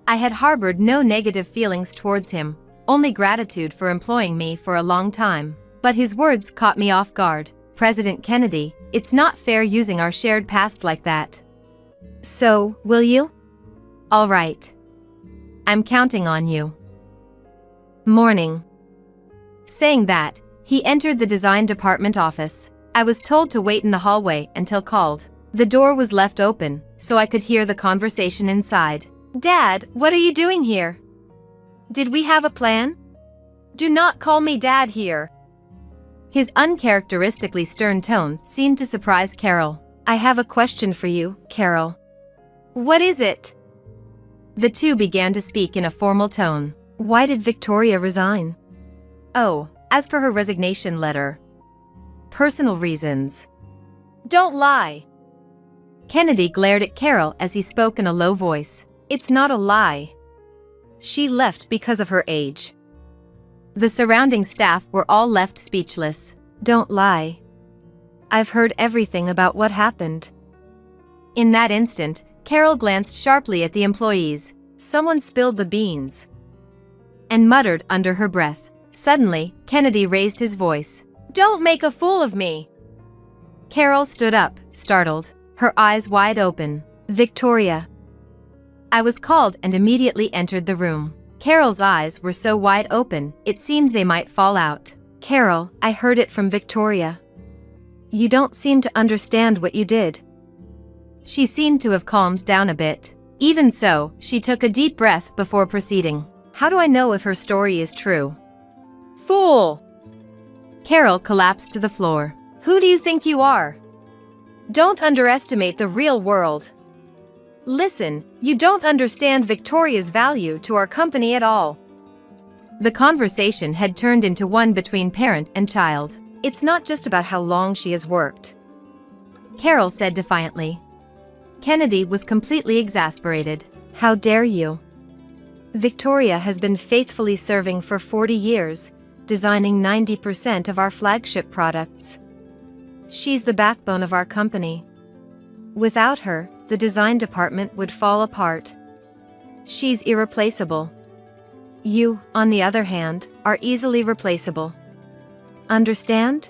I had harbored no negative feelings towards him, only gratitude for employing me for a long time. But his words caught me off guard. President Kennedy, it's not fair using our shared past like that. So, will you? All right. I'm counting on you. Morning. Saying that, he entered the design department office. I was told to wait in the hallway until called. The door was left open, so I could hear the conversation inside. Dad, what are you doing here? Did we have a plan? Do not call me Dad here. His uncharacteristically stern tone seemed to surprise Carol. I have a question for you, Carol. What is it? The two began to speak in a formal tone. Why did Victoria resign? Oh, as per her resignation letter. Personal reasons. Don't lie. Kennedy glared at Carol as he spoke in a low voice. It's not a lie. She left because of her age. The surrounding staff were all left speechless. Don't lie. I've heard everything about what happened. In that instant, Carol glanced sharply at the employees. Someone spilled the beans. And muttered under her breath. Suddenly, Kennedy raised his voice. Don't make a fool of me. Carol stood up, startled, her eyes wide open. Victoria. I was called and immediately entered the room. Carol's eyes were so wide open, it seemed they might fall out. Carol, I heard it from Victoria. You don't seem to understand what you did. She seemed to have calmed down a bit. Even so, she took a deep breath before proceeding. How do I know if her story is true? Fool! Carol collapsed to the floor. Who do you think you are? Don't underestimate the real world. Listen, you don't understand Victoria's value to our company at all. The conversation had turned into one between parent and child. It's not just about how long she has worked, Carol said defiantly. Kennedy was completely exasperated. How dare you? Victoria has been faithfully serving for 40 years, designing 90% of our flagship products. She's the backbone of our company. Without her, the design department would fall apart. She's irreplaceable. You, on the other hand, are easily replaceable. Understand?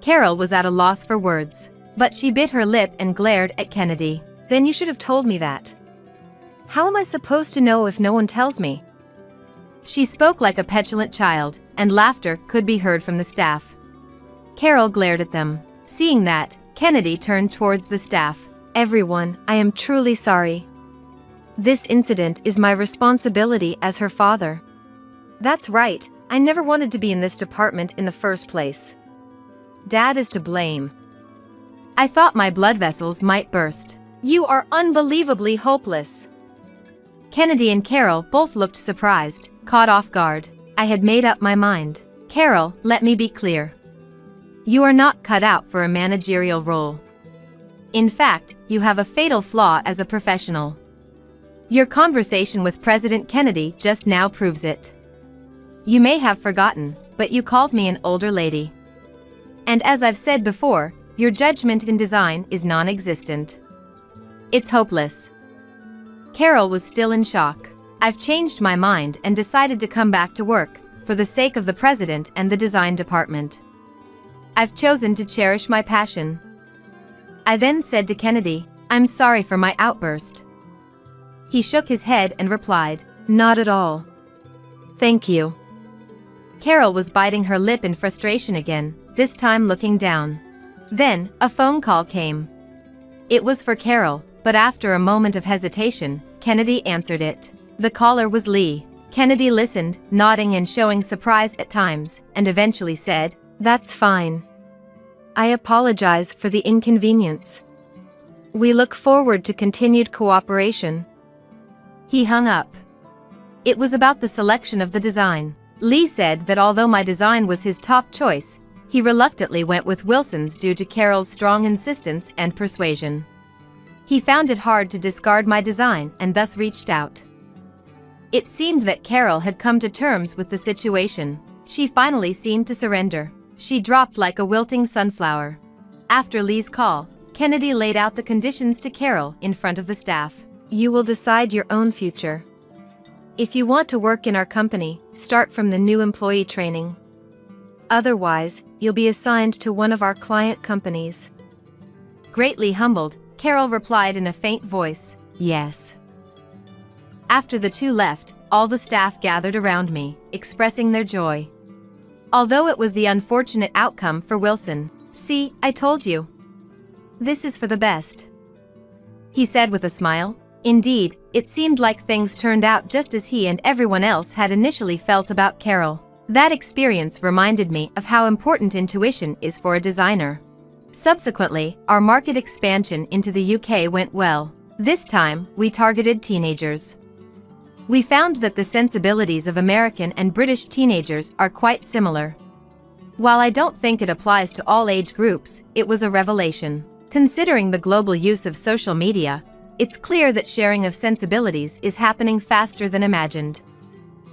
Carol was at a loss for words, but she bit her lip and glared at Kennedy. Then you should have told me that. How am I supposed to know if no one tells me? She spoke like a petulant child, and laughter could be heard from the staff. Carol glared at them. Seeing that, Kennedy turned towards the staff. Everyone, I am truly sorry. This incident is my responsibility as her father. That's right, I never wanted to be in this department in the first place. Dad is to blame. I thought my blood vessels might burst. You are unbelievably hopeless. Kennedy and Carol both looked surprised, caught off guard. I had made up my mind. Carol, let me be clear. You are not cut out for a managerial role. In fact, you have a fatal flaw as a professional. Your conversation with President Kennedy just now proves it. You may have forgotten, but you called me an older lady. And as I've said before, your judgment in design is non-existent. It's hopeless. Carol was still in shock. I've changed my mind and decided to come back to work, for the sake of the president and the design department. I've chosen to cherish my passion. I then said to Kennedy, I'm sorry for my outburst. He shook his head and replied, not at all. Thank you. Carol was biting her lip in frustration again, this time looking down. Then, a phone call came. It was for Carol, but after a moment of hesitation, Kennedy answered it. The caller was Lee. Kennedy listened, nodding and showing surprise at times, and eventually said, that's fine. I apologize for the inconvenience. We look forward to continued cooperation. He hung up. It was about the selection of the design. Lee said that although my design was his top choice, he reluctantly went with Wilson's due to Carol's strong insistence and persuasion. He found it hard to discard my design and thus reached out. It seemed that Carol had come to terms with the situation. She finally seemed to surrender. She dropped like a wilting sunflower. After Lee's call, Kennedy laid out the conditions to Carol in front of the staff. You will decide your own future. If you want to work in our company, start from the new employee training. Otherwise, you'll be assigned to one of our client companies. Greatly humbled, Carol replied in a faint voice, yes. After the two left, all the staff gathered around me, expressing their joy. Although it was the unfortunate outcome for Wilson, see, I told you. This is for the best. He said with a smile. Indeed, it seemed like things turned out just as he and everyone else had initially felt about Carol. That experience reminded me of how important intuition is for a designer. Subsequently, our market expansion into the UK went well. This time, we targeted teenagers. We found that the sensibilities of American and British teenagers are quite similar. While I don't think it applies to all age groups, it was a revelation. Considering the global use of social media, it's clear that sharing of sensibilities is happening faster than imagined.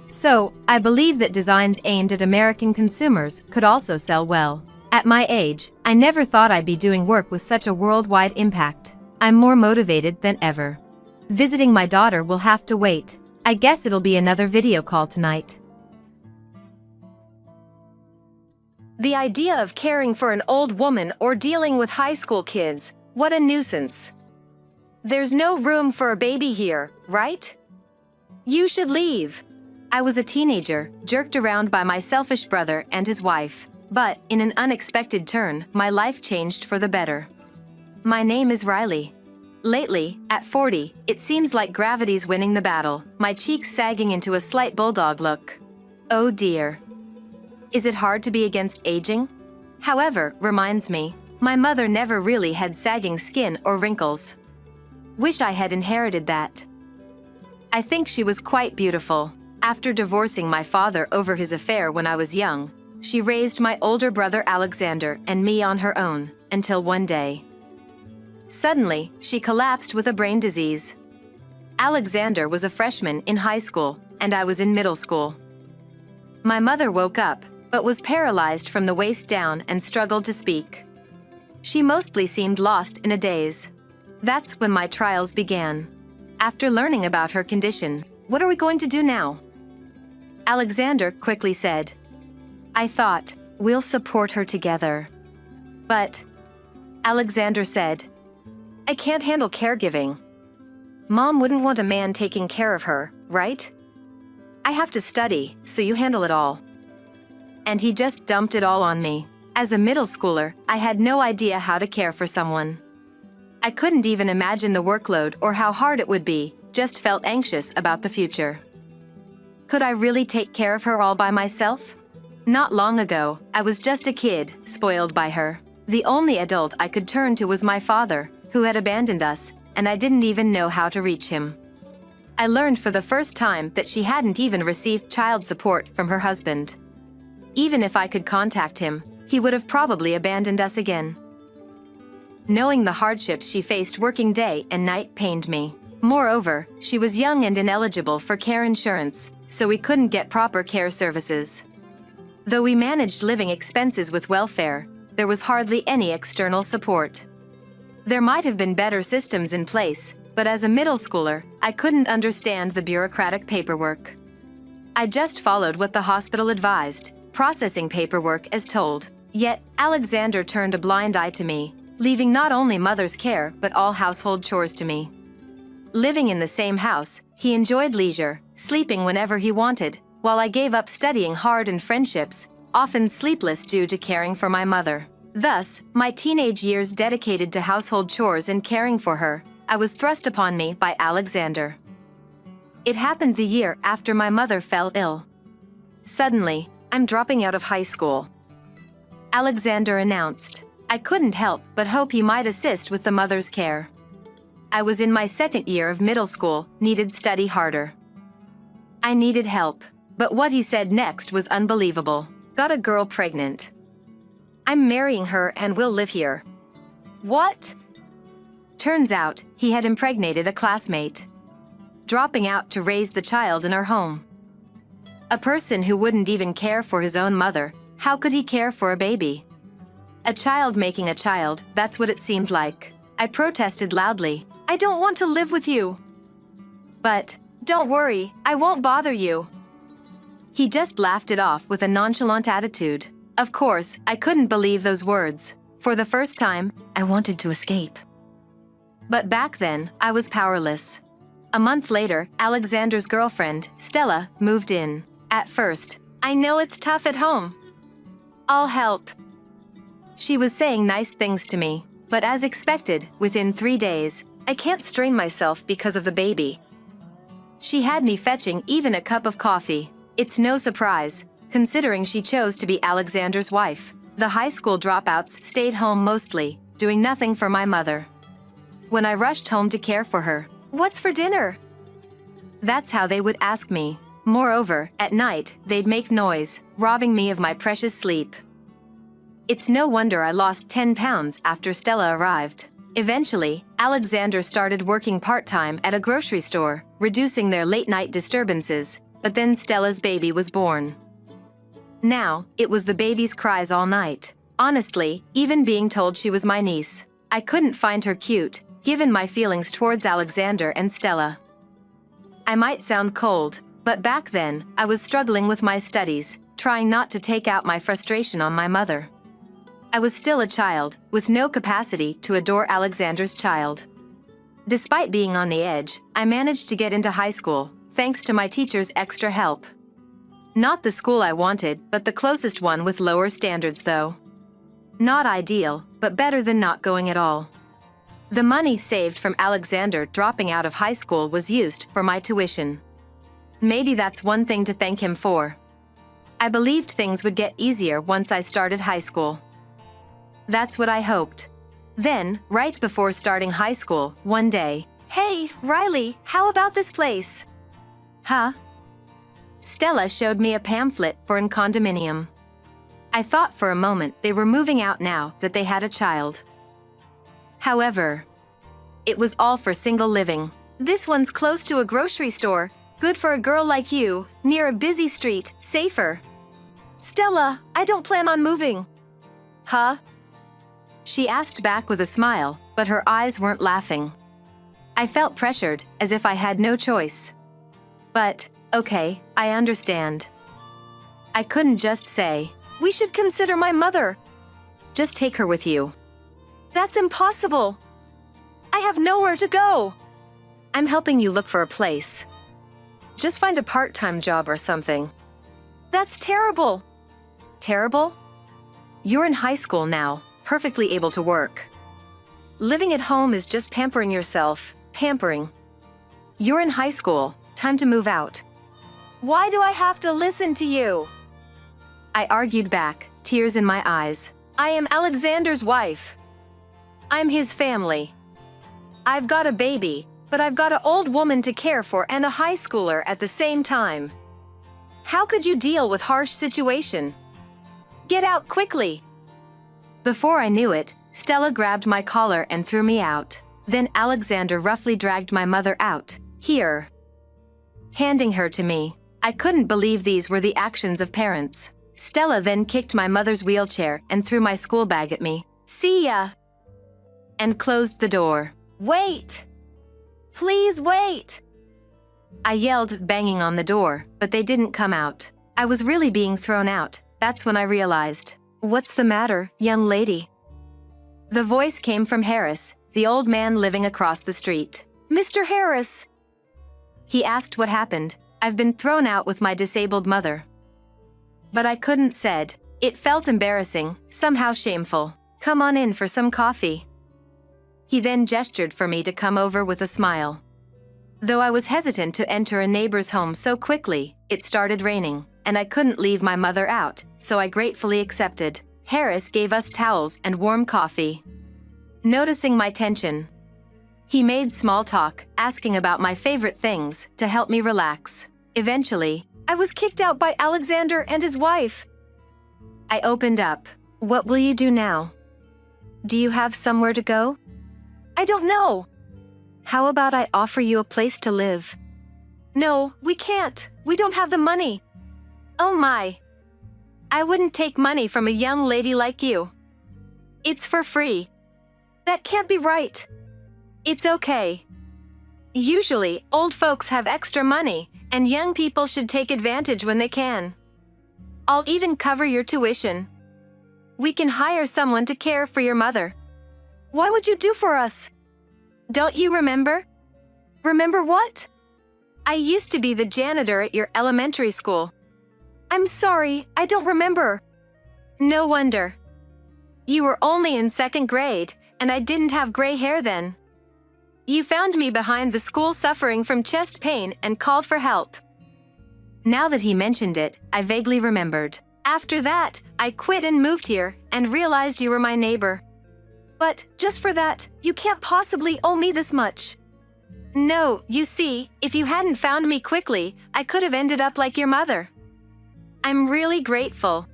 So, I believe that designs aimed at American consumers could also sell well. At my age, I never thought I'd be doing work with such a worldwide impact. I'm more motivated than ever. Visiting my daughter will have to wait. I guess it'll be another video call tonight. The idea of caring for an old woman or dealing with high school kids, what a nuisance. There's no room for a baby here, right? You should leave. I was a teenager, jerked around by my selfish brother and his wife. But, in an unexpected turn, my life changed for the better. My name is Riley. Lately, at 40, it seems like gravity's winning the battle, my cheeks sagging into a slight bulldog look. Oh dear. Is it hard to be against aging? However, reminds me, my mother never really had sagging skin or wrinkles. Wish I had inherited that. I think she was quite beautiful. After divorcing my father over his affair when I was young, she raised my older brother Alexander and me on her own, until one day. Suddenly, she collapsed with a brain disease. Alexander was a freshman in high school, and I was in middle school. My mother woke up, but was paralyzed from the waist down and struggled to speak. She mostly seemed lost in a daze. That's when my trials began. After learning about her condition, what are we going to do now? Alexander quickly said. I thought, we'll support her together. But, Alexander said, I can't handle caregiving. Mom wouldn't want a man taking care of her, right? I have to study, so you handle it all. And he just dumped it all on me. As a middle schooler, I had no idea how to care for someone. I couldn't even imagine the workload or how hard it would be, just felt anxious about the future. Could I really take care of her all by myself? Not long ago, I was just a kid, spoiled by her. The only adult I could turn to was my father, who had abandoned us, and I didn't even know how to reach him. I learned for the first time that she hadn't even received child support from her husband. Even if I could contact him, he would have probably abandoned us again. Knowing the hardships she faced working day and night pained me. Moreover, she was young and ineligible for care insurance, so we couldn't get proper care services. Though we managed living expenses with welfare, there was hardly any external support. There might have been better systems in place, but as a middle schooler, I couldn't understand the bureaucratic paperwork. I just followed what the hospital advised, processing paperwork as told. Yet, Alexander turned a blind eye to me, leaving not only mother's care but all household chores to me. Living in the same house, he enjoyed leisure, sleeping whenever he wanted, while I gave up studying hard and friendships, often sleepless due to caring for my mother. Thus, my teenage years dedicated to household chores and caring for her, I was thrust upon me by Alexander. It happened the year after my mother fell ill. Suddenly, I'm dropping out of high school. Alexander announced. I couldn't help but hope he might assist with the mother's care. I was in my second year of middle school, needed study harder. I needed help, but what he said next was unbelievable. Got a girl pregnant. I'm marrying her and we'll live here. What? Turns out, he had impregnated a classmate. Dropping out to raise the child in our home. A person who wouldn't even care for his own mother, how could he care for a baby? A child making a child, that's what it seemed like. I protested loudly. I don't want to live with you. But, don't worry, I won't bother you. He just laughed it off with a nonchalant attitude. Of course, I couldn't believe those words. For the first time, I wanted to escape. But back then, I was powerless. A month later, Alexander's girlfriend, Stella, moved in. At first, I know it's tough at home. I'll help. She was saying nice things to me, but as expected, within 3 days, I can't strain myself because of the baby. She had me fetching even a cup of coffee. It's no surprise, considering she chose to be Alexander's wife. The high school dropouts stayed home mostly, doing nothing for my mother. When I rushed home to care for her, "What's for dinner?" That's how they would ask me. Moreover, at night, they'd make noise, robbing me of my precious sleep. It's no wonder I lost 10 pounds after Stella arrived. Eventually, Alexander started working part-time at a grocery store, reducing their late-night disturbances, but then Stella's baby was born. Now, it was the baby's cries all night. Honestly, even being told she was my niece, I couldn't find her cute, given my feelings towards Alexander and Stella. I might sound cold, but back then, I was struggling with my studies, trying not to take out my frustration on my mother. I was still a child, with no capacity to adore Alexander's child. Despite being on the edge, I managed to get into high school, thanks to my teacher's extra help. Not the school I wanted, but the closest one with lower standards though. Not ideal, but better than not going at all. The money saved from Alexander dropping out of high school was used for my tuition. Maybe that's one thing to thank him for. I believed things would get easier once I started high school. That's what I hoped. Then, right before starting high school, one day, "Hey, Riley, how about this place?" "Huh?" Stella showed me a pamphlet for a condominium. I thought for a moment they were moving out now that they had a child. However, it was all for single living. "This one's close to a grocery store, good for a girl like you, near a busy street, safer." "Stella, I don't plan on moving." "Huh?" She asked back with a smile, but her eyes weren't laughing. I felt pressured, as if I had no choice. But, okay, I understand. I couldn't just say, "We should consider my mother." "Just take her with you." "That's impossible. I have nowhere to go." "I'm helping you look for a place. Just find a part-time job or something." "That's terrible." "Terrible? You're in high school now, perfectly able to work. Living at home is just pampering yourself, pampering. You're in high school, time to move out." "Why do I have to listen to you?" I argued back, tears in my eyes. "I am Alexander's wife. I'm his family. I've got a baby, but I've got an old woman to care for and a high schooler at the same time. How could you deal with harsh situation? Get out quickly." Before I knew it, Stella grabbed my collar and threw me out. Then Alexander roughly dragged my mother out, here, handing her to me. I couldn't believe these were the actions of parents. Stella then kicked my mother's wheelchair and threw my school bag at me. "See ya!" And closed the door. "Wait! Please wait!" I yelled, banging on the door, but they didn't come out. I was really being thrown out. That's when I realized. "What's the matter, young lady?" The voice came from Harris, the old man living across the street. "Mr. Harris!" He asked what happened. "I've been thrown out with my disabled mother." But I couldn't said. It felt embarrassing, somehow shameful. "Come on in for some coffee." He then gestured for me to come over with a smile. Though I was hesitant to enter a neighbor's home so quickly, it started raining, and I couldn't leave my mother out, so I gratefully accepted. Harris gave us towels and warm coffee. Noticing my tension, he made small talk, asking about my favorite things to help me relax. Eventually, "I was kicked out by Alexander and his wife." I opened up. "What will you do now? Do you have somewhere to go?" "I don't know." "How about I offer you a place to live?" "No, we can't. We don't have the money." "Oh my. I wouldn't take money from a young lady like you. It's for free." "That can't be right." "It's okay. Usually, old folks have extra money, and young people should take advantage when they can. I'll even cover your tuition. We can hire someone to care for your mother." "Why would you do for us?" "Don't you remember?" "Remember what?" "I used to be the janitor at your elementary school." "I'm sorry, I don't remember." "No wonder. You were only in 2nd grade, and I didn't have gray hair then. You found me behind the school suffering from chest pain and called for help." Now that he mentioned it, I vaguely remembered. "After that, I quit and moved here, and realized you were my neighbor." "But, just for that, you can't possibly owe me this much." "No, you see, if you hadn't found me quickly, I could have ended up like your mother. I'm really grateful."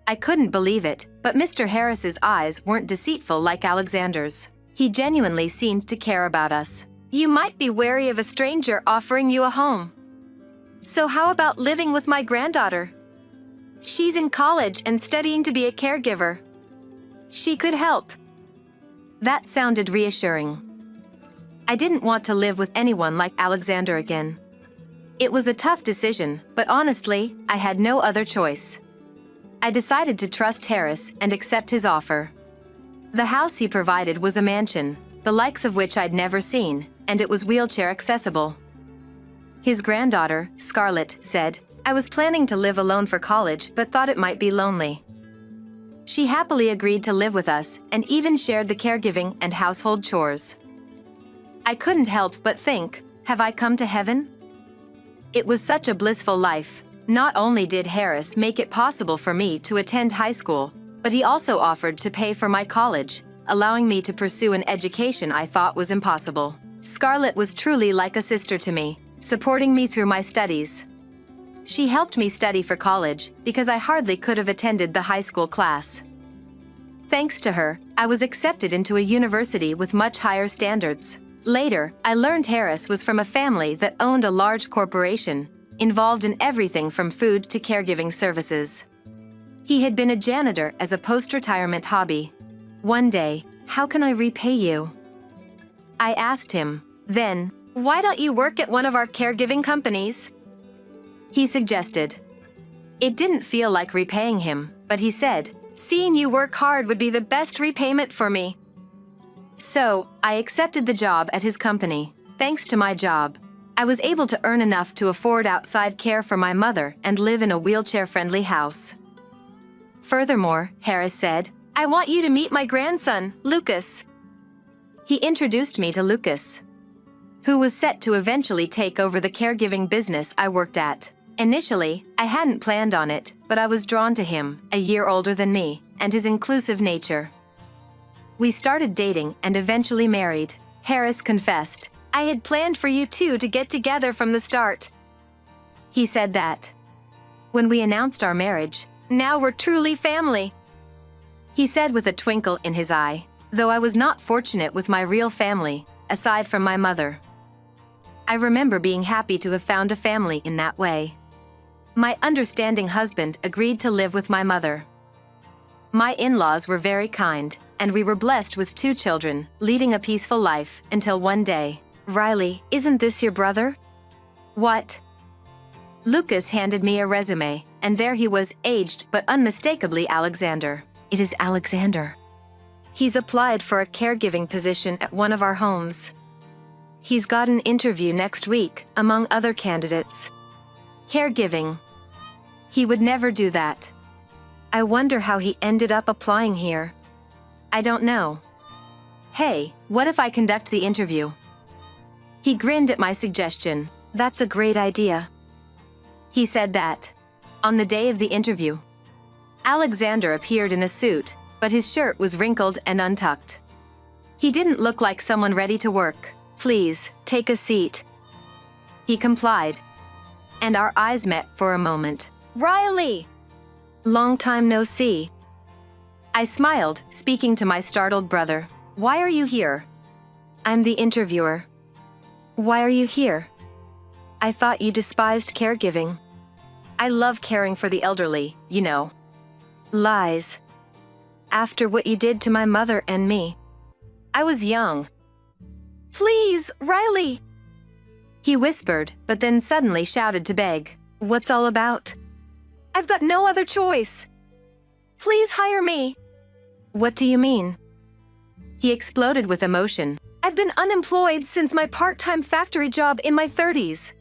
I couldn't believe it, but Mr. Harris's eyes weren't deceitful like Alexander's. He genuinely seemed to care about us. "You might be wary of a stranger offering you a home. So how about living with my granddaughter? She's in college and studying to be a caregiver. She could help." That sounded reassuring. I didn't want to live with anyone like Alexander again. It was a tough decision, but honestly, I had no other choice. I decided to trust Harris and accept his offer. The house he provided was a mansion, the likes of which I'd never seen, and it was wheelchair accessible. His granddaughter, Scarlett, said, "I was planning to live alone for college but thought it might be lonely." She happily agreed to live with us and even shared the caregiving and household chores. I couldn't help but think, have I come to heaven? It was such a blissful life. Not only did Harris make it possible for me to attend high school, but he also offered to pay for my college, allowing me to pursue an education I thought was impossible. Scarlett was truly like a sister to me, supporting me through my studies. She helped me study for college because I hardly could have attended the high school class. Thanks to her, I was accepted into a university with much higher standards. Later, I learned Harris was from a family that owned a large corporation, involved in everything from food to caregiving services. He had been a janitor as a post-retirement hobby. One day, "How can I repay you?" I asked him. Then, "Why don't you work at one of our caregiving companies?" he suggested. It didn't feel like repaying him, but he said, "Seeing you work hard would be the best repayment for me." So, I accepted the job at his company. Thanks to my job, I was able to earn enough to afford outside care for my mother and live in a wheelchair-friendly house. Furthermore, Harris said, "I want you to meet my grandson, Lucas." He introduced me to Lucas, who was set to eventually take over the caregiving business I worked at. Initially, I hadn't planned on it, but I was drawn to him, a year older than me, and his inclusive nature. We started dating and eventually married. Harris confessed, I had planned for you two to get together from the start. He said that when we announced our marriage. Now we're truly family. He said with a twinkle in his eye, though I was not fortunate with my real family, aside from my mother. I remember being happy to have found a family in that way. My understanding husband agreed to live with my mother. My in-laws were very kind, and we were blessed with 2 children, leading a peaceful life until one day. Riley, isn't this your brother? What? Lucas handed me a resume, and there he was, aged but unmistakably Alexander. It is Alexander. He's applied for a caregiving position at one of our homes. He's got an interview next week, among other candidates. Caregiving. He would never do that. I wonder how he ended up applying here. I don't know. Hey, what if I conduct the interview? He grinned at my suggestion. That's a great idea. He said that on the day of the interview, Alexander appeared in a suit, but his shirt was wrinkled and untucked. He didn't look like someone ready to work. Please, take a seat. He complied, and our eyes met for a moment. Riley! Long time no see. I smiled, speaking to my startled brother. Why are you here? I'm the interviewer. Why are you here? I thought you despised caregiving. I love caring for the elderly, you know. Lies. After what you did to my mother and me. I was young. Please, Riley! He whispered, but then suddenly shouted to beg. What's all about? I've got no other choice. Please hire me. What do you mean? He exploded with emotion. I've been unemployed since my part-time factory job in my 30s.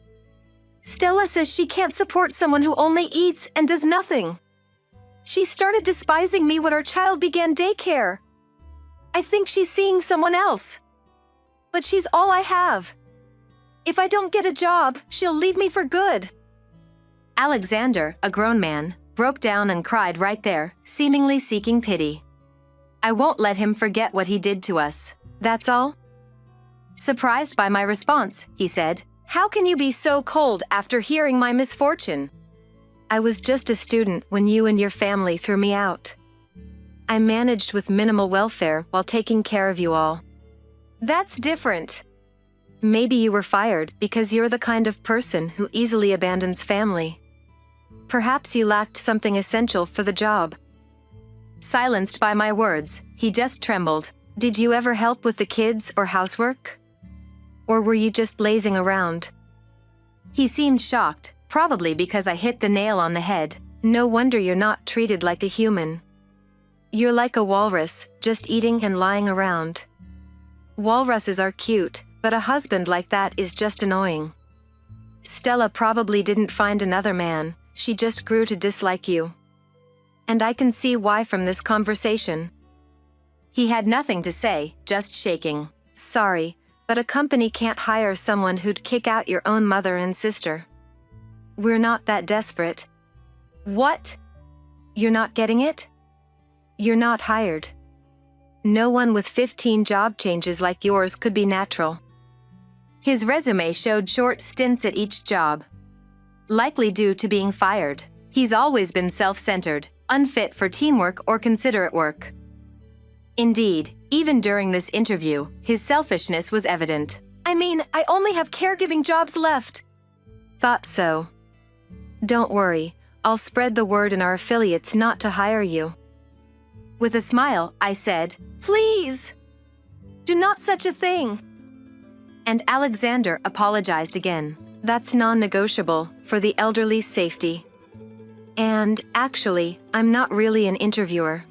Stella says she can't support someone who only eats and does nothing. She started despising me when our child began daycare. I think she's seeing someone else. But she's all I have. If I don't get a job, she'll leave me for good. Alexander, a grown man, broke down and cried right there, seemingly seeking pity. I won't let him forget what he did to us. That's all? Surprised by my response, he said, How can you be so cold after hearing my misfortune? I was just a student when you and your family threw me out. I managed with minimal welfare while taking care of you all. That's different. Maybe you were fired because you're the kind of person who easily abandons family. Perhaps you lacked something essential for the job. Silenced by my words, he just trembled. Did you ever help with the kids or housework? Or were you just lazing around? He seemed shocked, probably because I hit the nail on the head. No wonder you're not treated like a human. You're like a walrus, just eating and lying around. Walruses are cute, but a husband like that is just annoying. Stella probably didn't find another man, she just grew to dislike you. And I can see why from this conversation. He had nothing to say, just shaking. Sorry, but a company can't hire someone who'd kick out your own mother and sister. We're not that desperate. What? You're not getting it? You're not hired. No one with 15 job changes like yours could be natural. His resume showed short stints at each job. Likely due to being fired. He's always been self-centered, unfit for teamwork or considerate work. Indeed, even during this interview, his selfishness was evident. I mean, I only have caregiving jobs left. Thought so. Don't worry, I'll spread the word in our affiliates not to hire you. With a smile, I said, Please! Do not such a thing. And Alexander apologized again. That's non-negotiable, for the elderly's safety. And, actually, I'm not really an interviewer.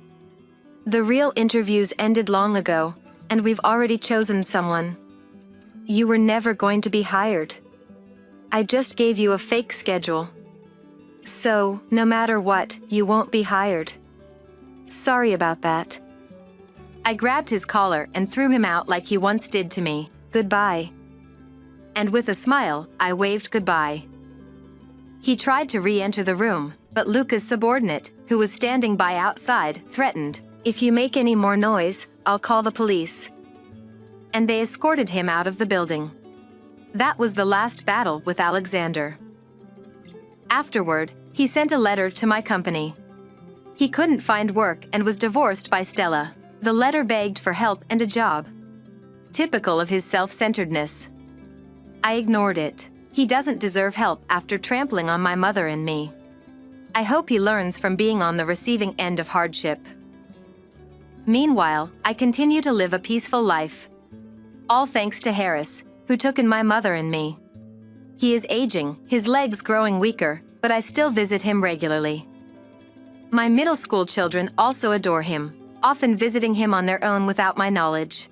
The real interviews ended long ago, and we've already chosen someone. You were never going to be hired. I just gave you a fake schedule. So, no matter what, you won't be hired. Sorry about that. I grabbed his collar and threw him out like he once did to me. Goodbye. And with a smile, I waved goodbye. He tried to re-enter the room, but Luca's subordinate, who was standing by outside, threatened. If you make any more noise, I'll call the police. And they escorted him out of the building. That was the last battle with Alexander. Afterward, he sent a letter to my company. He couldn't find work and was divorced by Stella. The letter begged for help and a job. Typical of his self-centeredness. I ignored it. He doesn't deserve help after trampling on my mother and me. I hope he learns from being on the receiving end of hardship. Meanwhile, I continue to live a peaceful life. All thanks to Harris, who took in my mother and me. He is aging, his legs growing weaker, but I still visit him regularly. My middle school children also adore him, often visiting him on their own without my knowledge.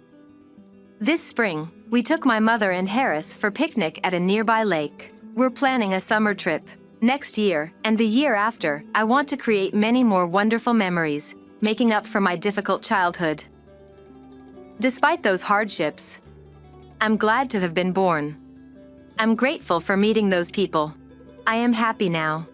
This spring, we took my mother and Harris for a picnic at a nearby lake. We're planning a summer trip. Next year, and the year after, I want to create many more wonderful memories, making up for my difficult childhood. Despite those hardships, I'm glad to have been born. I'm grateful for meeting those people. I am happy now.